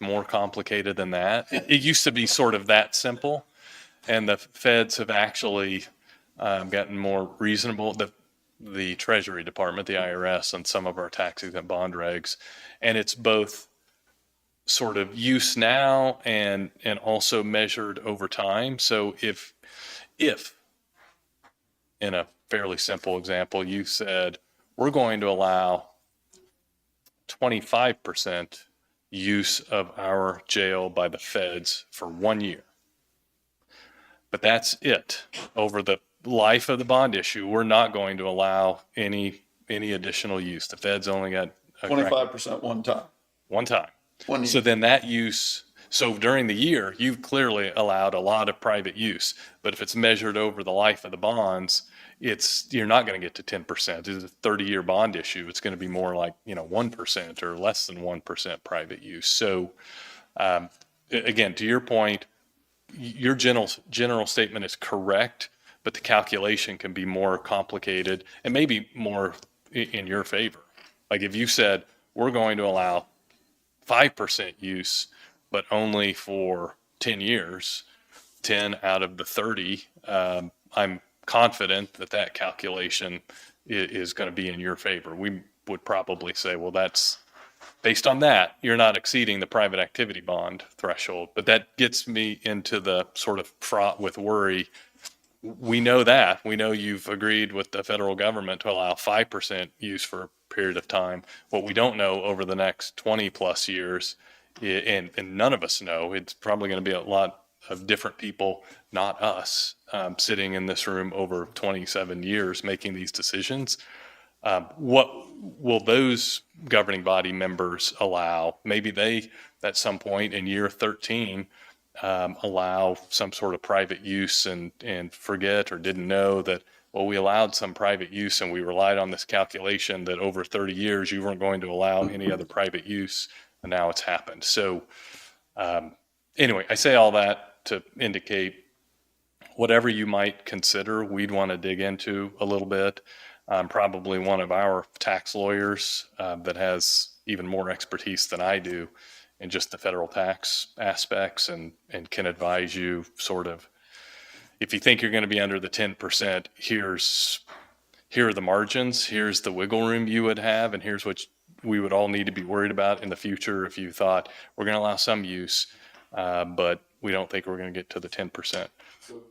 more complicated than that. It used to be sort of that simple, and the feds have actually gotten more reasonable. The Treasury Department, the IRS, and some of our tax exempt bond regs, and it's both sort of use now and also measured over time. So if in a fairly simple example, you said we're going to allow 25% use of our jail by the feds for 1 year, but that's it. Over the life of the bond issue, we're not going to allow any additional use. The feds only got 25% one time. One time. 1 year. So then that use, so during the year, you've clearly allowed a lot of private use, but if it's measured over the life of the bonds, you're not going to get to 10%. It's a 30-year bond issue. It's going to be more like, 1% or less than 1% private use. So again, to your point, your general statement is correct, but the calculation can be more complicated and maybe more in your favor. Like if you said, we're going to allow 5% use, but only for 10 years, 10 out of the 30, I'm confident that calculation is going to be in your favor. We would probably say, well, that's based on that, you're not exceeding the private activity bond threshold. But that gets me into the sort of fraught with worry. We know that. We know you've agreed with the federal government to allow 5% use for a period of time. What we don't know over the next 20 plus years, and none of us know, it's probably going to be a lot of different people, not us, sitting in this room over 27 years making these decisions. What will those governing body members allow? Maybe they, at some point in year 13, allow some sort of private use and forget or didn't know that, well, we allowed some private use and we relied on this calculation that over 30 years you weren't going to allow any other private use, and now it's happened. So anyway, I say all that to indicate whatever you might consider, we'd want to dig into a little bit. Probably one of our tax lawyers that has even more expertise than I do in just the federal tax aspects and can advise you sort of, if you think you're going to be under the 10%, here are the margins, here's the wiggle room you would have, and here's what we would all need to be worried about in the future if you thought we're going to allow some use, but we don't think we're going to get to the 10%. So,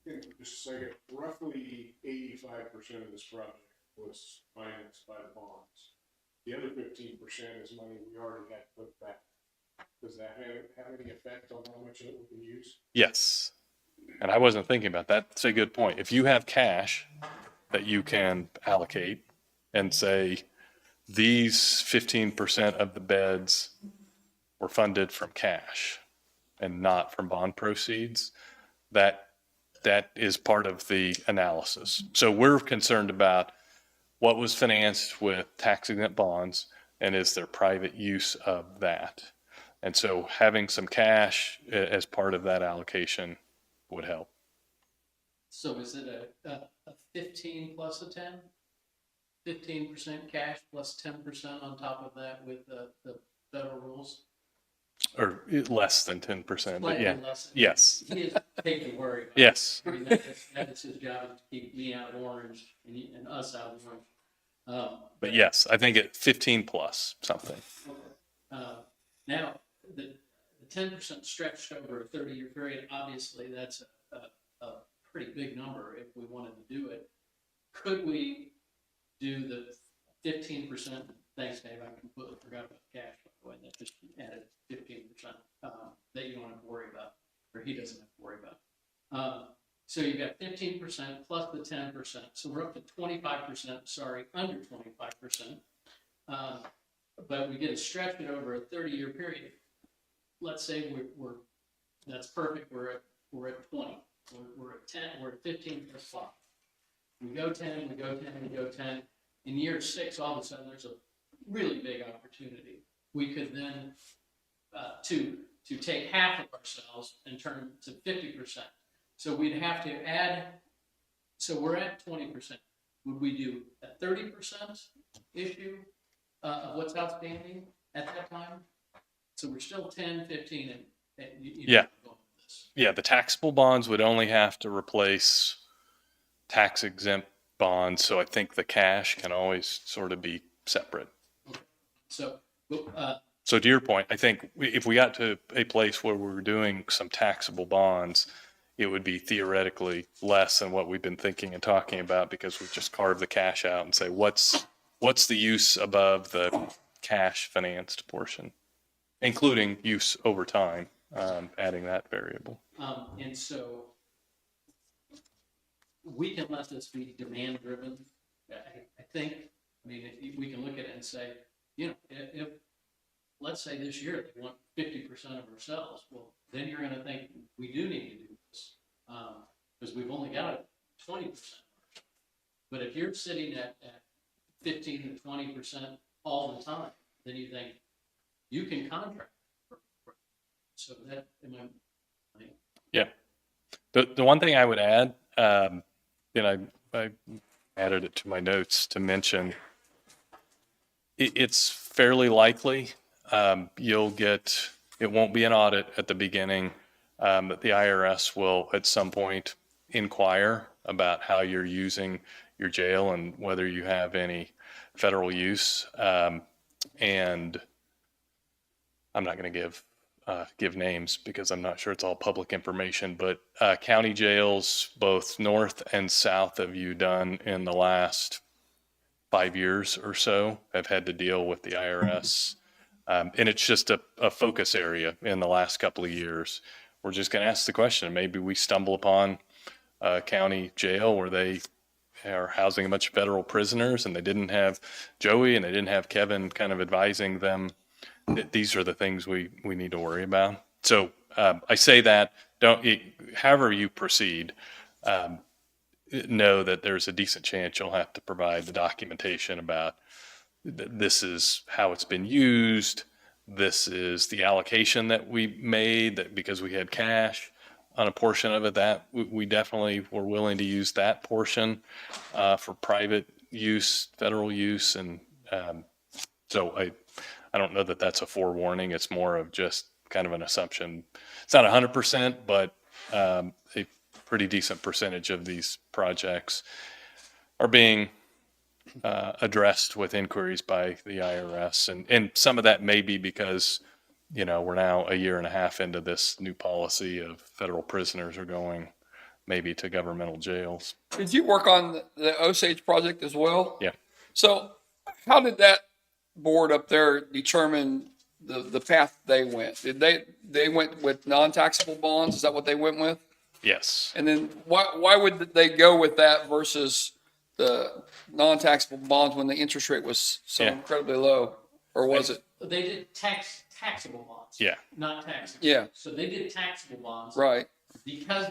just a second, roughly 85% of this project was financed by the bonds. The other 15% is money we already had put back. Does that have any effect on how much of it we can use? Yes. And I wasn't thinking about that. That's a good point. If you have cash that you can allocate and say, these 15% of the beds were funded from cash and not from bond proceeds, that is part of the analysis. So we're concerned about what was financed with tax exempt bonds and is there private use of that. And so having some cash as part of that allocation would help. So is it a 15 plus a 10? 15% cash plus 10% on top of that with the federal rules? Or less than 10%, but Slightly yeah. less. Yes. He is paid to worry about. Yes. I mean, that is his job, to keep me out of orange and us out of orange. But yes, I think it 15 plus something. Now, the 10% stretched over a 30-year period, obviously that's a pretty big number if we wanted to do it. Could we do the 15%, thanks Dave, I completely forgot about cash, by the way, that just added 15%, that you don't have to worry about, or he doesn't have to worry about. So you've got 15% plus the 10%, so we're up to 25%, sorry, under 25%. But we get to stretch it over a 30-year period. Let's say we're that's perfect, we're at 20, we're at 10, we're at 15 plus 5. We go 10, we go 10, we go 10. In year 6, all of a sudden, there's a really big opportunity. We could then, to take half of ourselves and turn to 50%. So we'd have to add, so we're at 20%. Would we do a 30% issue of what's outstanding at that time? So we're still 10, 15, and Yeah. Yeah, the taxable bonds would only have to replace tax exempt bonds, so I think the cash can always sort of be separate. Okay. So, So to your point, I think if we got to a place where we were doing some taxable bonds, it would be theoretically less than what we've been thinking and talking about, because we just carve the cash out and say, what's the use above the cash financed portion, including use over time, adding that variable. and so we can let this be demand driven. I think, I mean, if we can look at it and say, you know, if let's say this year they want 50% of ourselves, well, then you're going to think we do need to do this, because we've only got 20%. But if you're sitting at 15 to 20% all the time, then you think you can contract. So that, Yeah. The one thing I would add, and I added it to my notes to mention, it's fairly likely it won't be an audit at the beginning, but the IRS will at some point inquire about how you're using your jail and whether you have any federal use. And I'm not going to give names because I'm not sure it's all public information, but county jails, both north and south of you, done in the last 5 years or so, have had to deal with the IRS. And it's just a focus area in the last couple of years. We're just going to ask the question. Maybe we stumble upon a county jail where they are housing a bunch of federal prisoners, and they didn't have Joey and they didn't have Kevin kind of advising them that these are the things we need to worry about. So I say that, however you proceed, know that there's a decent chance you'll have to provide the documentation about this is how it's been used. This is the allocation that we made, that because we had cash on a portion of it, that we definitely were willing to use that portion for private use, federal use. And so I don't know that that's a forewarning. It's more of just kind of an assumption. It's not 100%, but a pretty decent percentage of these projects are being addressed with inquiries by the IRS. And some of that may be because, we're now a year and a half into this new policy of federal prisoners are going maybe to governmental jails. Did you work on the Osage project as well? Yeah. So how did that board up there determine the path they went? Did they went with non-taxable bonds? Is that what they went with? Yes. And then why would they go with that versus the non-taxable bonds when the interest rate was so incredibly low? Or was it? they did taxable bonds. Yeah. Not taxable. Yeah. So they did taxable bonds. Right. Because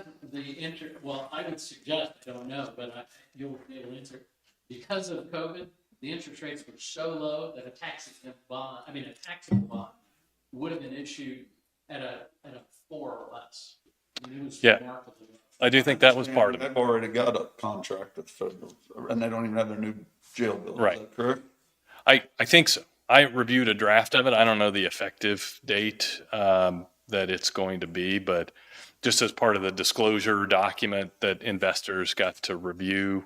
well, I would suggest, I don't know, but you'll be able to answer. Because of COVID, the interest rates were so low that a taxable bond would have been issued at a 4 or less. It was remarkably low. I do think that was part of it. They've already got a contract with the federal, and they don't even have their new jail bill. Right. Is that correct? I think so. I reviewed a draft of it. I don't know the effective date that it's going to be, but just as part of the disclosure document that investors got to review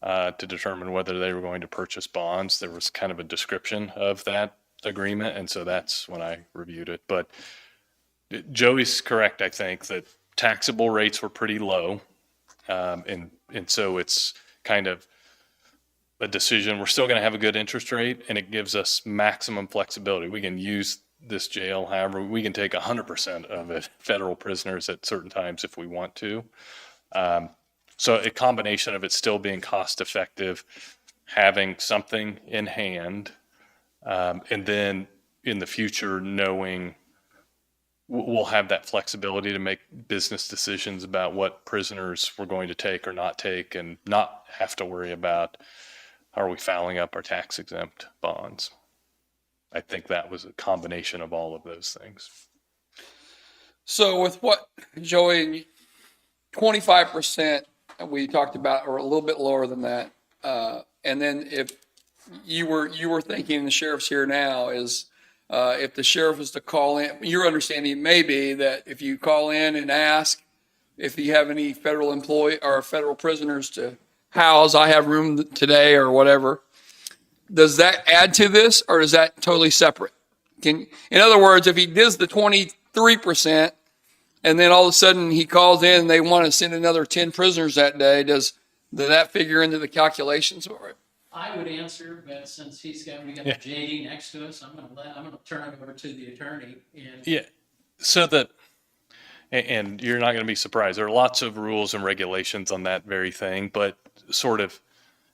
to determine whether they were going to purchase bonds, there was kind of a description of that agreement. And so that's when I reviewed it. But Joey's correct, I think, that taxable rates were pretty low. And so it's kind of a decision. We're still going to have a good interest rate, and it gives us maximum flexibility. We can use this jail, however, we can take 100% of it, federal prisoners at certain times if we want to. So a combination of it still being cost effective, having something in hand, and then in the future knowing we'll have that flexibility to make business decisions about what prisoners we're going to take or not take, and not have to worry about, are we fouling up our tax exempt bonds? I think that was a combination of all of those things. So with what, Joey, 25% we talked about, or a little bit lower than that. And then if you were thinking, the sheriff's here now, is if the sheriff was to call in, your understanding may be that if you call in and ask if you have any federal employee or federal prisoners to house, I have room today or whatever, does that add to this, or is that totally separate? In other words, if he does the 23%, and then all of a sudden he calls in and they want to send another 10 prisoners that day, does that figure into the calculations for it? I would answer, but since we got the JD next to us, I'm gonna turn it over to the attorney. And Yeah. So and you're not going to be surprised. There are lots of rules and regulations on that very thing, but sort of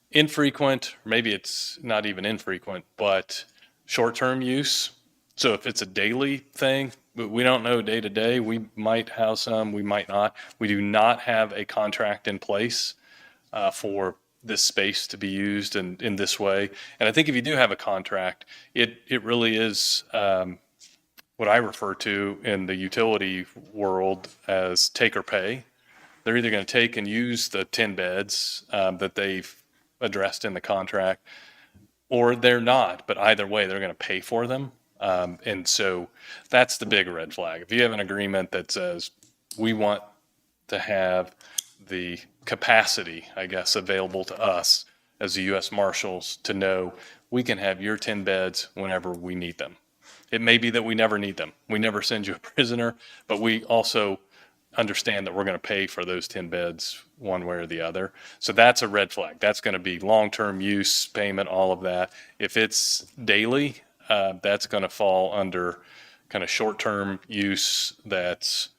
infrequent, maybe it's not even infrequent, but short-term use. So if it's a daily thing, we don't know day to day. We might house some, we might not. We do not have a contract in place for this space to be used in this way. And I think if you do have a contract, it really is what I refer to in the utility world as take or pay. They're either going to take and use the 10 beds that they've addressed in the contract, or they're not. But either way, they're going to pay for them. And so that's the big red flag. If you have an agreement that says we want to have the capacity, I guess, available to us as the U.S. Marshals to know we can have your 10 beds whenever we need them. It may be that we never need them. We never send you a prisoner, but we also understand that we're going to pay for those 10 beds one way or the other. So that's a red flag. That's going to be long-term use, payment, all of that. If it's daily, that's going to fall under kind of short-term use that's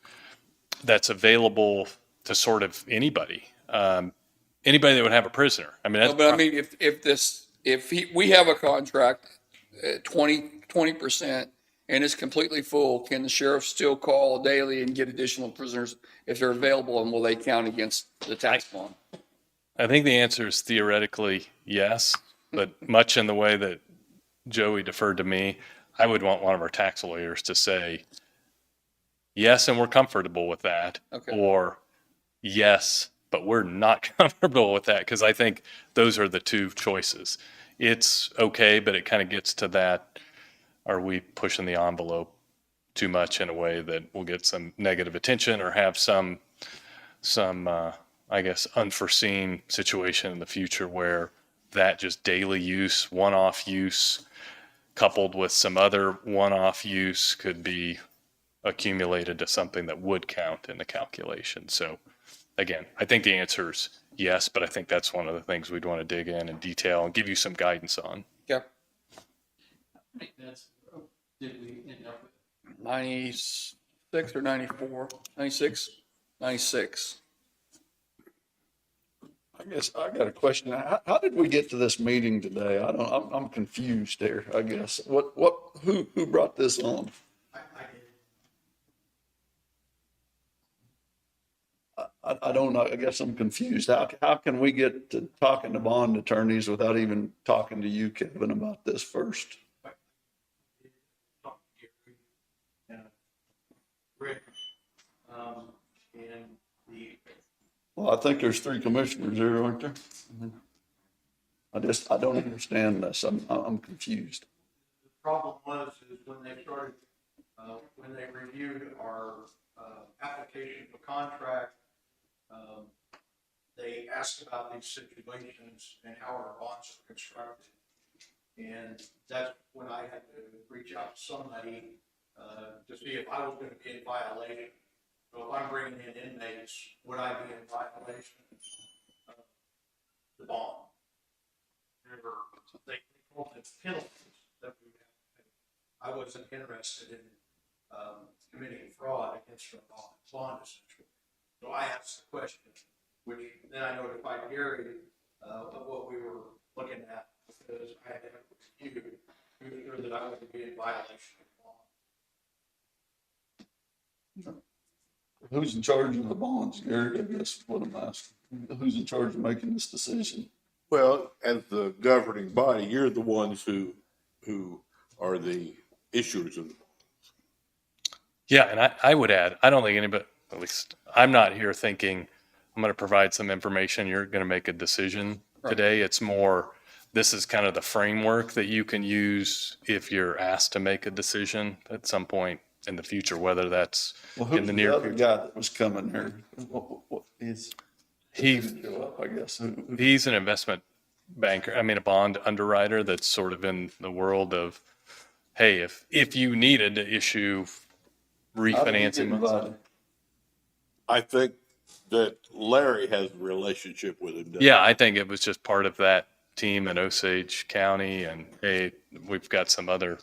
available to sort of anybody. Anybody that would have a prisoner. I mean, But I mean, if we have a contract at 20%, and it's completely full, can the sheriff still call daily and get additional prisoners if they're available, and will they count against the tax bond? I think the answer is theoretically yes, but much in the way that Joey deferred to me, I would want one of our tax lawyers to say, yes, and we're comfortable with that, or yes, but we're not comfortable with that, because I think those are the two choices. It's okay, but it kind of gets to that, are we pushing the envelope too much in a way that will get some negative attention or have some I guess, unforeseen situation in the future where that just daily use, one-off use, coupled with some other one-off use could be accumulated to something that would count in the calculation. So again, I think the answer is yes, but I think that's one of the things we'd want to dig in and detail and give you some guidance on. Yeah. I think did we end up with 96 or 94? 96? 96. I guess I got a question. How did we get to this meeting today? I'm confused there, I guess. Who brought this on? I don't know. I guess I'm confused. How can we get to talking to bond attorneys without even talking to you, Kevin, about this first? Well, I think there's 3 commissioners here, aren't there? I don't understand this. I'm confused. The problem is when they started, when they reviewed our application for contract, they asked about these situations and how our bonds are constructed. And that's when I had to reach out to somebody to see if I was going to be in violation. So if I'm bringing in inmates, would I be in violation of the bond? they call it penalties that we have to pay. I wasn't interested in, committing fraud against our bond essentially. So I asked the question, which then I notified Gary, of what we were looking at, because I had to have a review to ensure that I wouldn't be in violation of law. Who's in charge of the bonds, Gary? I guess is what I'm asking. Who's in charge of making this decision? Well, as the governing body, you're the ones who are the issuers of the Yeah, and I would add, I don't think anybody, at least I'm not here thinking I'm going to provide some information, you're going to make a decision today. It's more, this is kind of the framework that you can use if you're asked to make a decision at some point in the future, whether that's Well, in who's the the near other future. guy that was coming here? What is? He, Go up, I guess. he's an investment banker, I mean, a bond underwriter that's sort of in the world of, hey, if you needed to issue refinancing bonds. I think that Larry has a relationship with him. doesn't Yeah, he? I think it was just part of that team in Osage County, and hey, we've got some other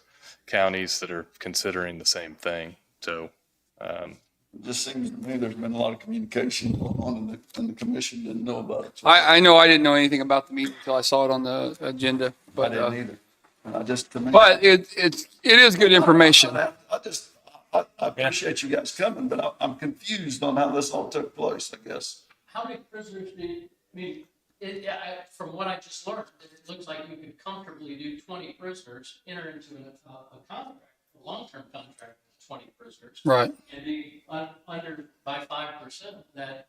counties that are considering the same thing. So, It just seems to me there's been a lot of communication going on and the commission didn't know about it. I know I didn't know anything about the meeting until I saw it on the agenda, I but, didn't either. And I just, to me. but it is good information. I appreciate you guys coming, but I'm confused on how this all took place, I guess. How many prisoners do you, I mean, from what I just learned, it looks like you could comfortably do 20 prisoners, enter into a contract, a long-term contract with 20 prisoners. Right. And be under by 5% that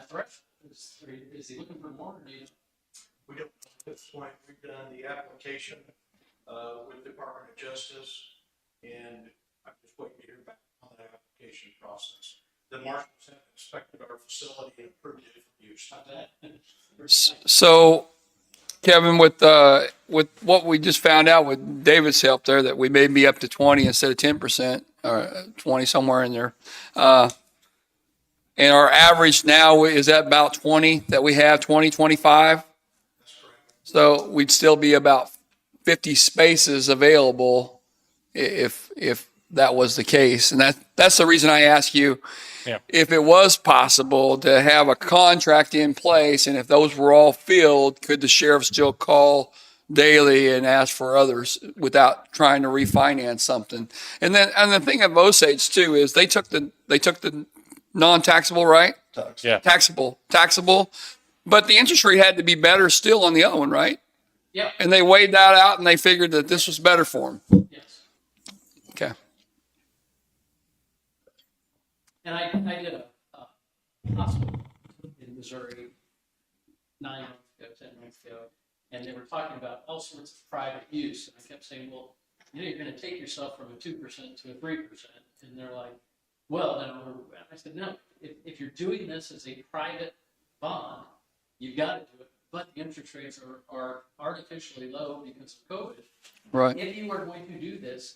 threshold. Is he looking for more, or do you? We don't, at this point, we've done the application, with Department of Justice, and I'm just waiting to hear back on the application process. The marshals have inspected our facility and approved it for use. Not that. So, Kevin, with what we just found out with David's help there, that we may be up to 20 instead of 10%, or 20 somewhere in there. And our average now is at about 20 that we have, 20, 25. So we'd still be about 50 spaces available if that was the case. And that's the reason I ask you, Yeah. if it was possible to have a contract in place, and if those were all filled, could the sheriff still call daily and ask for others without trying to refinance something? And the thing of Osage too is they took the non-taxable, right? Yeah. Taxable, but the interest rate had to be better still on the other one, right? Yeah. And they weighed that out and they figured that this was better for them. Yes. Okay. And I did a hospital in Missouri 9 months ago, 10 months ago, and they were talking about all sorts of private use. And I kept saying, well, you're going to take yourself from a 2% to a 3%. And they're like, well, no. I said, no, if you're doing this as a private bond, you've got to do it. But the interest rates are artificially low because of COVID. Right. If you are going to do this,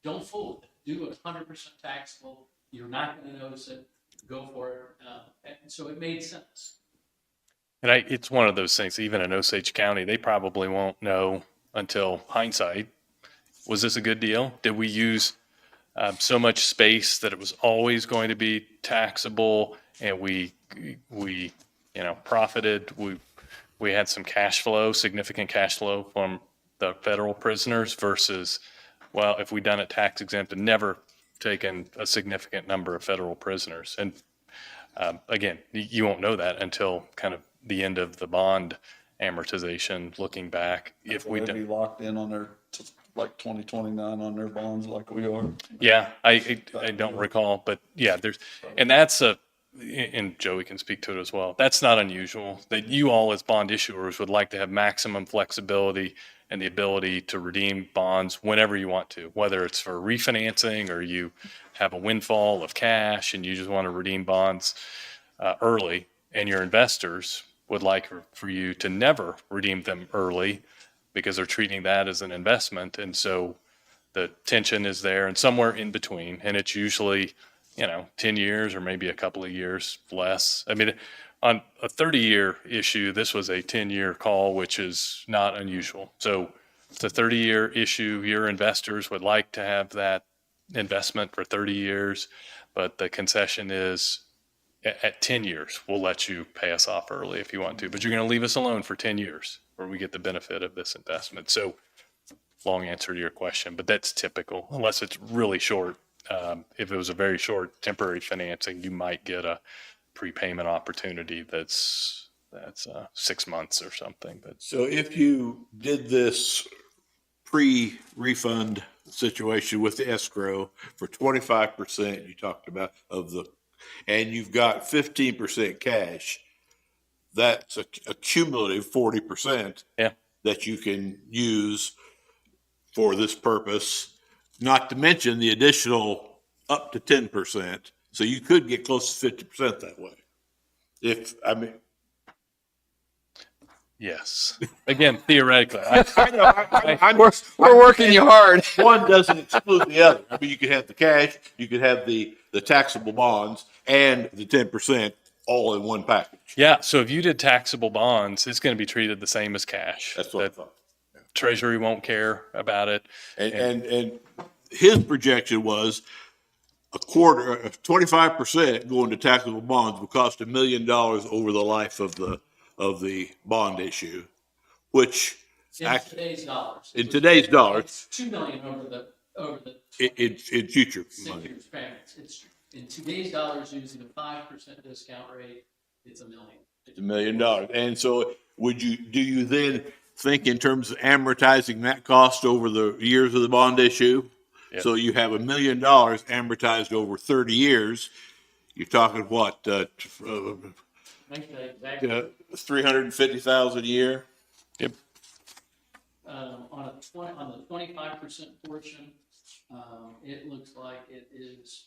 don't fool it. Do it 100% taxable. You're not going to notice it. Go for it. And so it made sense. And it's one of those things, even in Osage County, they probably won't know until hindsight. Was this a good deal? Did we use so much space that it was always going to be taxable, and we profited? We had some cash flow, significant cash flow from the federal prisoners versus, well, if we'd done it tax exempt and never taken a significant number of federal prisoners. And again, you won't know that until kind of the end of the bond amortization, looking back. If we They'd be locked in on their, like 2029 on their bonds like we are. Yeah, I don't recall, but yeah, and Joey can speak to it as well. That's not unusual. That you all as bond issuers would like to have maximum flexibility and the ability to redeem bonds whenever you want to, whether it's for refinancing or you have a windfall of cash and you just want to redeem bonds early, and your investors would like for you to never redeem them early because they're treating that as an investment. And so the tension is there and somewhere in between, and it's usually 10 years or maybe a couple of years less. I mean, On a 30-year issue, this was a 10-year call, which is not unusual. So it's a 30-year issue. Your investors would like to have that investment for 30 years, but the concession is at 10 years, we'll let you pay us off early if you want to, but you're going to leave us alone for 10 years where we get the benefit of this investment. So long answer to your question, but that's typical unless it's really short. If it was a very short temporary financing, you might get a prepayment opportunity that's 6 months or something. But So if you did this pre-refund situation with the escrow for 25%, you talked about and you've got 15% cash, that's a cumulative 40%. Yeah. That you can use for this purpose, not to mention the additional up to 10%. So you could get close to 50% that way. yes, again, theoretically, I know. We're working you hard. One doesn't exclude the other. I mean, you could have the cash, you could have the taxable bonds, and the 10% all in one package. yeah. So if you did taxable bonds, it's going to be treated the same as cash. That's what I thought. Treasury won't care about it. And his projection was 25% going to taxable bonds would cost $1 million over the life of the bond issue, which In today's dollars. in today's dollars, It's 2 million over the in future 6 money. years payments. It's in today's dollars using a 5% discount rate. It's $1 million. It's $1 million. And so do you then think in terms of amortizing that cost over the years of the bond issue? Yep. So you have $1 million amortized over 30 years. You're talking what, Exactly. 350,000 a year? Yep. On the 25% portion, it looks like it is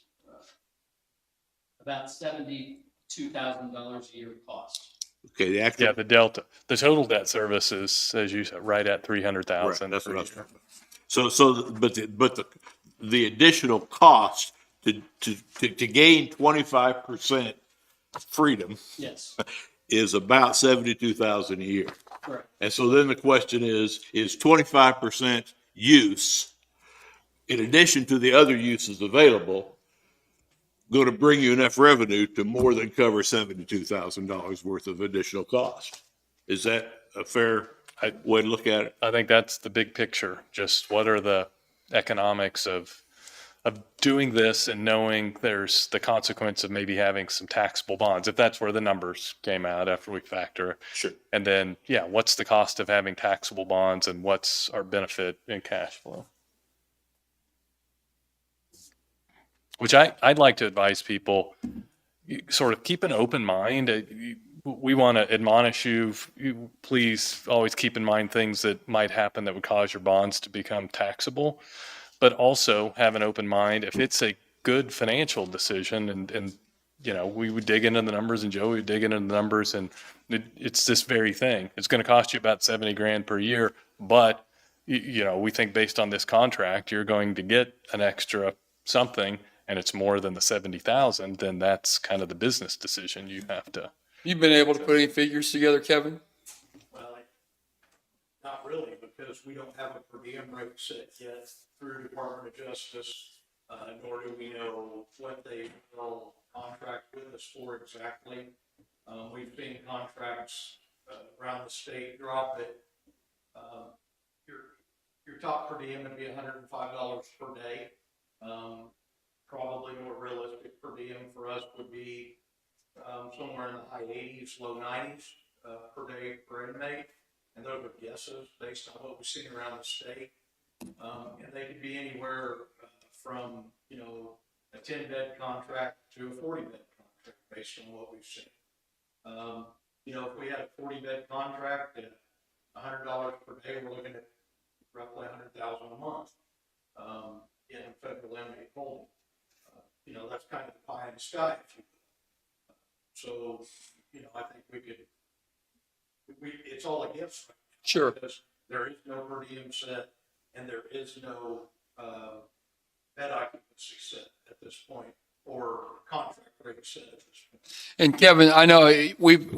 about $72,000 a year cost. Okay, the actual. Yeah, the delta, the total debt service is, as you said, right at 300,000. Right, that's what I was talking about. But the additional cost to gain 25% freedom. Yes. Is about 72,000 a year. Correct. And so then the question is 25% use, in addition to the other uses available, going to bring you enough revenue to more than cover $72,000 worth of additional cost? Is that a fair way to look at it? I think that's the big picture. Just what are the economics of doing this and knowing there's the consequence of maybe having some taxable bonds, if that's where the numbers came out after we factor. Sure. And then, yeah, what's the cost of having taxable bonds and what's our benefit in cash flow? Which I'd like to advise people, sort of keep an open mind. We want to admonish you, please always keep in mind things that might happen that would cause your bonds to become taxable. But also have an open mind if it's a good financial decision and we would dig into the numbers and Joe would dig into the numbers and it's this very thing. It's going to cost you about $70,000 per year, but we think based on this contract, you're going to get an extra something and it's more than the 70,000, then that's kind of the business decision you have to. You've been able to put any figures together, Kevin? Well, not really, because we don't have a per diem rate set yet through Department of Justice, nor do we know what they will contract with us for exactly. We've seen contracts around the state drop it. Your top per diem would be $105 per day. Probably more realistic per diem for us would be somewhere in the high 80s, low 90s per day per inmate. And those are guesses based on what we've seen around the state. And they could be anywhere from, a 10-bed contract to a 40-bed contract based on what we've seen. If we had a 40-bed contract at $100 per day, we're looking at roughly $100,000 a month in federal inmate holding. That's kind of the pie in the sky, if you will. So, I think it's all a guess right now. Sure. Because there is no per diem set and there is no bed occupancy set at this point. or contract rate set at this point. And Kevin, I know we've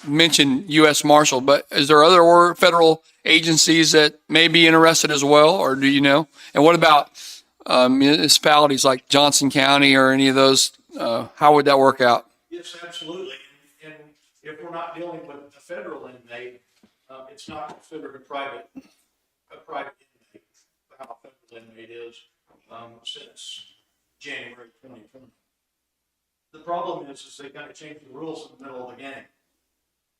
mentioned U.S. Marshal, but is there other federal agencies that may be interested as well, or do you know? And what about municipalities like Johnson County or any of those? How would that work out? Yes, absolutely. And if we're not dealing with a federal inmate, it's not considered a private inmate, how a federal inmate is, since January 2020. The problem is they kind of changed the rules in the middle of the game.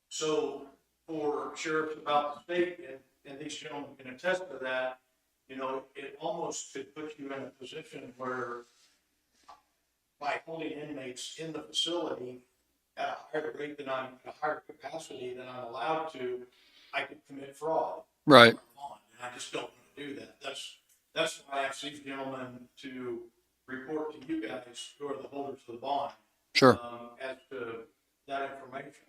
So for sheriffs about the state, and these gentlemen can attest to that, you know, it almost could put you in a position where by holding inmates in the facility at a higher rate than a higher capacity than I'm allowed to, I could commit fraud. Right. And I just don't want to do that. That's why I asked these gentlemen to report to you guys who are the holders of the bond. Sure. As to that information.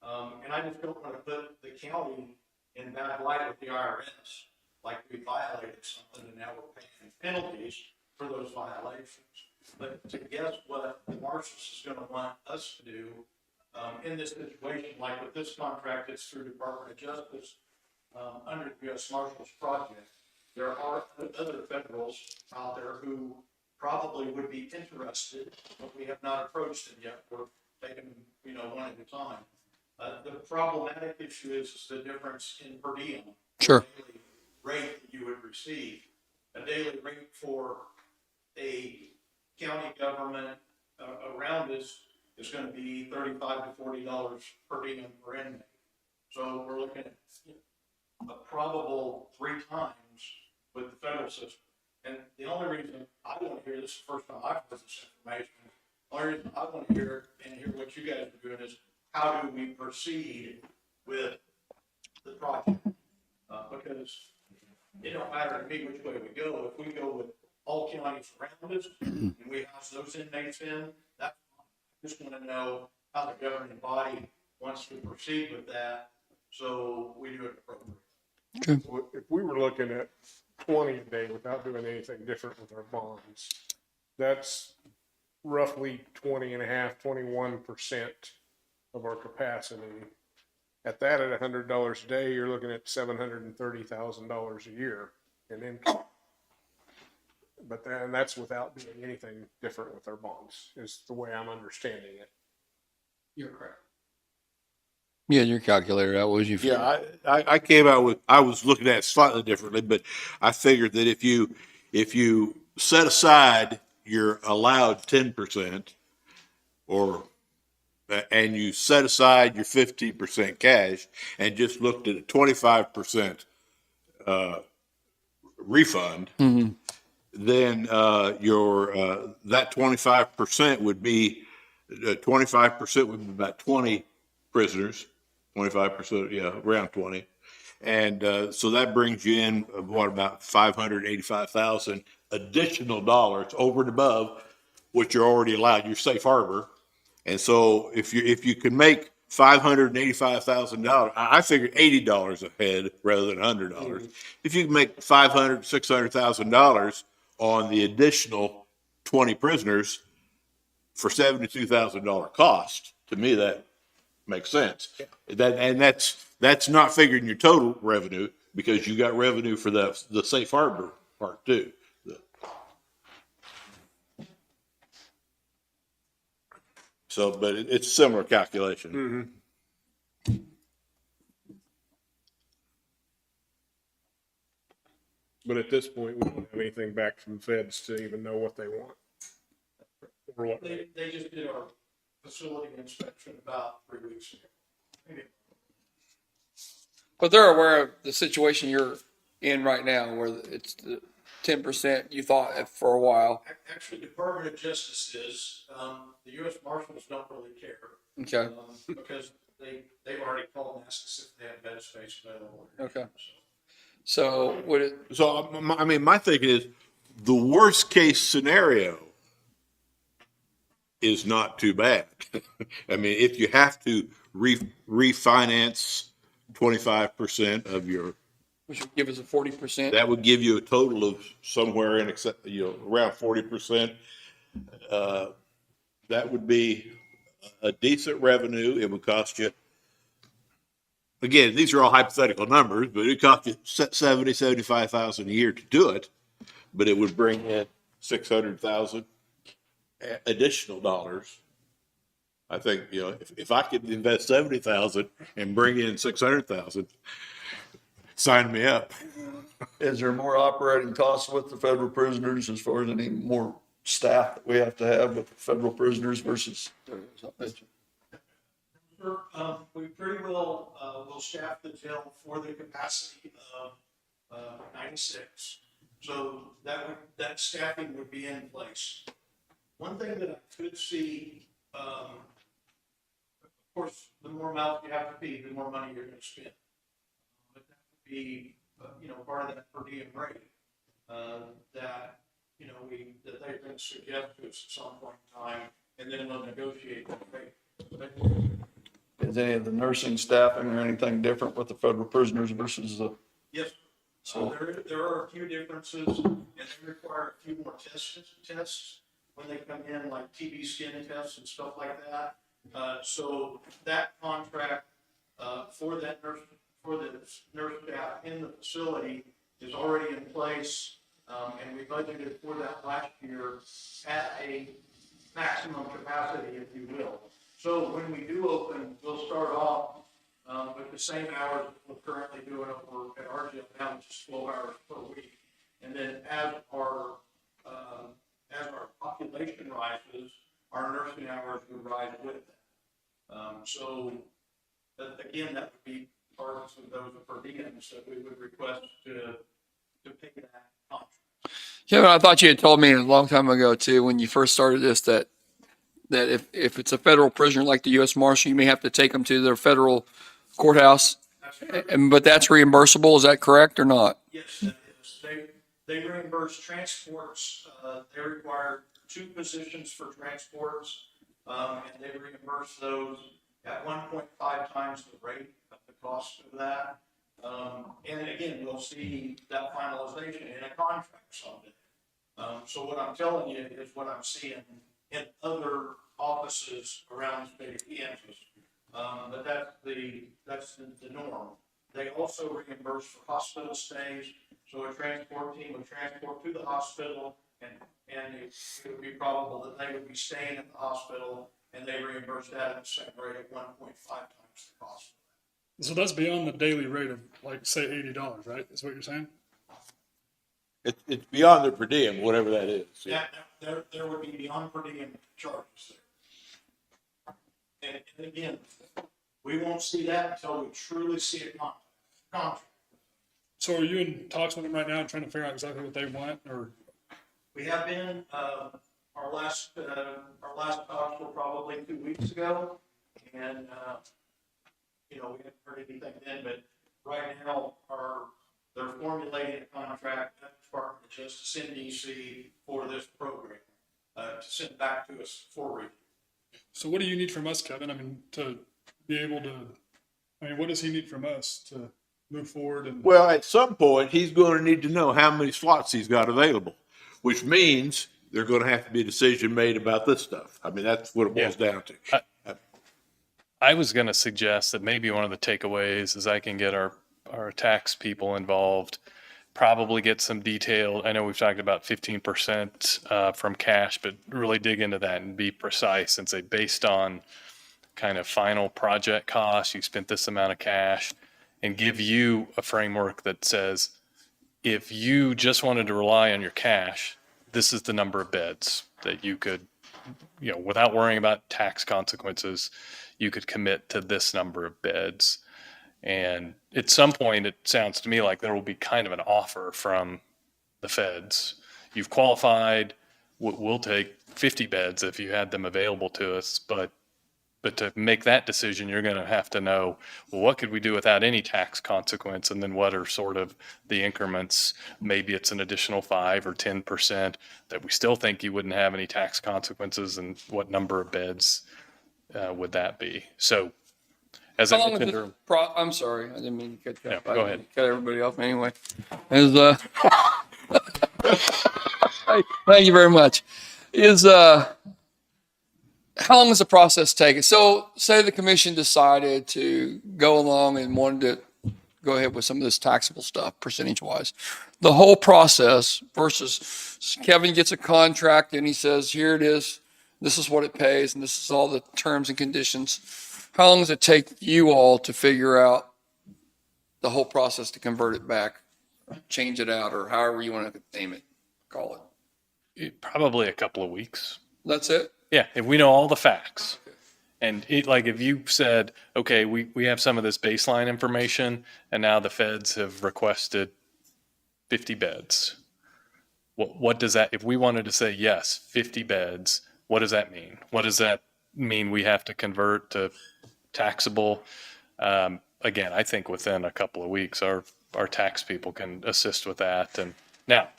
And I just don't want to put the county in bad light with the IRS, like we violated something and now we're paying penalties for those violations. But to guess what the marshals is going to want us to do in this situation, like with this contract, it's through Department of Justice under the U.S. Marshals Project. There are other federals out there who probably would be interested, but we have not approached them yet. We're taking, you know, one at a time. The problematic issue is the difference in per diem. Sure. Daily rate that you would receive. A daily rate for a county government around us is going to be $35 to $40 per diem per inmate. So we're looking at a probable 3 times with the federal system. And the only reason I want to hear this is the first time I've heard this information. The only reason I want to hear and hear what you guys are doing is how do we proceed with the project? Because it don't matter to me which way we go. If we go with all counties around us and we house those inmates in, that's fine. I just want to know how the governing body wants to proceed with that, so we do it appropriately. If we were looking at 20 a day without doing anything different with our bonds, that's roughly 21% of our capacity. At that, at $100 a day, you're looking at $730,000 a year in income. But then that's without doing anything different with our bonds, is the way I'm understanding it. You're correct. Yeah, your calculator. What was you? Yeah, I came out with, I was looking at it slightly differently, but I figured that if you set aside your allowed 10% and you set aside your 15% cash and just looked at a 25% refund, then that 25% would be 25% would be about 20 prisoners. 25%, yeah, around 20. And so that brings you in about 585,000 additional dollars over and above what you're already allowed, your safe harbor. And so if you can make $585,000, I figured $80 a head rather than $100. If you can make $500,000, $600,000 on the additional 20 prisoners for $72,000 cost, to me that makes sense. That's not figuring your total revenue, because you got revenue for the safe harbor part too. So, but it's a similar calculation. But at this point, we don't have anything back from the feds to even know what they want. Or what. They just did our facility inspection about 3 weeks ago. But they're aware of the situation you're in right now, where it's the 10% you thought for a while. Actually, Department of Justice is, the U.S. Marshals don't really care. Okay. Because they've already called and asked us if they have bed space available. Okay. So would it? So, I mean, my thinking is the worst case scenario is not too bad. I mean, if you have to refinance 25% of your, Which would give us a 40%. that would give you a total of somewhere in around 40%. That would be a decent revenue. It would cost you, again, these are all hypothetical numbers, but it cost you 75,000 a year to do it. But it would bring in 600,000 additional dollars. I think, if I could invest 70,000 and bring in 600,000, sign me up. Is there more operating costs with the federal prisoners as far as any more staff that we have to have with federal prisoners versus? We pretty well, will staff the jail for the capacity of, 96. So that staffing would be in place. One thing that I could see, of course, the more mouths you have to feed, the more money you're gonna spend. But that would be, part of that per diem rate, that, that they're gonna suggest to us at some point in time, and then we'll negotiate that rate. Is any of the nursing staffing or anything different with the federal prisoners versus the? Yes. So There are a few differences, and they require a few more tests when they come in, like TB skin tests and stuff like that. So that contract, for the nurse staff in the facility is already in place. And we budgeted for that last year at a maximum capacity, if you will. So when we do open, we'll start off with the same hours that we're currently doing over at our jail now, which is 12 hours per week. And then as our population rises, our nursing hours would rise with that. So again, that would be part of those per diems that we would request to pay that contract. Kevin, I thought you had told me a long time ago too, when you first started this, that if it's a federal prisoner like the U.S. Marshal, you may have to take them to their federal courthouse, but that's reimbursable. Is that correct or not? Yes, that is. They reimburse transports. They require 2 positions for transports, and they reimburse those at 1.5 times the rate of the cost of that. And again, we'll see that finalization in a contract someday. So what I'm telling you is what I'm seeing in other offices around the state of Kansas. But that's the norm. They also reimburse for hospital stays. So a transport team would transport to the hospital, and it would be probable that they would be staying at the hospital, and they reimburse that at the same rate of 1.5 times the cost. So that's beyond the daily rate of, like, say, $80, right? Is what you're saying? It's beyond the per diem, whatever that is. Yeah, there would be beyond per diem charges there. And again, we won't see that until we truly see a contract. So are you in talks with them right now and trying to figure out exactly what they want, or? We have been, our last talks were probably 2 weeks ago, and, we haven't heard anything then, but right now, they're formulating a contract at the Department of Justice in DC for this program, to send back to us for review. So what do you need from us, Kevin? I mean, to be able to, what does he need from us to move forward? And Well, at some point, he's going to need to know how many slots he's got available, which means there's going to have to be a decision made about this stuff. I mean, that's what it boils down to. I was going to suggest that maybe one of the takeaways is I can get our tax people involved, probably get some detail. I know we've talked about 15% from cash, but really dig into that and be precise and say, based on kind of final project costs, you spent this amount of cash, and give you a framework that says, if you just wanted to rely on your cash, this is the number of beds that you could, without worrying about tax consequences, you could commit to this number of beds. And at some point, it sounds to me like there will be kind of an offer from the feds. You've qualified, we'll take 50 beds if you had them available to us, but to make that decision, you're going to have to know, well, what could we do without any tax consequence? And then what are sort of the increments? Maybe it's an additional 5 or 10% that we still think you wouldn't have any tax consequences, and what number of beds would that be? So as How I long is mentioned, this I'm sorry, I didn't mean to cut you off. go ahead. Cut everybody off anyway. Thank you very much. is, how long does the process take? So say the commission decided to go along and wanted to go ahead with some of this taxable stuff, percentage wise. The whole process versus Kevin gets a contract and he says, here it is. This is what it pays and this is all the terms and conditions. How long does it take you all to figure out the whole process to convert it back, change it out, or however you want to name it, call it? Probably a couple of weeks. That's it? Yeah, if we know all the facts. And like if you said, okay, we have some of this baseline information and now the feds have requested 50 beds. What does that, if we wanted to say, yes, 50 beds, what does that mean? What does that mean we have to convert to taxable? Again, I think within a couple of weeks, our tax people can assist with that. And now,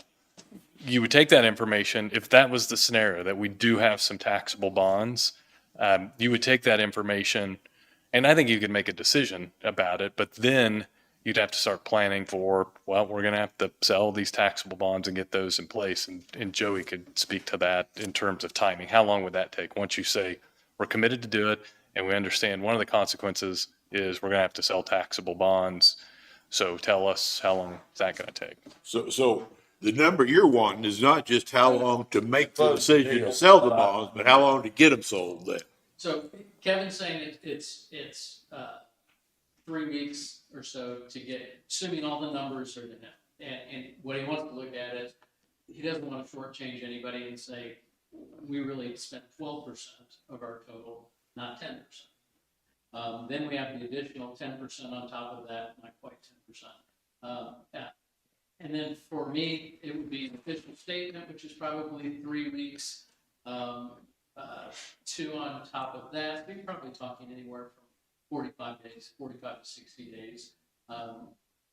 you would take that information, if that was the scenario, that we do have some taxable bonds, you would take that information, and I think you could make a decision about it, but then you'd have to start planning for, well, we're going to have to sell these taxable bonds and get those in place. And Joey could speak to that in terms of timing. How long would that take? Once you say, we're committed to do it, and we understand one of the consequences is we're going to have to sell taxable bonds. So tell us, how long is that going to take? So the number you're wanting is not just how long to make the decision to sell the bonds, but how long to get them sold then. So Kevin's saying it's 3 weeks or so to get, assuming all the numbers are there. And what he wants to look at is, he doesn't want to shortchange anybody and say, we really spent 12% of our total, not 10%. Then we have the additional 10% on top of that, not quite 10%. And then for me, it would be an official statement, which is probably 3 weeks. 2 on top of that, we're probably talking anywhere from 45 days, 45 to 60 days.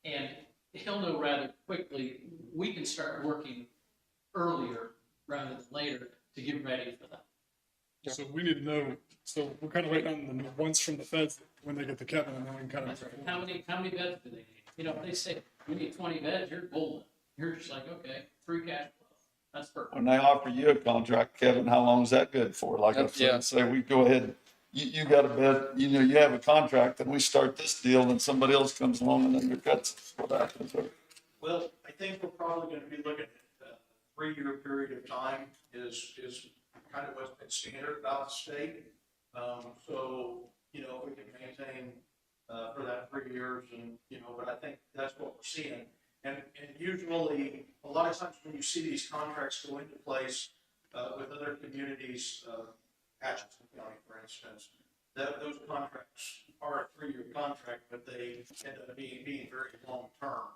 And he'll know rather quickly, we can start working earlier rather than later to get ready for that. So we need to know, so we're kind of waiting on the ones from the feds when they get to Kevin, and then we can kind of. How many beds do they need? You know, if they say, we need 20 beds, you're golden. You're just like, okay, free cash flow. That's perfect. When they offer you a contract, Kevin, how long is that good for? Like I Yeah. said, say we go ahead, you got a bed, you have a contract, and we start this deal, and somebody else comes along and undercuts what happens. Well, I think we're probably gonna be looking at a 3-year period of time is kind of what's been standard about the state. So, you know, if we can maintain, for that 3 years and, you know, but I think that's what we're seeing. And usually, a lot of times when you see these contracts go into place, with other communities, Atchison County, for instance, those contracts are a 3-year contract, but they end up being very long-term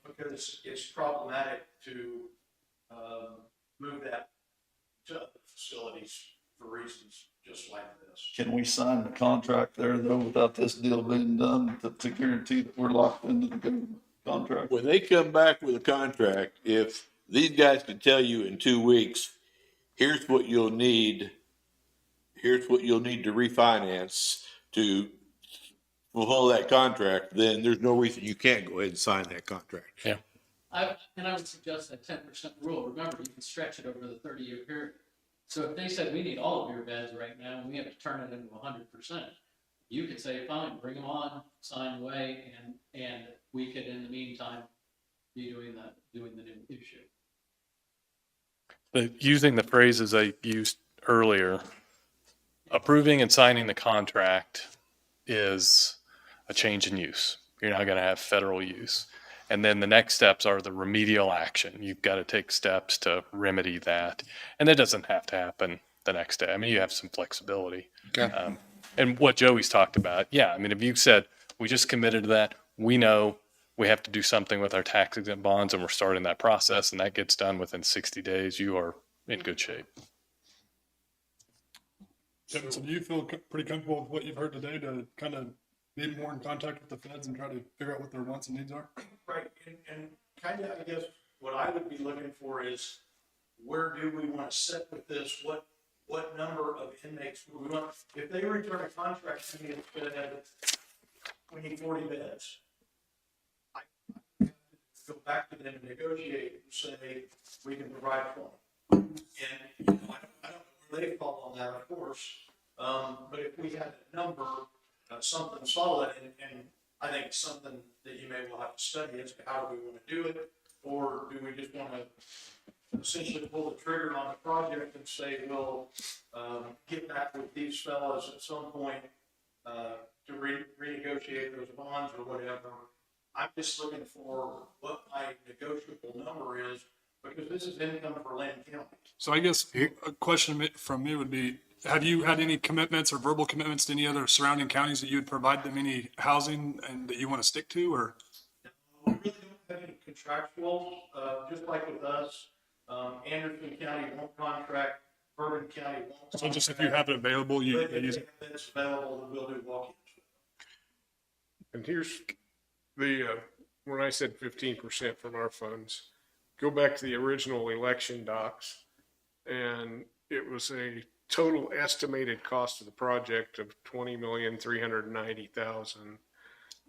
because it's problematic to, move that to other facilities for reasons just like this. Can we sign the contract there though without this deal being done to guarantee that we're locked into the government contract? When they come back with a contract, if these guys can tell you in 2 weeks, here's what you'll need to refinance to fulfill that contract, then there's no reason you can't go ahead and sign that contract. Yeah. I would suggest that 10% rule. Remember, you can stretch it over the 30-year period. So if they said, we need all of your beds right now, and we have to turn it into 100%, you could say, fine, bring them on, sign away, and we could, in the meantime, be doing the new issue. Using the phrases I used earlier, approving and signing the contract is a change in use. You're not going to have federal use. And then the next steps are the remedial action. You've got to take steps to remedy that. And that doesn't have to happen the next day. I mean, you have some flexibility. Okay. And what Joey's talked about, yeah, I mean, if you said, we just committed to that, we know we have to do something with our tax exempt bonds and we're starting that process and that gets done within 60 days, you are in good shape. Kevin, so do you feel pretty comfortable with what you've heard today to kind of be more in contact with the feds and try to figure out what their wants and needs are? Right, and kind of, I guess, what I would be looking for is, where do we want to sit with this? What number of inmates do we want? If they return a contract to me and said, we need 40 beds, I go back to them and negotiate and say, we can provide 20. And, you know, I don't know where they fall on that, of course. But if we had a number, something solid, and I think it's something that you may well have to study as to how do we want to do it? Or do we just want to essentially pull the trigger on the project and say, we'll, get back with these fellows at some point, to renegotiate those bonds or whatever? I'm just looking for what my negotiable number is, because this is income for Linn County. So I guess a question from me would be, have you had any commitments or verbal commitments to any other surrounding counties that you would provide them any housing and that you want to stick to, or? We really don't have any contractual, just like with us, Anderson County won't contract, Bourbon County won't contract. So just if you have it available, you But if use it? it's available, then we'll do walk-ins. And here's the, when I said 15% from our funds, go back to the original election docs, and it was a total estimated cost of the project of $20,390,000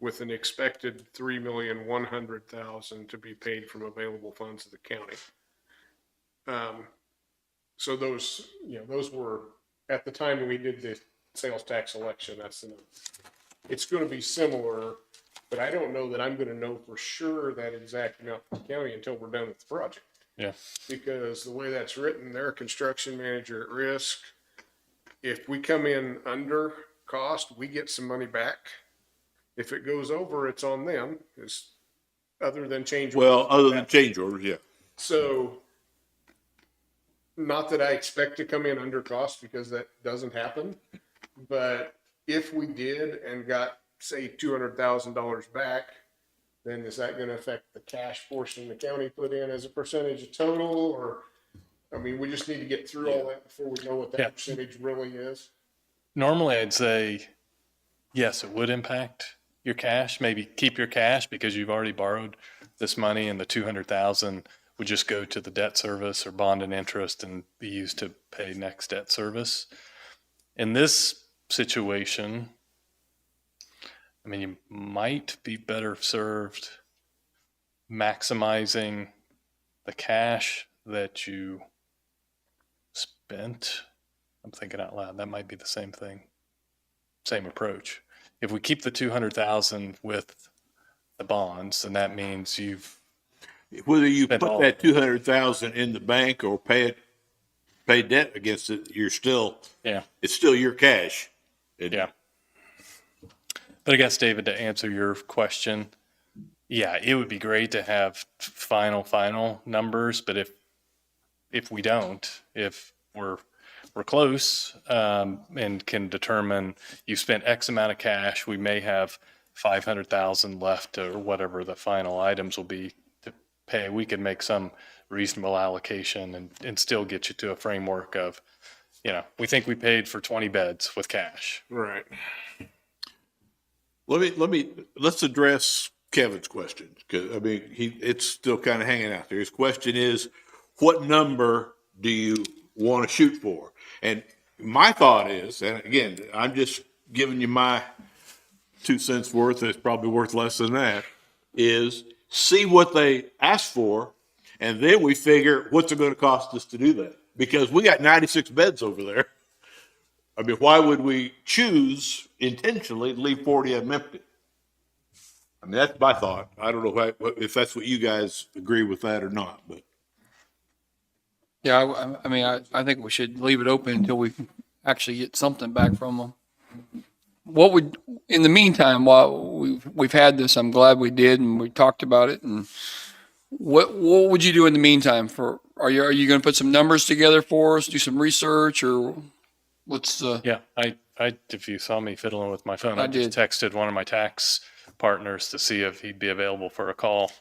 with an expected $3,100,000 to be paid from available funds of the county. So those, you know, those were at the time when we did the sales tax election. That's the number. It's going to be similar, but I don't know that I'm going to know for sure that exact amount for the county until we're done with the project. Yeah. Because the way that's written, they're a construction manager at risk. If we come in under cost, we get some money back. If it goes over, it's on them. It's other than change. Well, other than change orders, yeah. So, not that I expect to come in under cost, because that doesn't happen. But if we did and got, say, $200,000 back, then is that going to affect the cash portion the county put in as a percentage of total? Or, I mean, we just need to get through all that before we know what that Yeah. percentage really is. Normally, I'd say, yes, it would impact your cash. Maybe keep your cash because you've already borrowed this money, and the 200,000 would just go to the debt service or bond and interest and be used to pay next debt service. In this situation, I mean, you might be better served maximizing the cash that you spent. I'm thinking out loud. That might be the same thing, same approach. If we keep the 200,000 with the bonds, then that means you've Whether you spent put all- that 200,000 in the bank or pay debt against it, Yeah. it's still your cash. Yeah. But I guess, David, to answer your question, yeah, it would be great to have final numbers, but if we don't, if we're close, and can determine you spent X amount of cash, we may have 500,000 left or whatever the final items will be to pay. We could make some reasonable allocation and still get you to a framework of, you know, we think we paid for 20 beds with cash. Right. Let's address Kevin's question, because I mean, it's still kind of hanging out there. His question is, what number do you want to shoot for? And my thought is, and again, I'm just giving you my 2 cents worth, and it's probably worth less than that, is see what they ask for, and then we figure what's it going to cost us to do that. Because we got 96 beds over there. I mean, why would we choose intentionally to leave 40 of them empty? I mean, that's my thought. I don't know if that's what you guys agree with that or not, but. Yeah, I mean, I think we should leave it open until we actually get something back from them. What would, in the meantime, while we've had this, I'm glad we did, and we talked about it. And what would you do in the meantime? Are you going to put some numbers together for us, do some research, or what's the? Yeah, I if you saw me fiddling with my phone, I I just did. texted one of my tax partners to see if he'd be available for a call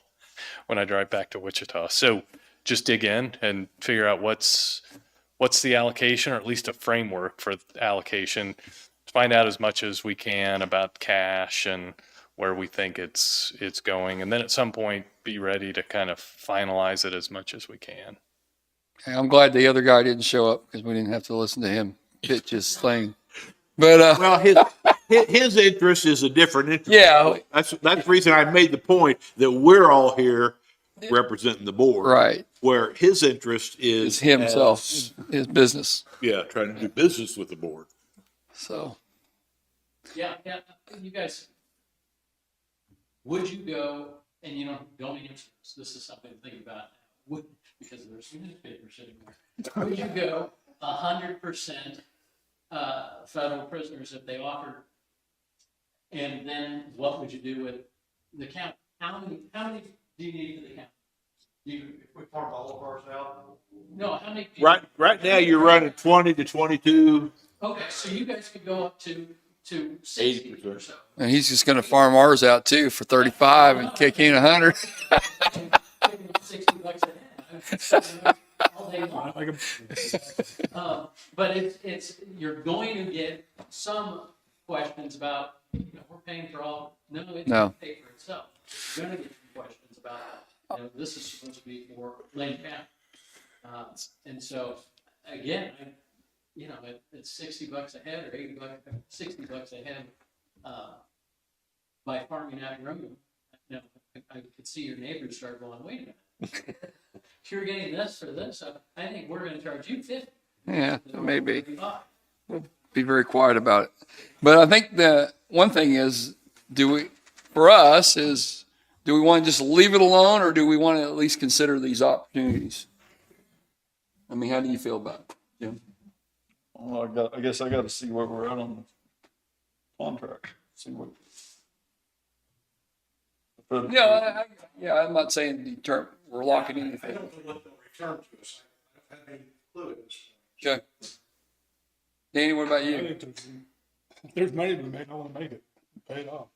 when I drive back to Wichita. So just dig in and figure out what's the allocation, or at least a framework for allocation. Find out as much as we can about cash and where we think it's going, and then at some point be ready to kind of finalize it as much as we can. I'm glad the other guy didn't show up because we didn't have to listen to him pitch his thing. But well, his interest is a different interest. Yeah, That's the reason I made the point that we're all here representing the board. Right. Where his interest is It's himself, as- his business. Yeah, trying to do business with the board. So, Yeah, you guys, would you go, and don't answer this, this is something to think about, would, because there's some newspapers sitting there. Would you go 100% federal prisoners if they offered? And then what would you do with the county? How many do you need for the county? If we farm all of ours out? No, how many? Right now, you're running 20 to 22. Okay, so you guys could go up to 60 or so. and he's just going to farm ours out too for 35 and kick in 100. 60 bucks a head. All day long. But it's you're going to get some questions about, we're paying for all. No, it's going to pay for itself. You're going to get some questions about, this is supposed to be for Linn County. And so, again, it's 60 bucks a head or 80 bucks, 60 bucks a head by farming out your own. I could see your neighbors start going, wait a minute. If you're getting this for this, I think we're going to charge you 50. Yeah, maybe. We'll be very quiet about it. But I think the one thing is, do we want to just leave it alone, or do we want to at least consider these opportunities? I mean, how do you feel about it, Jim? Well, I guess I got to see where we're at on the contract. See what. I'm not saying we're locking in anything. I don't know what they'll return to us. I don't have any clue at this Okay. Danny, what about I you? think if there's money to be made, I want to make it, pay it off.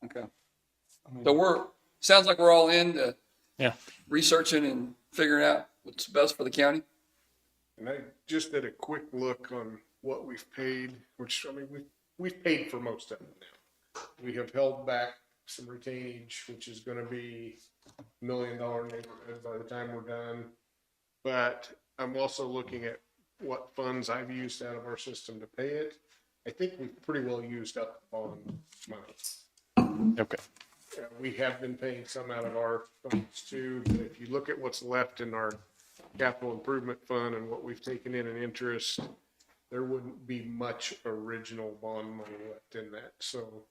Okay. I mean, So sounds like we're all into Yeah. researching and figuring out what's best for the county. And I just did a quick look on what we've paid, which, we've paid for most of it now. We have held back some retainage, which is gonna be $1 million neighborhood by the time we're done. But I'm also looking at what funds I've used out of our system to pay it. I think we've pretty well used up bond money. Okay. We have been paying some out of our funds too, but if you look at what's left in our capital improvement fund and what we've taken in interest, there wouldn't be much original bond money left in that. So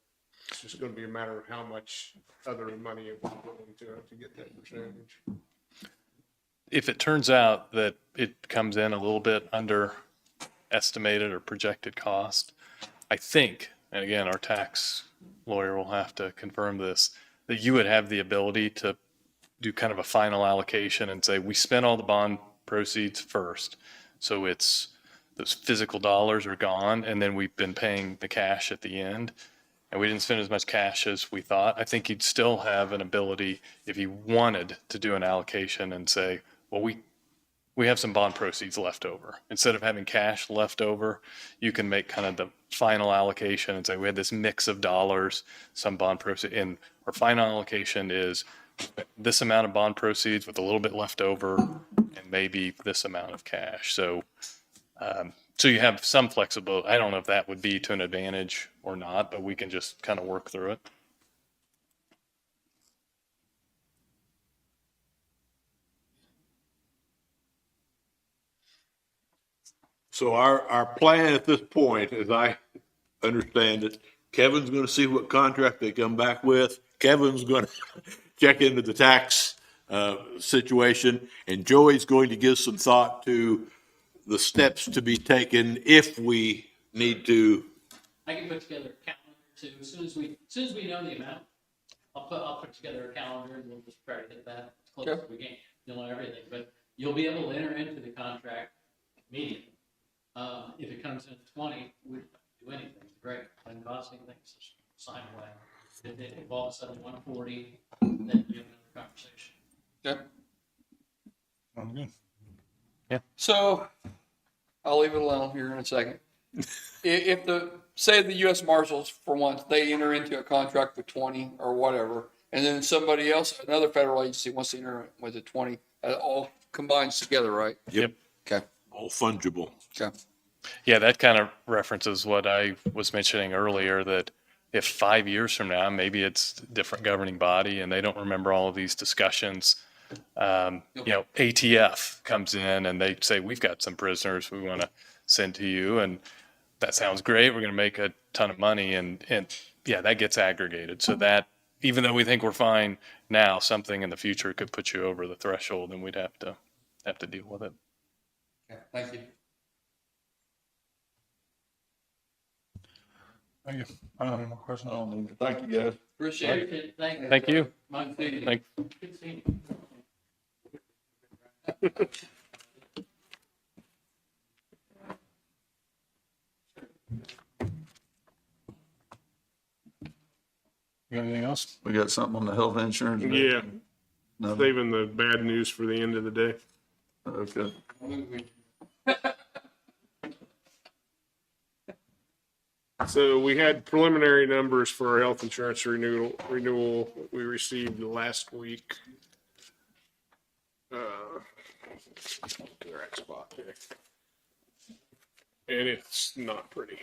it's just gonna be a matter of how much other money it we're willing to get that percentage. If it turns out that it comes in a little bit under estimated or projected cost, I think, and again, our tax lawyer will have to confirm this, that you would have the ability to do kind of a final allocation and say, we spent all the bond proceeds first. So it's those physical dollars are gone, and then we've been paying the cash at the end. And we didn't spend as much cash as we thought. I think you'd still have an ability, if you wanted to do an allocation and say, well, we have some bond proceeds left over. Instead of having cash left over, you can make kind of the final allocation and say, we had this mix of dollars, some bond proceeds, and our final allocation is this amount of bond proceeds with a little bit left over and maybe this amount of cash. So, so you have some flexibility. I don't know if that would be to an advantage or not, but we can just kind of work through it. So our plan at this point, as I understand it, Kevin's going to see what contract they come back with. Kevin's going to check into the tax situation, and Joey's going to give some thought to the steps to be taken if we need to. I can put together a calendar too. As soon as we know the amount, I'll put together a calendar and we'll just try to hit that as close as we can. You'll know everything, but you'll be able to enter into the contract immediately. If it comes in at 20, we don't do anything. Great. Doesn't cost anything. Just sign away. If all of a sudden 140, then you have another conversation. Okay. I'm good. Yeah. So I'll leave it alone here in a second. If say the U.S. Marshals, for once, they enter into a contract with 20 or whatever, and then somebody else, another federal agency wants to enter with a 20, it all combines together, right? Yep. Okay. All fungible. Okay. Yeah, that kind of references what I was mentioning earlier, that if 5 years from now, maybe it's a different governing body and they don't remember all of these discussions, ATF comes in and they say, we've got some prisoners we want to send to you. And that sounds great. We're going to make a ton of money. And yeah, that gets aggregated. So that, even though we think we're fine now, something in the future could put you over the threshold and we'd have to deal with it. Okay, thank you. Thank you. I don't have any more questions. I don't need to. Thank you, guys. Appreciate it. Thank you. Mine too. Thank- Good seeing you. You got anything else? We got something on the health insurance? Yeah, No. saving the bad news for the end of the day. Okay. So we had preliminary numbers for our health insurance renewal we received last week. Correct spot there. And it's not pretty.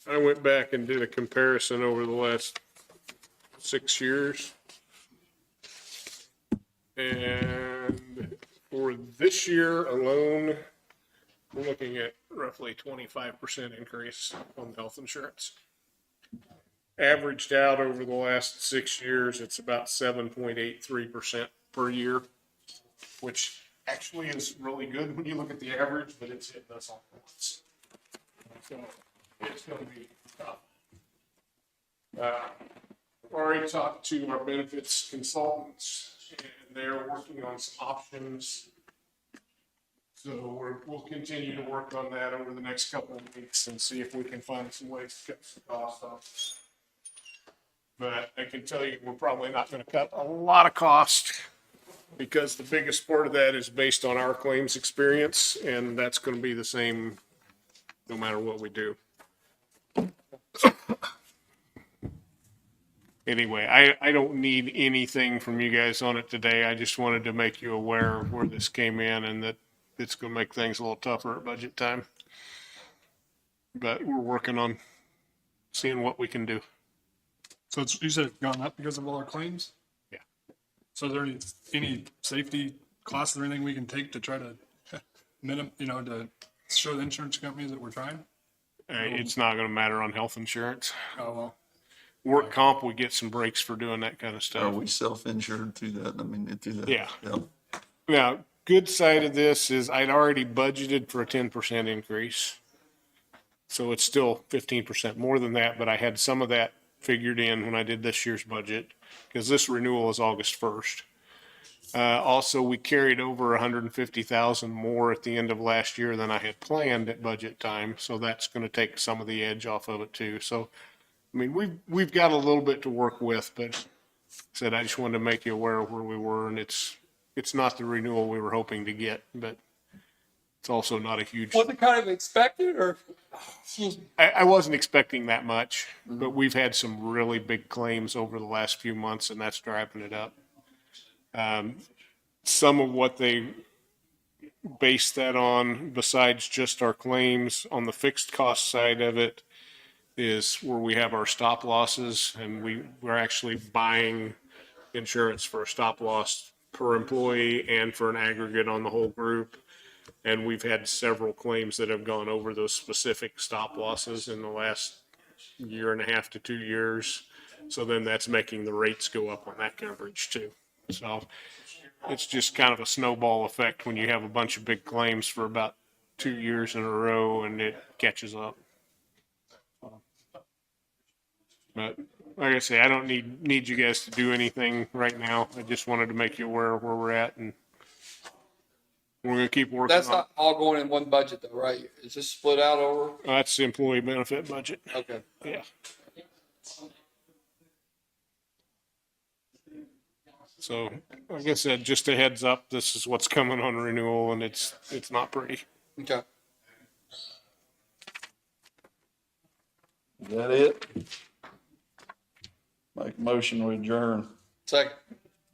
I went back and did a comparison over the last 6 years. And for this year alone, we're looking at roughly 25% increase on health insurance. Averaged out over the last 6 years, it's about 7.83% per year, which actually is really good when you look at the average, but it's hitting us all at once. So it's going to be tough. Already talked to our benefits consultants, and they're working on some options. So we'll continue to work on that over the next couple of weeks and see if we can find some ways to cut some costs off. But I can tell you, we're probably not going to cut a lot of cost because the biggest part of that is based on our claims experience, and that's going to be the same no matter what we do. Anyway, I don't need anything from you guys on it today. I just wanted to make you aware of where this came in and that it's going to make things a little tougher at budget time. But we're working on seeing what we can do. So you said it's gone up because of all our claims? Yeah. So is there any safety costs or anything we can take to try to to show the insurance companies that we're trying? It's not going to matter on health insurance. Oh, well. Work comp, we get some breaks for doing that kind of Are stuff. we self-insured through that? I mean, through that? Yeah. Yep. Now, good side of this is I'd already budgeted for a 10% increase. So it's still 15% more than that, but I had some of that figured in when I did this year's budget because this renewal is August 1st. Also, we carried over 150,000 more at the end of last year than I had planned at budget time. So that's going to take some of the edge off of it too. So, I mean, we've got a little bit to work with, but said I just wanted to make you aware of where we were, and it's not the renewal we were hoping to get, but it's also not a huge. Was it kind of expected, or? I wasn't expecting that much, but we've had some really big claims over the last few months, and that's driving it up. Some of what they base that on, besides just our claims on the fixed cost side of it, is where we have our stop losses, and we're actually buying insurance for a stop loss per employee and for an aggregate on the whole group. And we've had several claims that have gone over those specific stop losses in the last 1.5 to 2 years. So then that's making the rates go up on that coverage too. So it's just kind of a snowball effect when you have a bunch of big claims for about 2 years in a row and it catches up. But like I say, I don't need you guys to do anything right now. I just wanted to make you aware of where we're at, and we're going to keep working That's on it. not all going in one budget though, right? Is this split out over? That's the employee benefit budget. Okay. Yeah. So, like I said, just a heads up, this is what's coming on renewal, and it's not pretty. Okay. Is that it? Make a motion to adjourn. Second.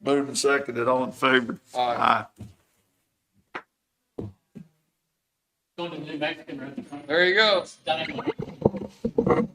Moved and seconded, all in favor? Aye. Going to the New Mexican restaurant. There you go. Done.